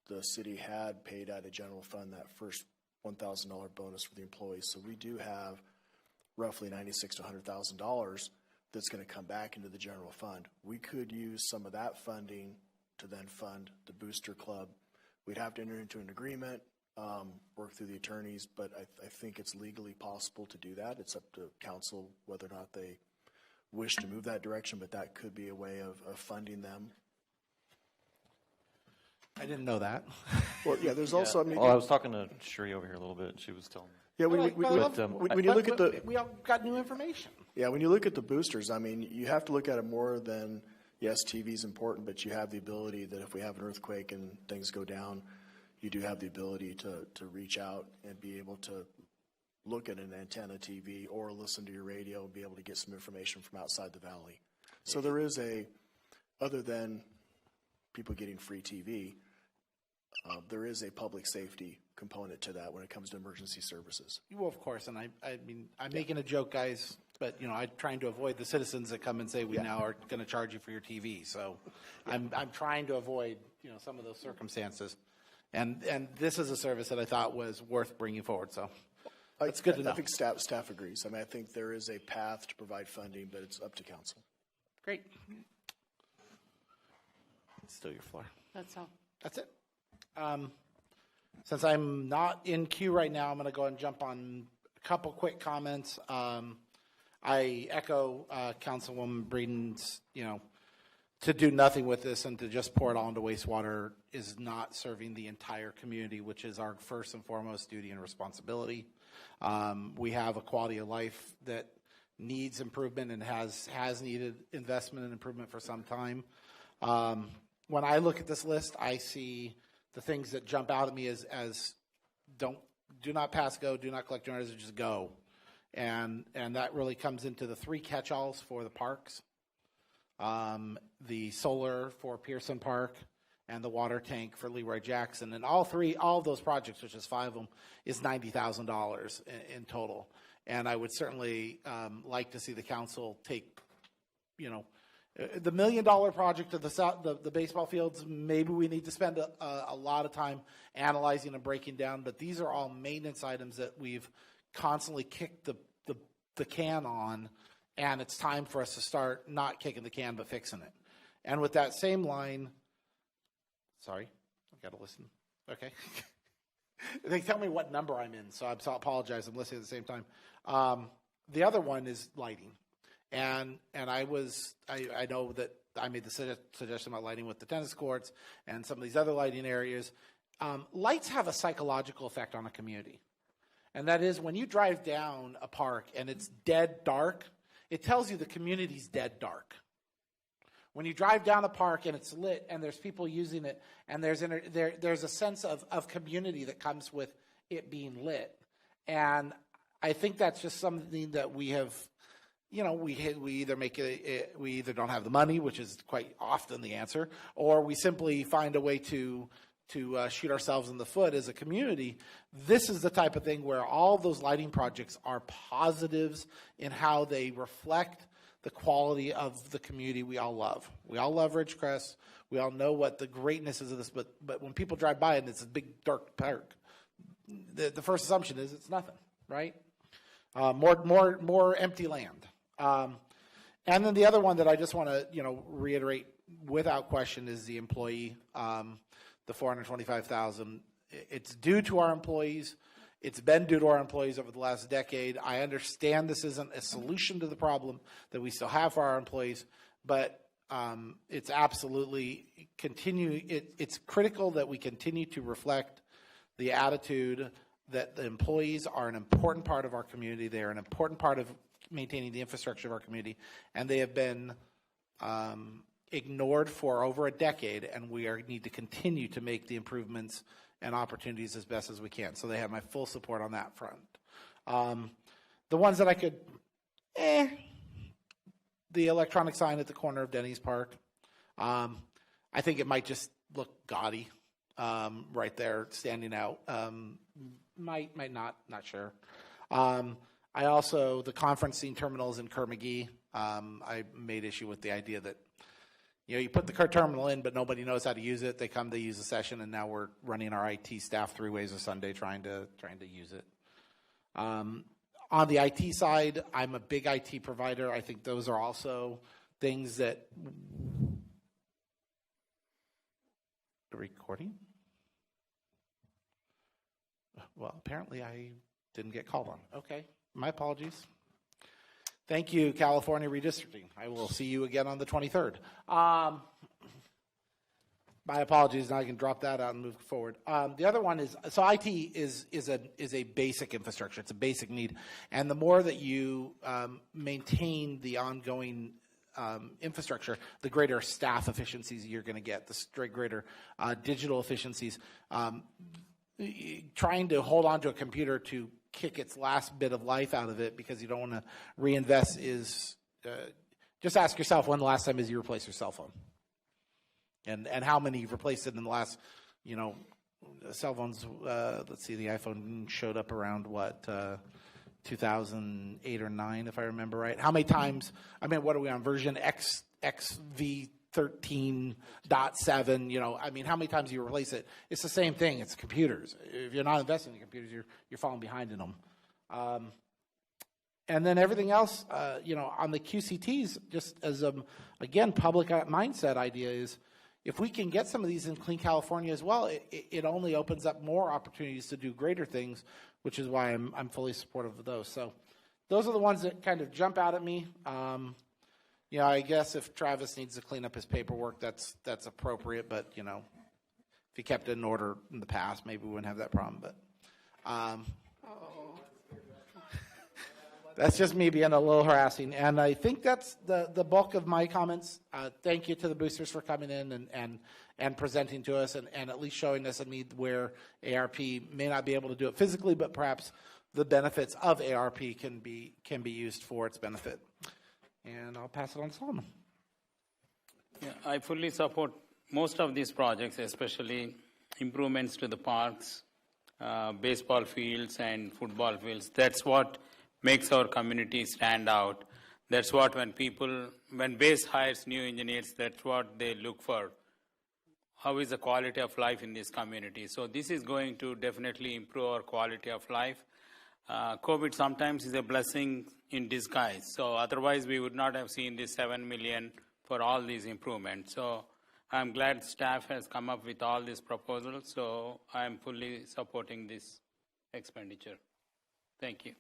the city had paid out of general fund that first $1,000 bonus for the employees. So we do have roughly $96,000 to $100,000 that's going to come back into the general fund. We could use some of that funding to then fund the booster club. We'd have to enter into an agreement, work through the attorneys, but I think it's legally possible to do that. It's up to council whether or not they wish to move that direction, but that could be a way of funding them. I didn't know that. Well, yeah, there's also. I was talking to Sherry over here a little bit, and she was telling me. Yeah, when you look at we all got new information. Yeah, when you look at the boosters, you have to look at it more than, yes, TV is important, but you have the ability that if we have an earthquake and things go down, you do have the ability to reach out and be able to look at an antenna TV or listen to your radio and be able to get some information from outside the valley. So there is other than people getting free TV, there is a public safety component to that when it comes to emergency services. Well, of course, and I'm making a joke, guys, but I'm trying to avoid the citizens that come and say we now are going to charge you for your TV. So I'm trying to avoid some of those circumstances, and this is a service that I thought was worth bringing forward. So it's good to know. I think staff agrees. I think there is a path to provide funding, but it's up to council. Great. It's still your floor. That's all. That's it. Since I'm not in queue right now, I'm going to go and jump on a couple quick comments. I echo Councilwoman Breeden's, to do nothing with this and to just pour it all into wastewater is not serving the entire community, which is our first and foremost duty and responsibility. We have a quality of life that needs improvement and has needed investment and improvement for some time. When I look at this list, I see the things that jump out at me as do not pass go, do not collect generators, just go. And that really comes into the three catch-alls for the parks. the solar for Pearson Park, and the water tank for Leroy Jackson. And all of those projects, which is 5 of them, is $90,000 in total. And I would certainly like to see the council take, the $1 million project of the baseball fields. Maybe we need to spend a lot of time analyzing and breaking down, but these are all maintenance items that we've constantly kicked the can on, and it's time for us to start not kicking the can but fixing it. And with that same line, sorry, I've got to listen. Okay. They tell me what number I'm in, so I apologize. I'm listening at the same time. The other one is lighting. And I know that I made the suggestion about lighting with the tennis courts and some of these other lighting areas. Lights have a psychological effect on a community. And that is when you drive down a park and it's dead dark, it tells you the community's dead dark. When you drive down a park and it's lit and there's people using it and there's a sense of community that comes with it being lit. And I think that's just something that we have, we either don't have the money, which is quite often the answer, or we simply find a way to shoot ourselves in the foot as a community. This is the type of thing where all those lighting projects are positives in how they reflect the quality of the community we all love. We all love Ridgecrest. We all know what the greatness is of this, but when people drive by and it's a big dark park, the first assumption is it's nothing, right? More empty land. And then the other one that I just want to reiterate without question is the employee, the $425,000. It's due to our employees. It's been due to our employees over the last decade. I understand this isn't a solution to the problem that we still have for our employees, but it's absolutely it's critical that we continue to reflect the attitude that the employees are an important part of our community. They are an important part of maintaining the infrastructure of our community, and they have been ignored for over a decade, and we need to continue to make the improvements and opportunities as best as we can. So they have my full support on that front. The ones that I could, the electronic sign at the corner of Denny's Park. I think it might just look gaudy right there, standing out. Might not sure. I also, the conferencing terminals in Kerr-McGee, I made issue with the idea that you put the Kerr terminal in, but nobody knows how to use it. They come, they use a session, and now we're running our IT staff 3 ways a Sunday trying to use it. On the IT side, I'm a big IT provider. I think those are also things that recording. Well, apparently I didn't get called on. Okay, my apologies. Thank you, California Redistricting. I will see you again on the 23rd. My apologies, and I can drop that out and move forward. The other one is, so IT is a basic infrastructure. It's a basic need. And the more that you maintain the ongoing infrastructure, the greater staff efficiencies you're going to get, the greater digital efficiencies. Trying to hold on to a computer to kick its last bit of life out of it because you don't want to reinvest is, just ask yourself when the last time is you replaced your cell phone. And how many you've replaced it in the last, cell phones, let's see, the iPhone showed up around 2008 or 9, if I remember right. How many times, what are we on, version XV 13.7, how many times you replace it? It's the same thing. It's computers. If you're not investing in computers, you're falling behind in them. And then everything else, on the QCTs, just as again, public mindset idea is, if we can get some of these in Clean California as well, it only opens up more opportunities to do greater things, which is why I'm fully supportive of those. So those are the ones that kind of jump out at me. I guess if Travis needs to clean up his paperwork, that's appropriate. But if he kept it in order in the past, maybe we wouldn't have that problem. But that's just me being a little harassing. And I think that's the bulk of my comments. Thank you to the boosters for coming in and presenting to us and at least showing us a need where ARP may not be able to do it physically, but perhaps the benefits of ARP can be used for its benefit. And I'll pass it on to Solomon. Yeah, I fully support most of these projects, especially improvements to the parks, baseball fields and football fields. That's what makes our community stand out. That's what when base hires new engineers, that's what they look for. How is the quality of life in this community? So this is going to definitely improve our quality of life. COVID sometimes is a blessing in disguise. So otherwise we would not have seen this $7 million for all these improvements. So I'm glad staff has come up with all these proposals. So I'm fully supporting this expenditure. Thank you.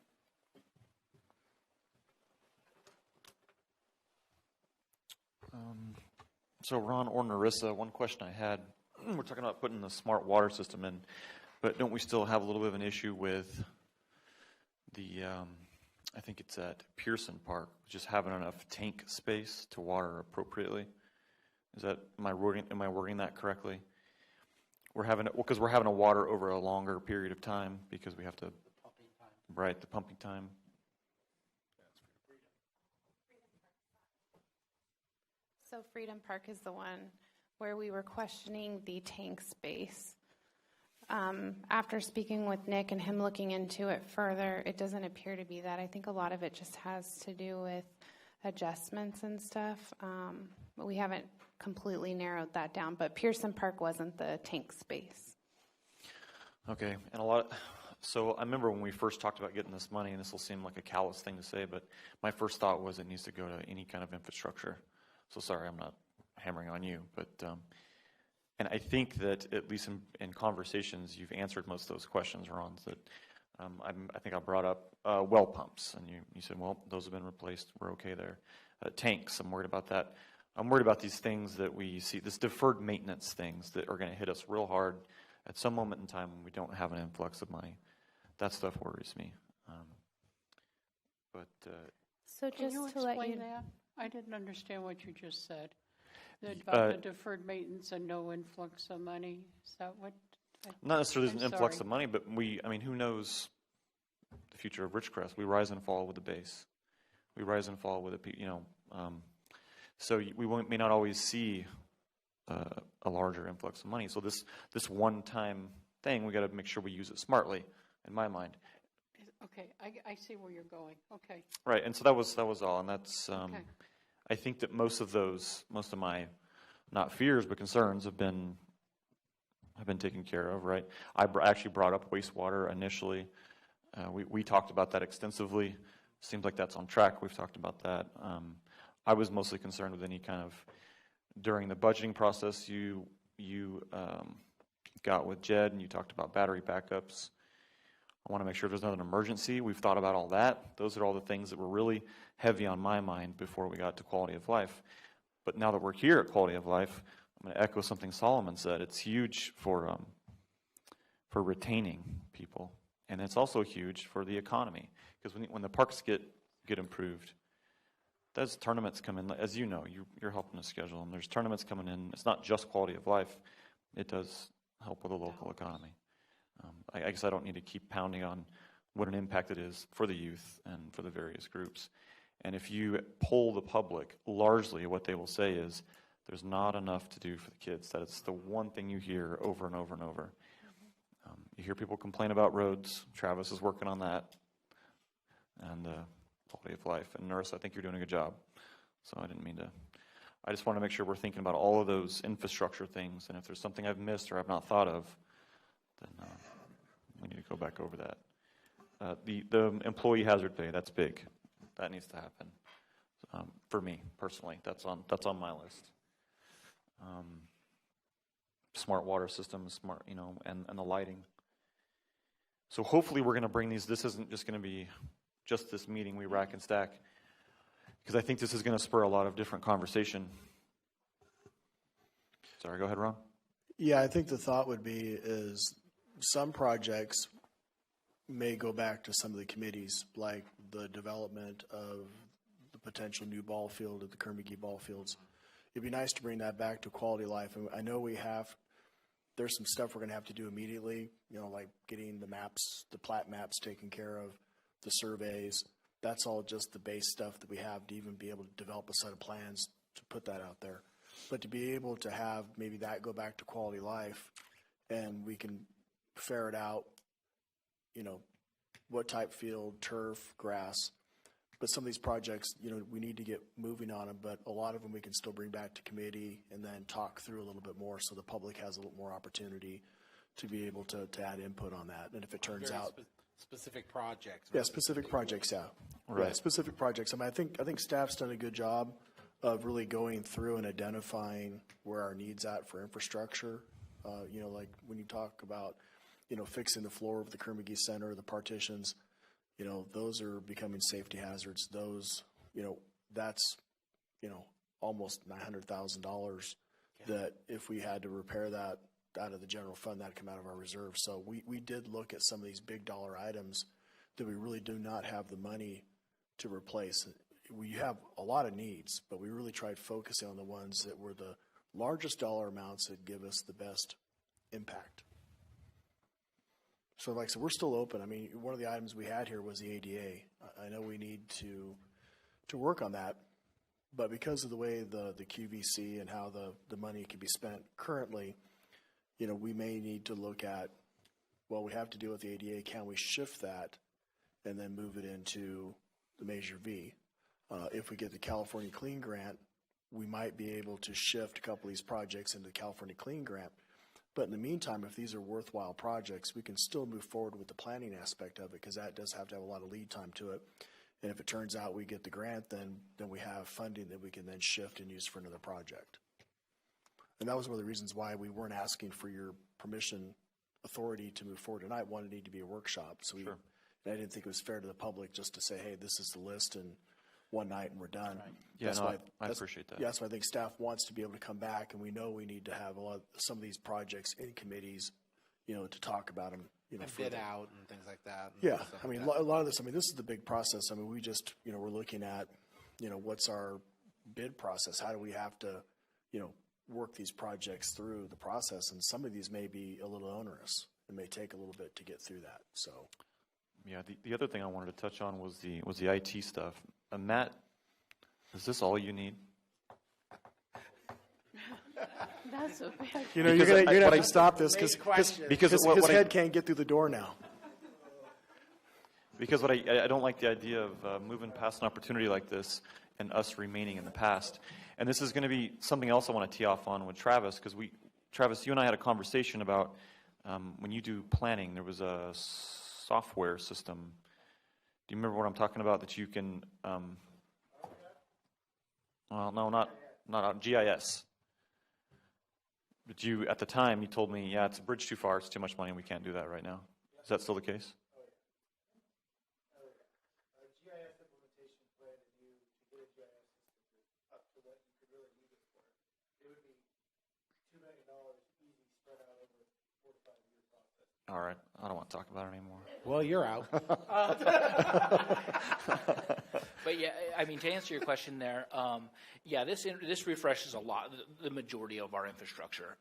So Ron or Narissa, one question I had, we're talking about putting the smart water system in, but don't we still have a little bit of an issue with the, I think it's at Pearson Park, just having enough tank space to water appropriately? Am I wording that correctly? Because we're having to water over a longer period of time because we have to, right, the pumping time. So Freedom Park is the one where we were questioning the tank space. After speaking with Nick and him looking into it further, it doesn't appear to be that. I think a lot of it just has to do with adjustments and stuff. But we haven't completely narrowed that down. But Pearson Park wasn't the tank space. Okay, and so I remember when we first talked about getting this money, and this will seem like a callous thing to say, but my first thought was it needs to go to any kind of infrastructure. So sorry, I'm not hammering on you, but and I think that at least in conversations, you've answered most of those questions, Ron. That I think I brought up well pumps, and you said, well, those have been replaced. We're okay there. Tanks, I'm worried about that. I'm worried about these things that we see, this deferred maintenance things that are going to hit us real hard at some moment in time when we don't have an influx of money. That stuff worries me. So Can just you to let explain you that? I didn't understand what you just said. About the deferred maintenance and no influx of money. Is that what? Not necessarily I'm an influx sorry. of money, but who knows the future of Ridgecrest? We rise and fall with the base. We rise and fall with so we may not always see a larger influx of money. So this one-time thing, we got to make sure we use it smartly, in my mind. Okay, I see where you're going. Okay. Right, and so that was all, and that's. Okay. I think that most of my, not fears but concerns have been taken care of. Right, I actually brought up wastewater initially. We talked about that extensively. Seems like that's on track. We've talked about that. I was mostly concerned with any kind of during the budgeting process. You got with Jed and you talked about battery backups. I want to make sure there's not an emergency. We've thought about all that. Those are all the things that were really heavy on my mind before we got to quality of life. But now that we're here at quality of life, I'm going to echo something Solomon said. It's huge for retaining people, and it's also huge for the economy. Because when the parks get improved, those tournaments come in. As you know, you're helping to schedule them. There's tournaments coming in. It's not just quality of life. It does help with the local economy. I guess I don't need to keep pounding on what an impact it is for the youth and for the various groups. And if you poll the public, largely what they will say is there's not enough to do for the kids. That it's the one thing you hear over and over and over. You hear people complain about roads. Travis is working on that. And quality of life. And Nurse, I think you're doing a good job. So I didn't mean to. I just want to make sure we're thinking about all of those infrastructure things. And if there's something I've missed or I've not thought of, then we need to go back over that. The employee hazard pay, that's big. That needs to happen. For me, personally, that's on my list. Smart water systems, and the lighting. So hopefully we're going to bring these. This isn't just going to be just this meeting we rack and stack, because I think this is going to spur a lot of different conversation. Sorry, go ahead, Ron. Yeah, I think the thought would be is some projects may go back to some of the committees, like the development of the potential new ball field at the Kerr-McGee ball fields. It'd be nice to bring that back to quality of life. And I know there's some stuff we're going to have to do immediately, like getting the maps, the plat maps taken care of, the surveys. That's all just the base stuff that we have to even be able to develop a set of plans to put that out there. But to be able to have maybe that go back to quality life, and we can ferret out, what type field, turf, grass. But some of these projects, we need to get moving on them, but a lot of them we can still bring back to committee and then talk through a little bit more so the public has a little more opportunity to be able to add input on that. And if it turns Very out... specific projects. Yeah, specific projects, yeah. Right. Yeah, specific projects. I think staff's done a good job of really going through and identifying where our needs at for infrastructure. Like when you talk about, fixing the floor of the Kerr McGee Center, the partitions, those are becoming safety hazards. Those, that's, almost $900,000 that if we had to repair that out of the general fund, that'd come out of our reserve. So we did look at some of these big dollar items that we really do not have the money to replace. We have a lot of needs, but we really tried focusing on the ones that were the largest dollar amounts that give us the best impact. So like I said, we're still open. I mean, one of the items we had here was the ADA. I know we need to work on that, but because of the way the QVC and how the money can be spent currently, we may need to look at, well, we have to deal with the ADA. Can we shift that and then move it into the Measure V? If we get the California Clean Grant, we might be able to shift a couple of these projects into the California Clean Grant. But in the meantime, if these are worthwhile projects, we can still move forward with the planning aspect of it because that does have to have a lot of lead time to it. And if it turns out we get the grant, then we have funding that we can then shift and use for another project. And that was one of the reasons why we weren't asking for your permission, authority to move forward tonight. One, it needed to be a workshop. So and I didn't think it was fair to the public just to say, hey, this is the list and one night and we're done. Right. Yeah, I appreciate that. Yeah, that's why I think staff wants to be able to come back, and we know we need to have some of these projects in committees, to talk about them. And bid out and things like that. Yeah, I mean, a lot of this. I mean, this is the big process. I mean, we just, we're looking at, what's our bid process? How do we have to, work these projects through the process? And some of these may be a little onerous. It may take a little bit to get through that. So. Yeah, the other thing I wanted to touch on was the IT stuff. Matt, is this all you need? That's a bad. You're gonna have to stop this because his head can't get through the door now. Because I don't like the idea of moving past an opportunity like this and us remaining in the past. And this is going to be something else I want to tee off on with Travis, because Travis, you and I had a conversation about when you do planning, there was a software system. Do you remember what I'm talking about? That you can, well, no, not GIS. But at the time, you told me, yeah, it's a bridge too far, it's too much money, and we can't do that right now. Is that still the case? All right, I don't want to talk about it anymore. Well, you're out. But yeah, I mean, to answer your question there, yeah, this refreshes a lot, the majority of our infrastructure.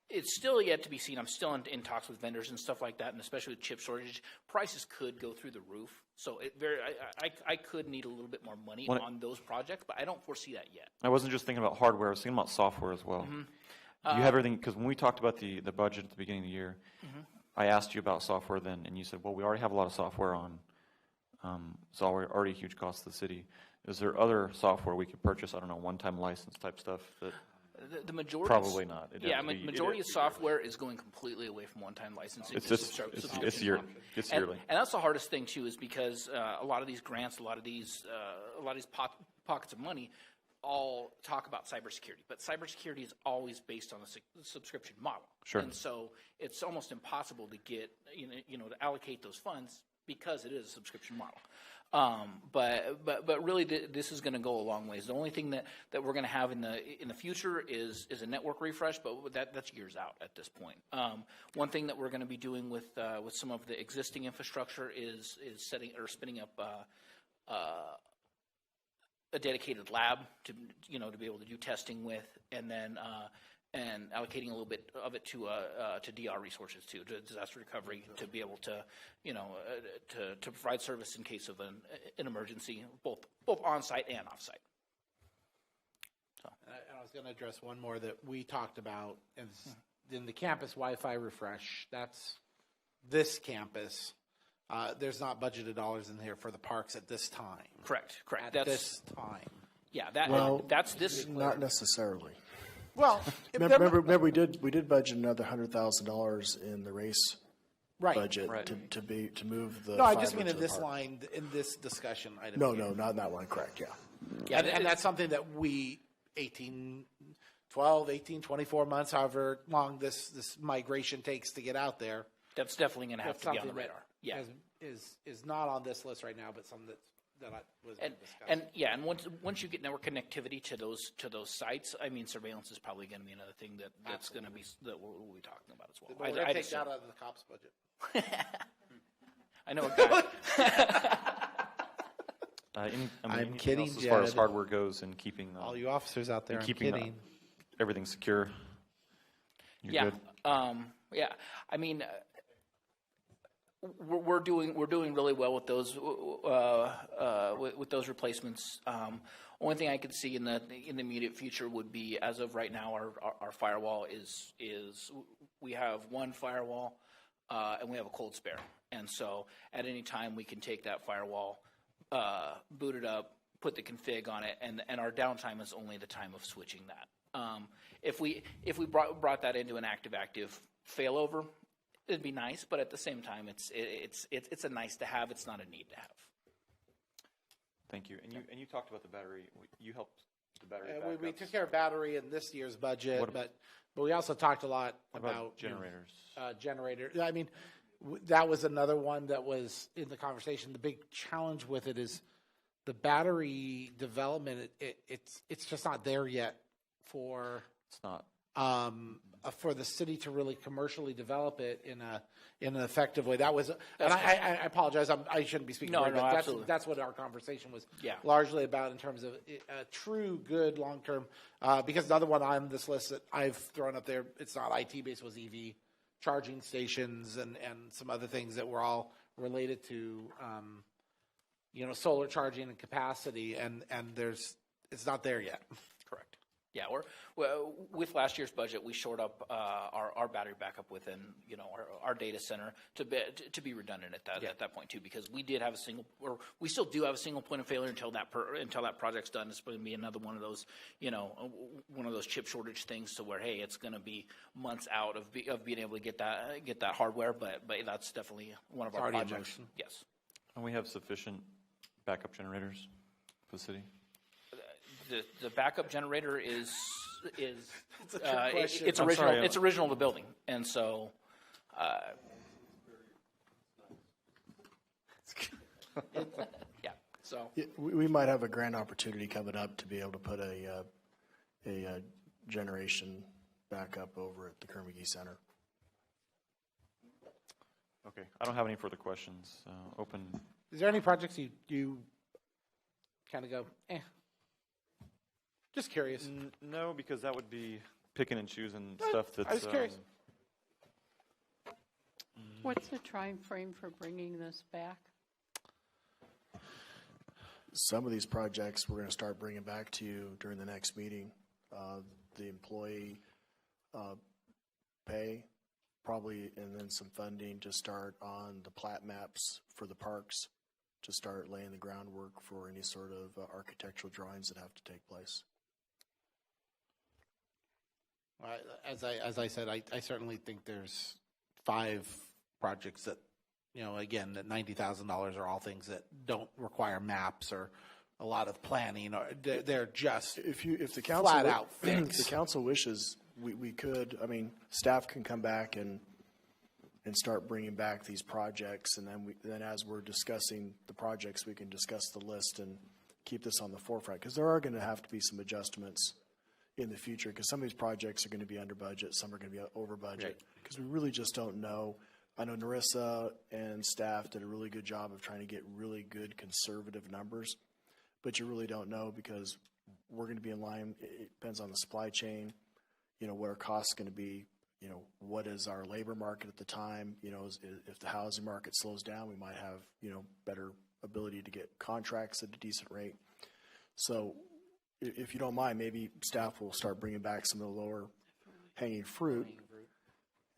It's still yet to be seen. I'm still in talks with vendors and stuff like that, and especially with chip shortage, prices could go through the roof. So I could need a little bit more money on those projects, but I don't foresee that yet. I wasn't just thinking about hardware, I was thinking about software as well. Mm-hmm. Do you have everything? Because when we talked about the budget at the beginning of the year, I asked you about software then, and you said, well, we already have a lot of software on. It's already a huge cost to the city. Is there other software we could purchase? I don't know, one-time license type stuff that the majority probably not. Majority of software is going completely away from one-time licensing. It's yearly. And that's the hardest thing too, is because a lot of these grants, a lot of these pockets of money, all talk about cybersecurity, but cybersecurity is always based on a subscription model. Sure. And so it's almost impossible to get to allocate those funds because it is a subscription model. But really, this is going to go a long ways. The only thing that we're going to have in the future is a network refresh, but that's years out at this point. One thing that we're going to be doing with some of the existing infrastructure is spinning up a dedicated lab to be able to do testing with, and then and allocating a little bit of it to DR resources too, to disaster recovery, to be able to to provide service in case of an emergency, both on site and off site. was going to address one more that we talked about in the campus Wi-Fi refresh. That's this campus. There's not budgeted dollars in here for the parks at this time. Correct. At this time. Yeah, that's this. Not necessarily. Well, remember we did budget another $100,000 in the race budget to move the. No, I just fiber mean to in the this park. line, in this discussion item. No, here. no, not in that line. Correct. Yeah. And that's something that we 12, 18, 24 months, however long this migration takes to get out there. That's definitely going to have to be on the radar. Yeah, is not on this list right now, but something that I was discussing. And once you get network connectivity to those sites, I mean, surveillance is probably going to be another thing that's going to be that we'll be talking about as well. But we're going to take that out of the cops budget. I know a guy. I'm kidding, as far as Jed. hardware goes and keeping All you officers out there, I'm keeping kidding. everything secure. You're good. Yeah. I mean, we're doing really well with those with those replacements. Only thing I could see in the immediate future would be, as of right now, our firewall is we have one firewall and we have a cold spare, and so at any time we can take that firewall, boot it up, put the config on it, and our downtime is only the time of switching that. If we brought that into an active failover, it'd be nice, but at the same time, it's a nice to have. It's not a need to have. Thank you. And you talked about the battery. You helped the battery. We took care of battery in this year's budget, but we also talked a lot about generators. Generator. I mean, that was another one that was in the conversation. The big challenge with it is the battery development. It's just not there yet for. It's not. For the city to really commercially develop it in an effective way. That was, and I apologize, I shouldn't be speaking. No, but absolutely. That's what our conversation was Yeah. largely about in terms of a true good long term. Because another one on this list that I've thrown up there, it's not IT based, was EV charging stations and some other things that were all related to, solar charging and capacity, and it's not there yet. Correct. Yeah, with last year's budget, we shored up our battery backup within our data center to be redundant at that point too, because we still do have a single point of failure until that project's done. It's going to be another one of those chip shortage things to where it's going to be months out of being able to get that hardware, but that's definitely one of our projects. Yes, and we have sufficient backup generators for the city. The backup generator is That's a trick question. it's original. It's original to the building, and so. Yeah. So we might have a grand opportunity coming up to be able to put a generation backup over at the Kerr-McGee Center. Okay, I don't have any further questions. Open. Is there any projects you kind of go, Just curious. No, because that would be picking and choosing stuff that's. I was curious. What's the time frame for bringing this back? Some of these projects we're going to start bringing back to you during the next meeting. The employee pay, probably, and then some funding to start on the plat maps for the parks, to start laying the groundwork for any sort of architectural drawings that have to take place. As I said, I certainly think there's 5 projects that, again, that $90,000 are all things that don't require maps or a lot of planning, or they're just if the council flat out fixed. If the council wishes, we could. I mean, staff can come back and start bringing back these projects, and then as we're discussing the projects, we can discuss the list and keep this on the forefront, because there are going to have to be some adjustments in the future, because some of these projects are going to be under budget, some are going to be over budget, because we really just don't know. I know Narissa and staff did a really good job of trying to get really good conservative numbers, but you really don't know, because we're going to be in line. It depends on the supply chain, what our costs going to be, what is our labor market at the time. If the housing market slows down, we might have, better ability to get contracts at a decent rate. So if you don't mind, maybe staff will start bringing back some of the lower hanging fruit,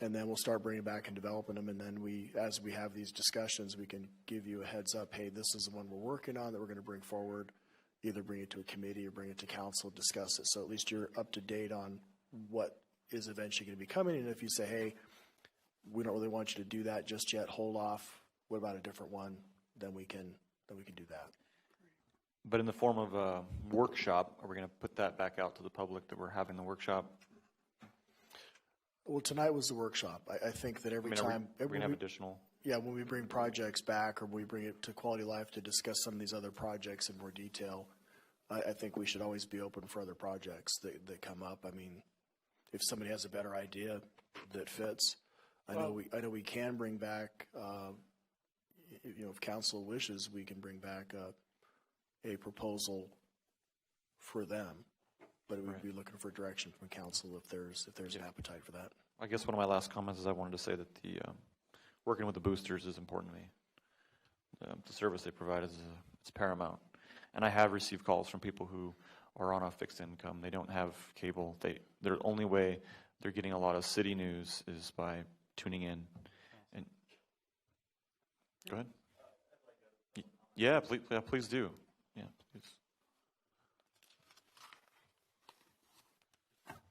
and then we'll start bringing back and developing them. And then as we have these discussions, we can give you a heads up. Hey, this is the one we're working on that we're going to bring forward. Either bring it to a committee or bring it to council, discuss it. So at least you're up to date on what is eventually going to be coming. And if you say, hey, we don't really want you to do that just yet, hold off. What about a different one? Then we can do that. But in the form of a workshop, are we going to put that back out to the public that we're having the workshop? Well, tonight was the workshop. I think that every time we're going to have additional. Yeah, when we bring projects back or we bring it to Quality Life to discuss some of these other projects in more detail, I think we should always be open for other projects that come up. I mean, if somebody has a better idea that fits, I know we can bring back. If council wishes, we can bring back a proposal for them, but it would be looking for direction from council if there's an appetite for that. I guess one of my last comments is I wanted to say that the working with the boosters is important to me. The service they provide is paramount, and I have received calls from people who are on a fixed income. They don't have cable. Their only way they're getting a lot of city news is by tuning in. And go ahead. Yeah, please do. Yeah, please.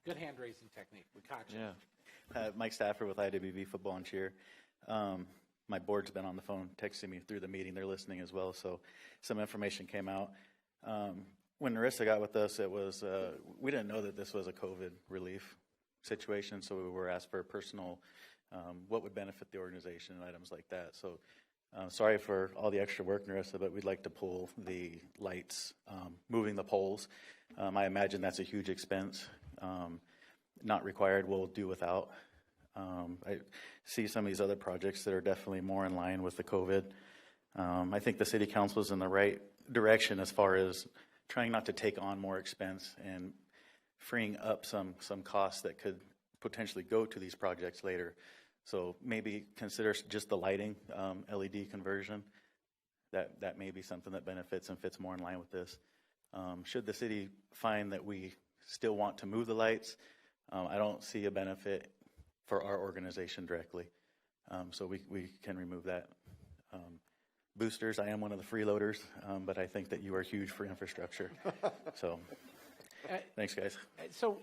Good hand-raising technique. We caught you. Yeah. Mike Stafford with IWB Football and Cheer. My board's been on the phone texting me through the meeting. They're listening as well, so some information came out. When Narissa got with us, it was we didn't know that this was a COVID relief situation, so we were asked for personal what would benefit the organization and items like that. So sorry for all the extra work, Narissa, but we'd like to pull the lights, moving the poles. I imagine that's a huge expense. Not required, we'll do without. I see some of these other projects that are definitely more in line with the COVID. I think the city council is in the right direction as far as trying not to take on more expense and freeing up some costs that could potentially go to these projects later. So maybe consider just the lighting, LED conversion. That may be something that benefits and fits more in line with this. Should the city find that we still want to move the lights, I don't see a benefit for our organization directly. So we can remove that. Boosters, I am one of the freeloaders, but I think that you are huge for infrastructure. So thanks, guys. So,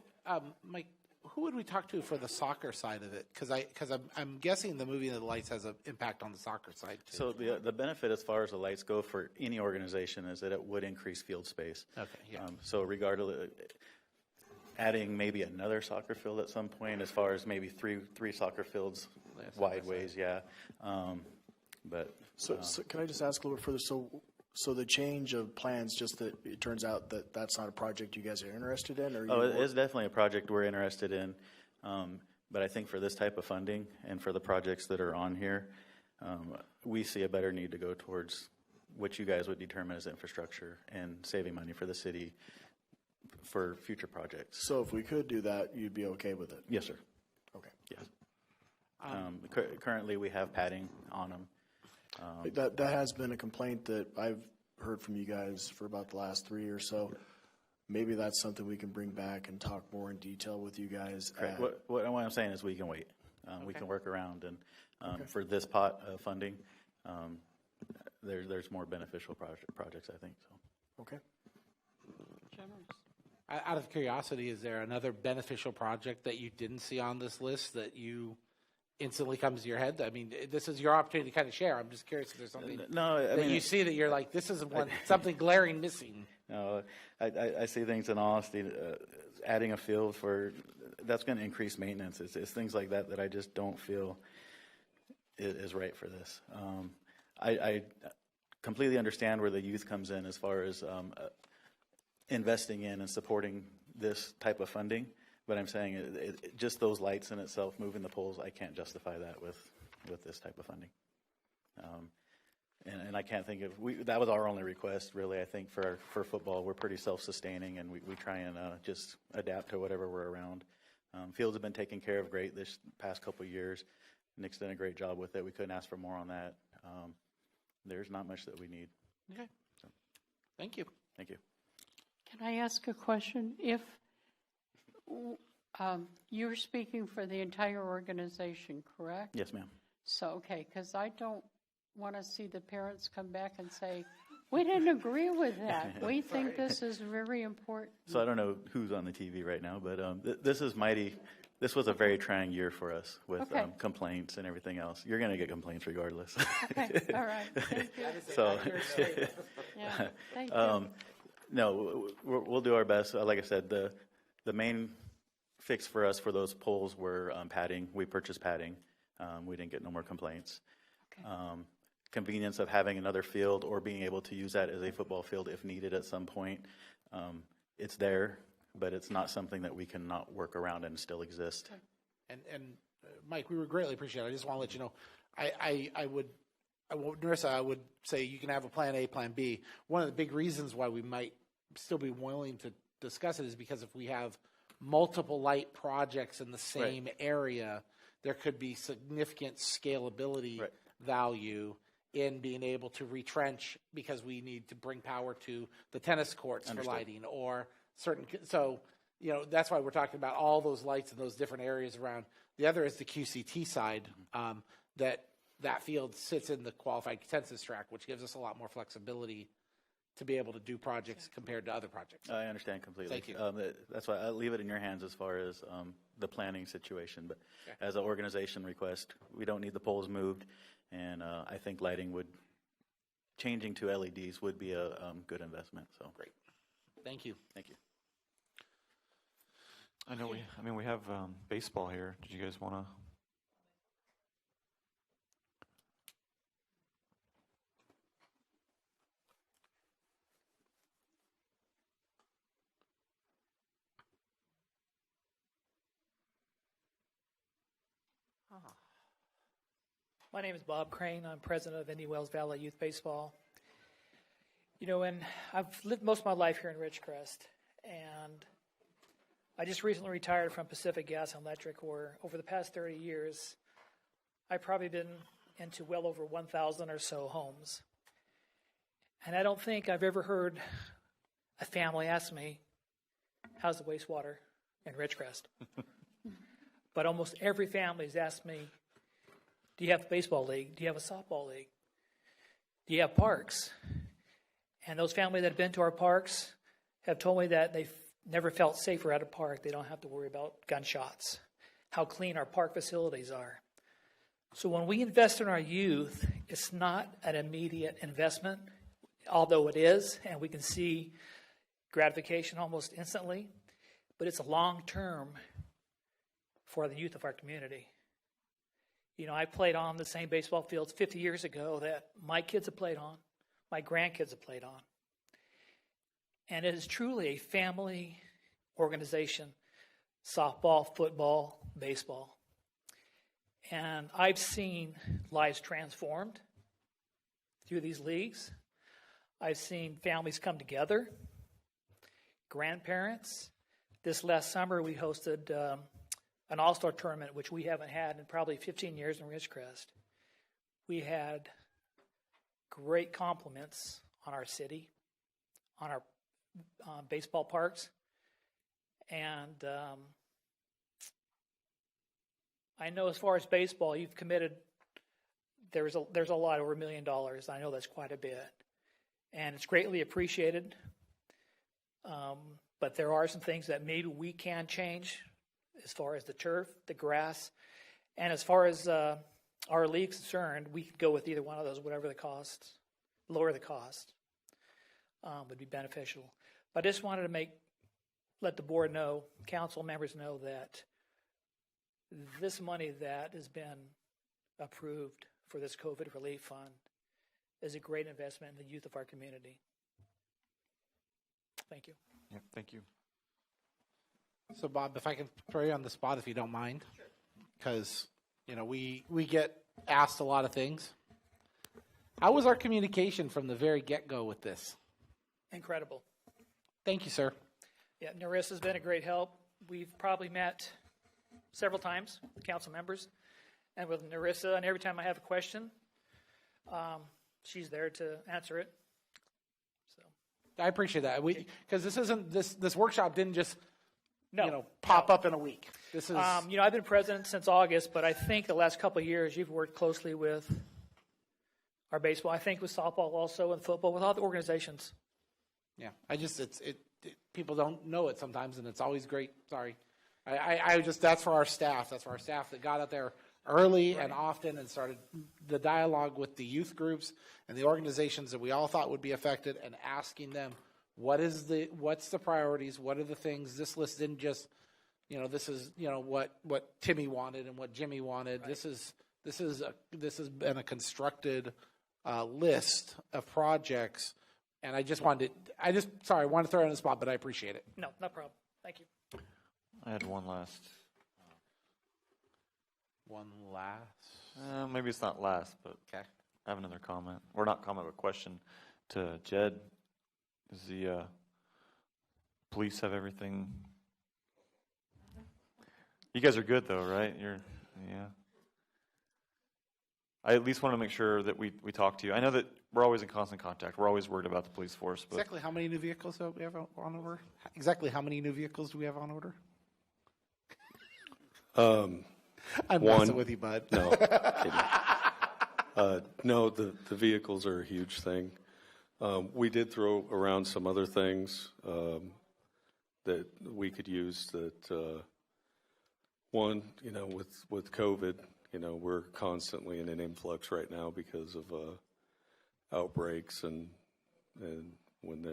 Mike, who would we talk to for the soccer side of it? Because I'm guessing the moving of the lights has an impact on the soccer side too. So the benefit as far as the lights go for any organization is that it would increase field space. Okay. Yeah. So regardless, adding maybe another soccer field at some point, as far as maybe three soccer fields wide ways, yeah. But so can I just ask a little bit further? So the change of plans, just that it turns out that that's not a project you guys are interested in, or it is definitely a project we're interested in. But I think for this type of funding and for the projects that are on here, we see a better need to go towards what you guys would determine as infrastructure and saving money for the city for future projects. So if we could do that, you'd be okay with it? Yes, sir. Okay. Yes. Currently, we have padding on them. That has been a complaint that I've heard from you guys for about the last 3 years. So maybe that's something we can bring back and talk more in detail with you guys. Correct. What I'm saying is we can wait. We can work around, and for this pot of funding, there's more beneficial projects, I think. So. Okay. Out of curiosity, is there another beneficial project that you didn't see on this list that you instantly comes to your head? I mean, this is your opportunity to kind of share. I'm just curious if there's something you see that you're like, this is something glaring missing. No, I see things in honesty. Adding a field that's going to increase maintenance. It's things like that I just don't feel is right for this. I completely understand where the youth comes in as far as investing in and supporting this type of funding. But I'm saying just those lights in itself, moving the poles, I can't justify that with this type of funding. And I can't think of that was our only request, really. I think for football, we're pretty self-sustaining, and we try and just adapt to whatever we're around. Fields have been taken care of great this past couple of years. Nick's done a great job with it. We couldn't ask for more on that. There's not much that we need. Okay. Thank you. Thank you. Can I ask a question? If you're speaking for the entire organization, correct? Yes, ma'am. So, okay, because I don't want to see the parents come back and say, we didn't agree with that. We think this is very important. So I don't know who's on the TV right now, but this is mighty. This was a very trying year for us with Okay. complaints and everything else. You're going to get complaints regardless. Okay, all right, thank you. So, Yeah, thank you. no, we'll do our best. Like I said, the main fix for us for those poles were padding. We purchased padding. We didn't get no more complaints. Convenience of having another field or being able to use that as a football field if needed at some point. It's there, but it's not something that we can not work around and still exist. And Mike, we would greatly appreciate it. I just want to let you know, Narissa, I would say you can have a plan A, plan B. One of the big reasons why we might still be willing to discuss it is because if we have multiple light projects in the same area, there could be significant scalability value in being able to retrench because we need to bring power to the tennis courts for lighting or certain. So, that's why we're talking about all those lights in those different areas around. The other is the QCT side, that field sits in the qualified consensus track, which gives us a lot more flexibility to be able to do projects compared to other projects. I understand completely. Thank you. That's why I leave it in your hands as far as the planning situation. But as an organization request, we don't need the poles moved, and I think changing to LEDs would be a good investment. So great. Thank you. Thank you. I know we have baseball here. Did you guys want to? My name is Bob Crane. I'm president of Indian Wells Valley Youth Baseball. And I've lived most of my life here in Ridgecrest, and I just recently retired from Pacific Gas and Electric, where over the past 30 years, I've probably been into well over 1,000 or so homes. And I don't think I've ever heard a family ask me, how's the wastewater in Ridgecrest? But almost every family has asked me, do you have a baseball league? Do you have a softball league? Do you have parks? And those families that have been to our parks have told me that they've never felt safer at a park. They don't have to worry about gunshots, how clean our park facilities are. So when we invest in our youth, it's not an immediate investment, although it is, and we can see gratification almost instantly, but it's a long term for the youth of our community. I played on the same baseball fields 50 years ago that my kids have played on, my grandkids have played on. And it is truly a family organization, softball, football, baseball. And I've seen lives transformed through these leagues. I've seen families come together, grandparents. This last summer we hosted an all-star tournament, which we haven't had in probably 15 years in Ridgecrest. We had great compliments on our city, on our baseball parks, and I know as far as baseball, you've committed. There's a lot over $1 million. I know that's quite a bit, and it's greatly appreciated. But there are some things that maybe we can change, as far as the turf, the grass, and as far as our league's concerned, we could go with either one of those, whatever the cost, lower the cost, would be beneficial. But I just wanted to let the board know, council members know that this money that has been approved for this COVID relief fund is a great investment in the youth of our community. Thank you. Yeah, thank you. So, Bob, if I can throw you on the spot, if you don't mind, because we get asked a lot of things. How was our communication from the very get-go with this? Incredible. Thank you, sir. Yeah, Narissa's been a great help. We've probably met several times, council members, and with Narissa, and every time I have a question, she's there to answer it. So, I appreciate that. Because this isn't this workshop didn't just pop up in a week. This is I've been president since August, but I think the last couple of years you've worked closely with our baseball. I think with softball also and football with all the organizations. Yeah, people don't know it sometimes, and it's always great. Sorry, that's for our staff. That's for our staff that got out there early and often and started the dialogue with the youth groups and the organizations that we all thought would be affected, and asking them what's the priorities, what are the things. This list didn't just this is what Timmy wanted and what Jimmy wanted. Right. This has been a constructed list of projects. And I wanted to throw it on the spot, but I appreciate it. No problem. Thank you. I had one last. Maybe it's not last, but okay. I have another comment. Or not comment, but question to Jed. Does the police have everything? You guys are good, though, right? I at least want to make sure that we talk to you. I know that we're always in constant contact. We're always worried about the police force. But exactly how many new vehicles do we have on order? Exactly how many new vehicles do we have on order? I'm messing with you, bud. No, no. The vehicles are a huge thing. We did throw around some other things that we could use. That one, with COVID. We're constantly in an influx right now because of outbreaks, and when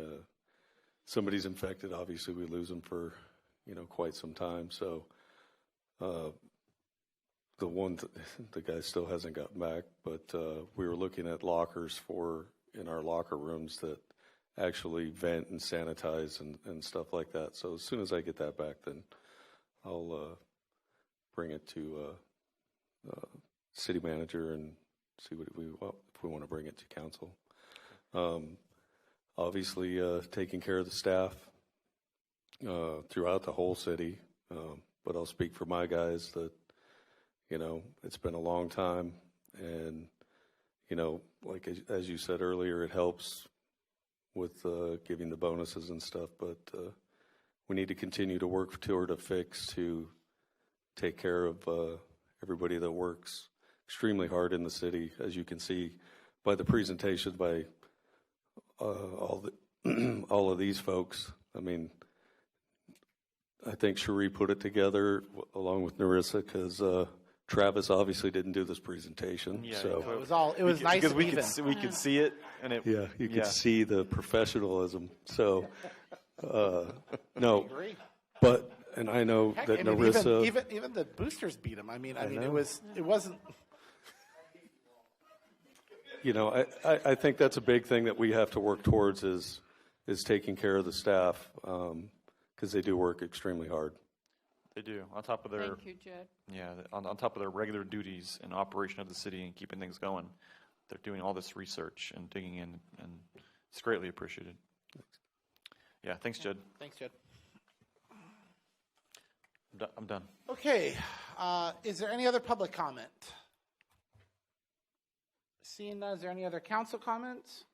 somebody's infected, obviously we lose them for quite some time. So the guy still hasn't gotten back, but we were looking at lockers in our locker rooms that actually vent and sanitize and stuff like that. So as soon as I get that back, then I'll bring it to city manager and see if we want to bring it to council. Obviously, taking care of the staff throughout the whole city, but I'll speak for my guys that it's been a long time, and like as you said earlier, it helps with giving the bonuses and stuff, but we need to continue to work toward a fix to take care of everybody that works extremely hard in the city, as you can see by the presentation by all of these folks. I mean, I think Cherie put it together along with Narissa, because Travis obviously didn't do this presentation. Yeah, so it was nice because and we could see it, and it. Yeah, you could see the professionalism. So no, but. And I know that Narissa, even the boosters beat them. I mean, it wasn't. I think that's a big thing that we have to work towards is taking care of the staff, because they do work extremely hard. They do, on top of their. Thank you, Jed. Yeah, on top of their regular duties and operation of the city and keeping things going, they're doing all this research and digging in, and it's greatly appreciated. Yeah, thanks, Jed. Thanks, Jed. I'm done. Okay. Is there any other public comment? Seeing none, is there any other council comments?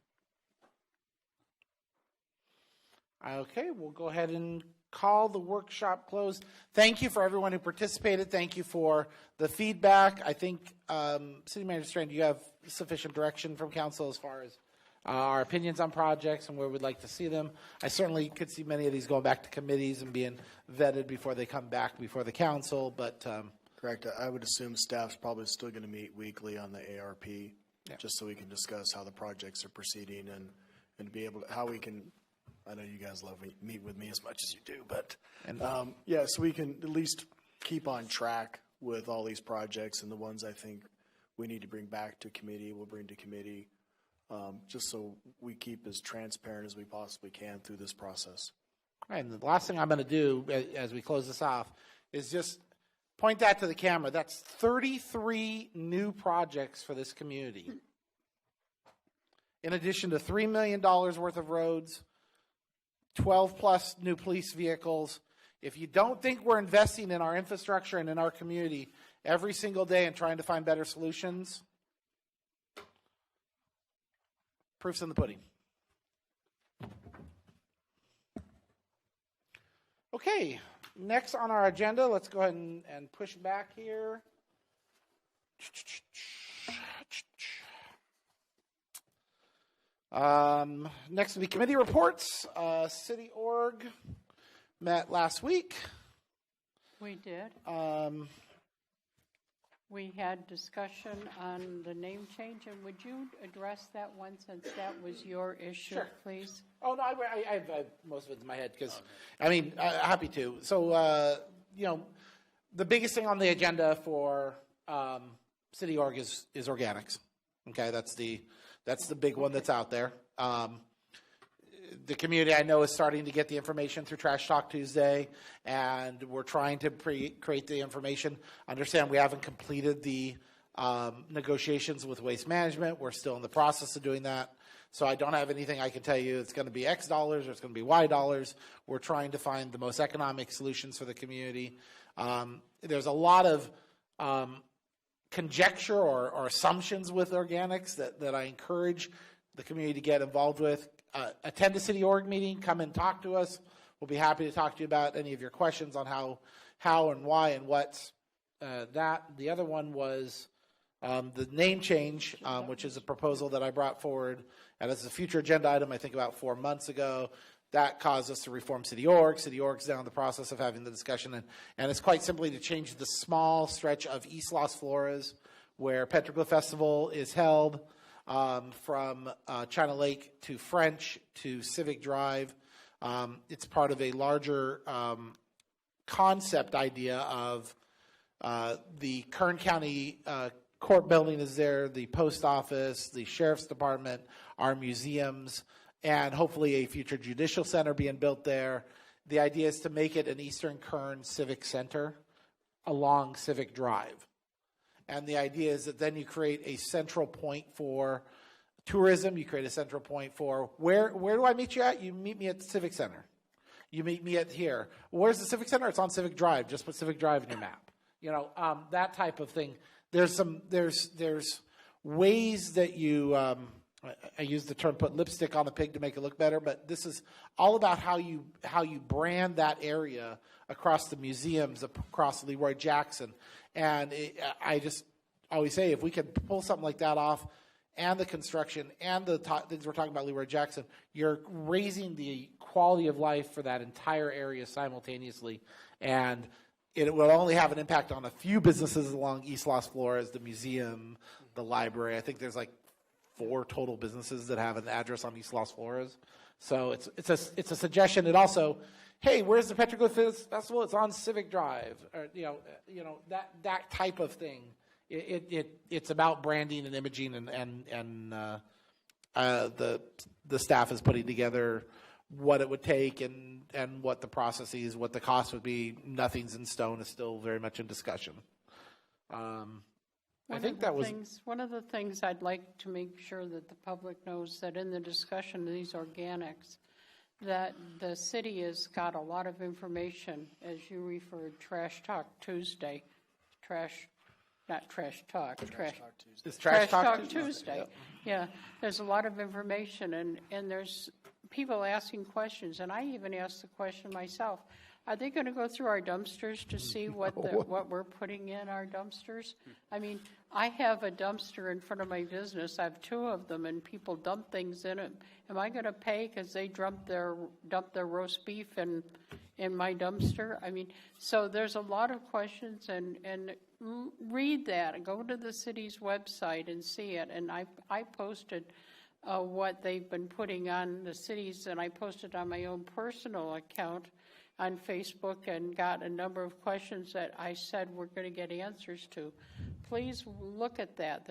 Okay, we'll go ahead and call the workshop closed. Thank you for everyone who participated. Thank you for the feedback. I think, City Manager Strand, do you have sufficient direction from council as far as our opinions on projects and where we'd like to see them? I certainly could see many of these going back to committees and being vetted before they come back before the council, but... Correct. I would assume staff's probably still going to meet weekly on the ARP, just so we can discuss how the projects are proceeding and be able to, how we can... I know you guys love meet with me as much as you do, but so we can at least keep on track with all these projects, and the ones I think we need to bring back to committee, we'll bring to committee, just so we keep as transparent as we possibly can through this process. All right, and the last thing I'm going to do as we close this off is just point that to the camera. That's 33 new projects for this community. In addition to $3 million worth of roads, 12 plus new police vehicles. If you don't think we're investing in our infrastructure and in our community every single day and trying to find better solutions, proof's in the pudding. Okay, next on our agenda, let's go ahead and push back here. Next will be committee reports. City org met last week. We did. We had discussion on the name change, and would you address that one since that was your issue, Sure. please? Oh, no, I have most of it in my head because, happy to. So, the biggest thing on the agenda for City Org is organics. Okay, that's the big one that's out there. The community, I know, is starting to get the information through Trash Talk Tuesday, and we're trying to create the information. Understand we haven't completed the negotiations with Waste Management. We're still in the process of doing that. So I don't have anything I can tell you it's going to be X dollars or it's going to be Y dollars. We're trying to find the most economic solutions for the community. There's a lot of conjecture or assumptions with organics that I encourage the community to get involved with. Attend a City Org meeting, come and talk to us. We'll be happy to talk to you about any of your questions on how and why and what's that. The other one was the name change, which is a proposal that I brought forward and as a future agenda item, I think about 4 months ago. That caused us to reform City Org. City Org's now in the process of having the discussion, and it's quite simply to change the small stretch of East Las Flores where Petroglyph Festival is held, from China Lake to French to Civic Drive. It's part of a larger concept idea of the Kern County Court building is there, the post office, the sheriff's department, our museums, and hopefully a future judicial center being built there. The idea is to make it an Eastern Kern Civic Center along Civic Drive. And the idea is that then you create a central point for tourism. You create a central point for where do I meet you at? You meet me at the Civic Center. You meet me at here. Where's the Civic Center? It's on Civic Drive. Just put Civic Drive in your map. That type of thing. There's ways that you. I use the term "put lipstick on a pig" to make it look better, but this is all about how you brand that area across the museums, across Leroy Jackson. And I just always say, if we can pull something like that off, and the construction, and the things we're talking about Leroy Jackson, you're raising the quality of life for that entire area simultaneously. And it will only have an impact on a few businesses along East Las Flores, the museum, the library. I think there's like 4 total businesses that have an address on East Las Flores. So it's a suggestion. It also, hey, where's the Petroglyph Festival? It's on Civic Drive, or that type of thing. It's about branding and imaging, and the staff is putting together what it would take and what the processes, what the cost would be. Nothing's in stone. It's still very much in discussion. I think that was one of the things I'd like to make sure that the public knows, that in the discussion of these organics, that the city has got a lot of information, as you referred, Trash Talk Tuesday, Trash Talk Tuesday. Yep. Yeah, there's a lot of information, and there's people asking questions, and I even asked the question myself. Are they going to go through our dumpsters to see what we're putting in our dumpsters? I mean, I have a dumpster in front of my business. I have 2 of them, and people dump things in it. Am I going to pay because they dump their roast beef in my dumpster? I mean, so there's a lot of questions, and read that and go to the city's website and see it. And I posted what they've been putting on the cities, and I posted on my own personal account on Facebook, and got a number of questions that I said we're going to get answers to. Please look at that.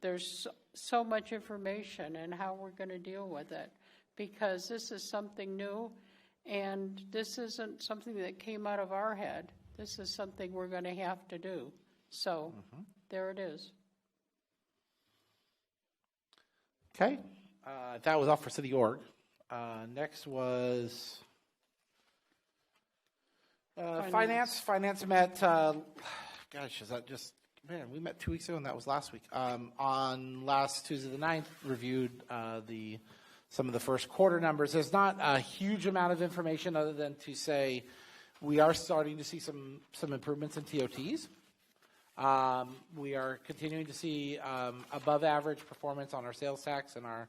There's so much information, and how we're going to deal with it, because this is something new, and this isn't something that came out of our head. This is something we're going to have to do. So there it is. Okay. That was all for City Org. Next was Finance. Finance met, is that just, man, we met 2 weeks ago, and that was last week. On last Tuesday the 9th, reviewed some of the first quarter numbers. There's not a huge amount of information other than to say We are starting to see some improvements in TOTs. We are continuing to see above average performance on our sales tax and our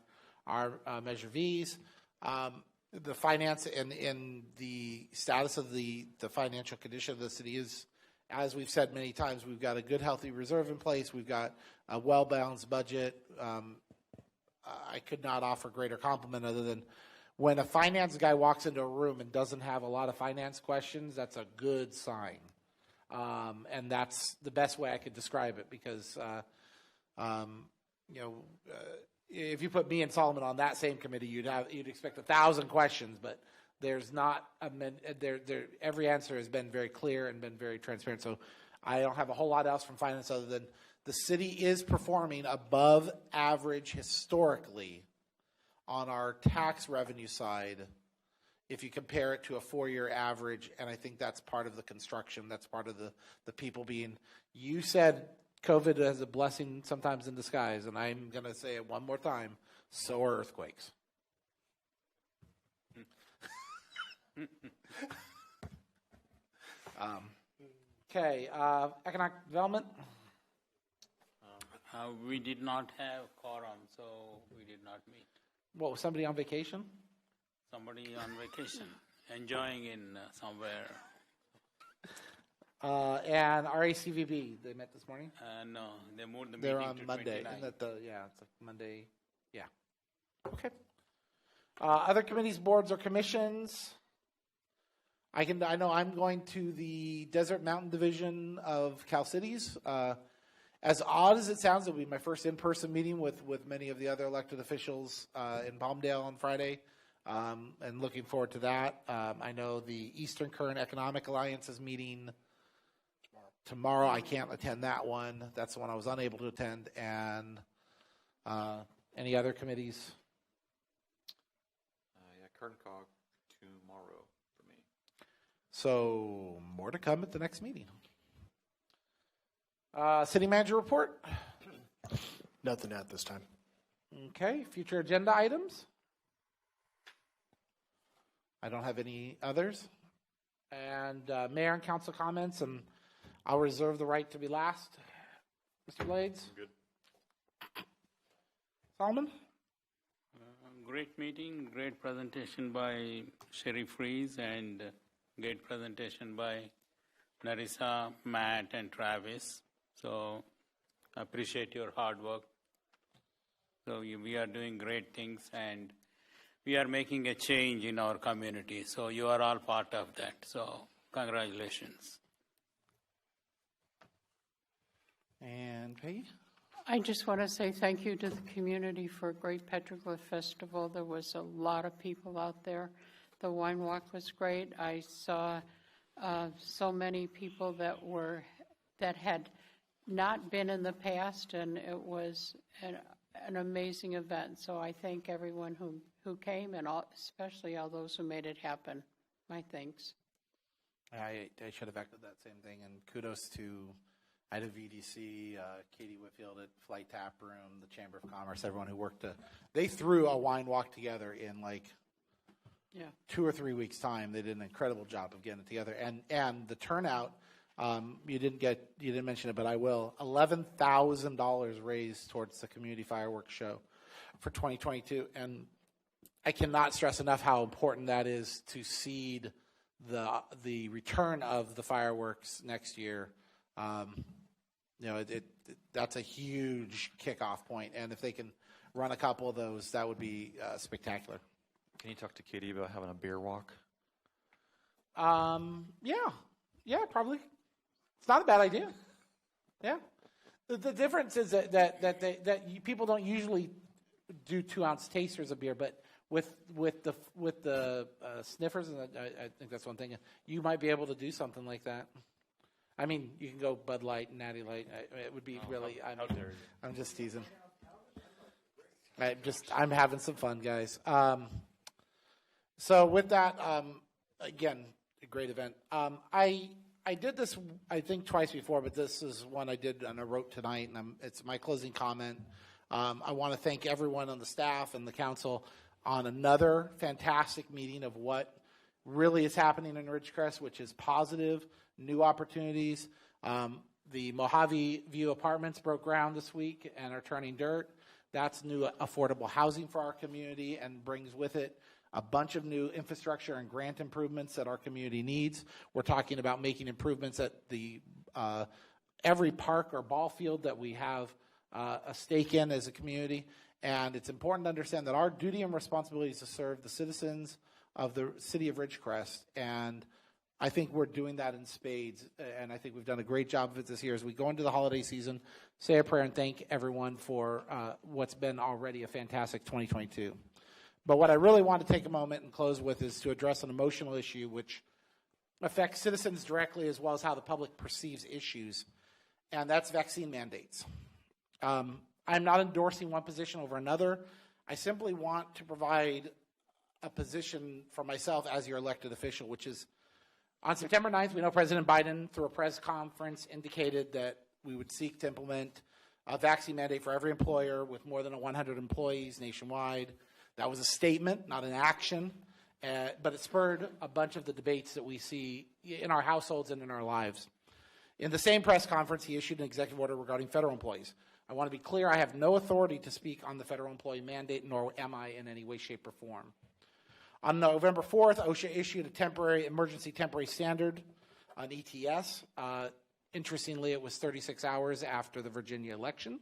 Measure Vs. The finance and the status of the financial condition of the city is, as we've said many times, we've got a good, healthy reserve in place. We've got a well-balanced budget. I could not offer greater compliment other than when a finance guy walks into a room and doesn't have a lot of finance questions, that's a good sign. And that's the best way I could describe it because, if you put me and Solomon on that same committee, you'd expect 1,000 questions, but there's not every answer has been very clear and been very transparent. So I don't have a whole lot else from finance other than the city is performing above average historically on our tax revenue side if you compare it to a 4-year average, and I think that's part of the construction. That's part of the people being. You said COVID is a blessing sometimes in disguise, and I'm going to say it one more time. So are earthquakes. Okay, economic development. We did not have quorum, so we did not meet. What, was somebody on vacation? Somebody on vacation, enjoying in somewhere. And RACVB, they met this morning? No, they moved the They're meeting on to Monday. 29. Isn't that it's like Monday. Yeah. Okay. Other committees, boards, or commissions? I know I'm going to the Desert Mountain Division of Cal Cities. As odd as it sounds, it'll be my first in-person meeting with many of the other elected officials in Palmdale on Friday, and looking forward to that. I know the Eastern Current Economic Alliance is meeting tomorrow. I can't attend that one. That's the one I was unable to attend. And any other committees? KernCog tomorrow for me. So more to come at the next meeting. City manager report? Nothing at this time. Okay, future agenda items? I don't have any others. And mayor and council comments, and I'll reserve the right to be last. Mr. Blades? Good. Solomon? Great meeting, great presentation by Sheriff Freeze, and great presentation by Narissa, Matt, and Travis. So I appreciate your hard work. So we are doing great things, and we are making a change in our community. So you are all part of that. So congratulations. And Peggy? I just want to say thank you to the community for a great Petroglyph Festival. There was a lot of people out there. The wine walk was great. I saw so many people that had not been in the past, and it was an amazing event. So I thank everyone who came, and especially all those who made it happen. My thanks. I should have echoed that same thing, and kudos to Ida VDC, Katie Whitfield at Flight Tap Room, the Chamber of Commerce, everyone who worked. They threw a wine walk together in 2 or 3 weeks' time. They did an incredible job of getting it together, and the turnout. You didn't mention it, but I will. $11,000 raised towards the community fireworks show for 2022, and I cannot stress enough how important that is to seed the return of the fireworks next year. That's a huge kickoff point, and if they can run a couple of those, that would be spectacular. Can you talk to Katie about having a beer walk? Yeah, probably. It's not a bad idea. Yeah, the difference is that people don't usually do 2-ounce tasters of beer, but with the sniffers, and I think that's one thing. You might be able to do something like that. I mean, you can go Bud Light, Natty Light. It would be really. I'm just teasing. I'm having some fun, guys. So with that, again, a great event. I did this, I think, twice before, but this is one I did and I wrote tonight, and it's my closing comment. I want to thank everyone on the staff and the council on another fantastic meeting of what really is happening in Ridgecrest, which is positive, new opportunities. The Mojave View Apartments broke ground this week and are turning dirt. That's new affordable housing for our community and brings with it a bunch of new infrastructure and grant improvements that our community needs. We're talking about making improvements at the every park or ball field that we have a stake in as a community. And it's important to understand that our duty and responsibility is to serve the citizens of the city of Ridgecrest. And I think we're doing that in spades. And I think we've done a great job of it this year. As we go into the holiday season, say a prayer and thank everyone for what's been already a fantastic 2022. But what I really want to take a moment and close with is to address an emotional issue which affects citizens directly as well as how the public perceives issues, and that's vaccine mandates. I'm not endorsing one position over another. I simply want to provide a position for myself as your elected official, which is on September 9th, we know President Biden, through a press conference, indicated that we would seek to implement a vaccine mandate for every employer with more than 100 employees nationwide. That was a statement, not an action, but it spurred a bunch of the debates that we see in our households and in our lives. In the same press conference, he issued an executive order regarding federal employees. I want to be clear, I have no authority to speak on the federal employee mandate, nor am I in any way, shape, or form. On November 4th, OSHA issued a emergency temporary standard on ETS. Interestingly, it was 36 hours after the Virginia election.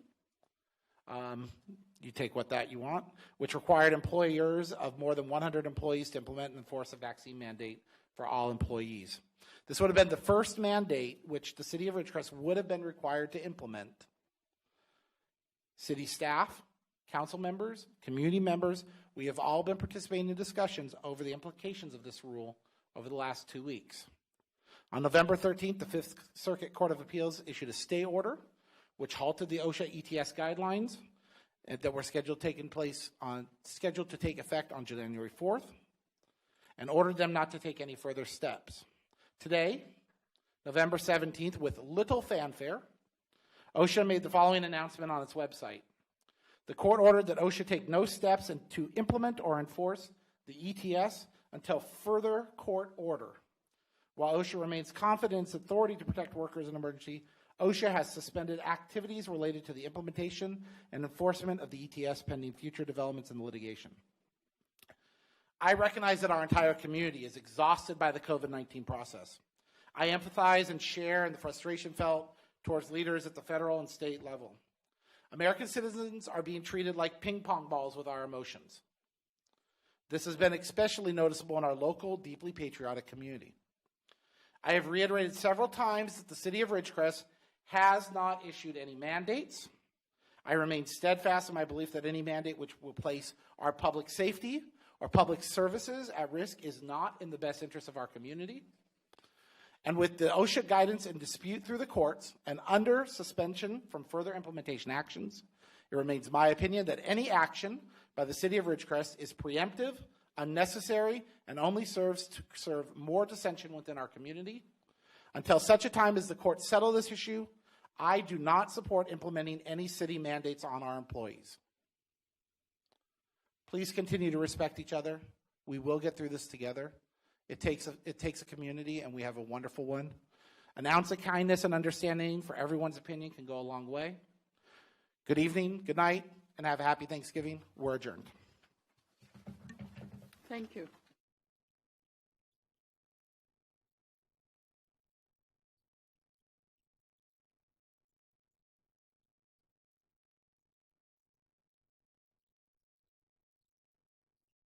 You take that you want, which required employers of more than 100 employees to implement and enforce a vaccine mandate for all employees. This would have been the first mandate which the city of Ridgecrest would have been required to implement. City staff, council members, community members, we have all been participating in discussions over the implications of this rule over the last 2 weeks. On November 13th, the Fifth Circuit Court of Appeals issued a stay order which halted the OSHA ETS guidelines that were scheduled to take effect on January 4th and ordered them not to take any further steps. Today, November 17th, with little fanfare, OSHA made the following announcement on its website. The court ordered that OSHA take no steps to implement or enforce the ETS until further court order. While OSHA remains confident in its authority to protect workers in emergency, OSHA has suspended activities related to the implementation and enforcement of the ETS pending future developments in the litigation. I recognize that our entire community is exhausted by the COVID-19 process. I empathize and share in the frustration felt towards leaders at the federal and state level. American citizens are being treated like ping pong balls with our emotions. This has been especially noticeable in our local, deeply patriotic community. I have reiterated several times that the city of Ridgecrest has not issued any mandates. I remain steadfast in my belief that any mandate which will place our public safety or public services at risk is not in the best interest of our community. And with the OSHA guidance in dispute through the courts and under suspension from further implementation actions, it remains my opinion that any action by the city of Ridgecrest is preemptive, unnecessary, and only serves to serve more dissension within our community. Until such a time as the courts settle this issue, I do not support implementing any city mandates on our employees. Please continue to respect each other. We will get through this together. It takes a community, and we have a wonderful one. An ounce of kindness and understanding for everyone's opinion can go a long way. Good evening, good night, and have a happy Thanksgiving. We're adjourned. Thank you.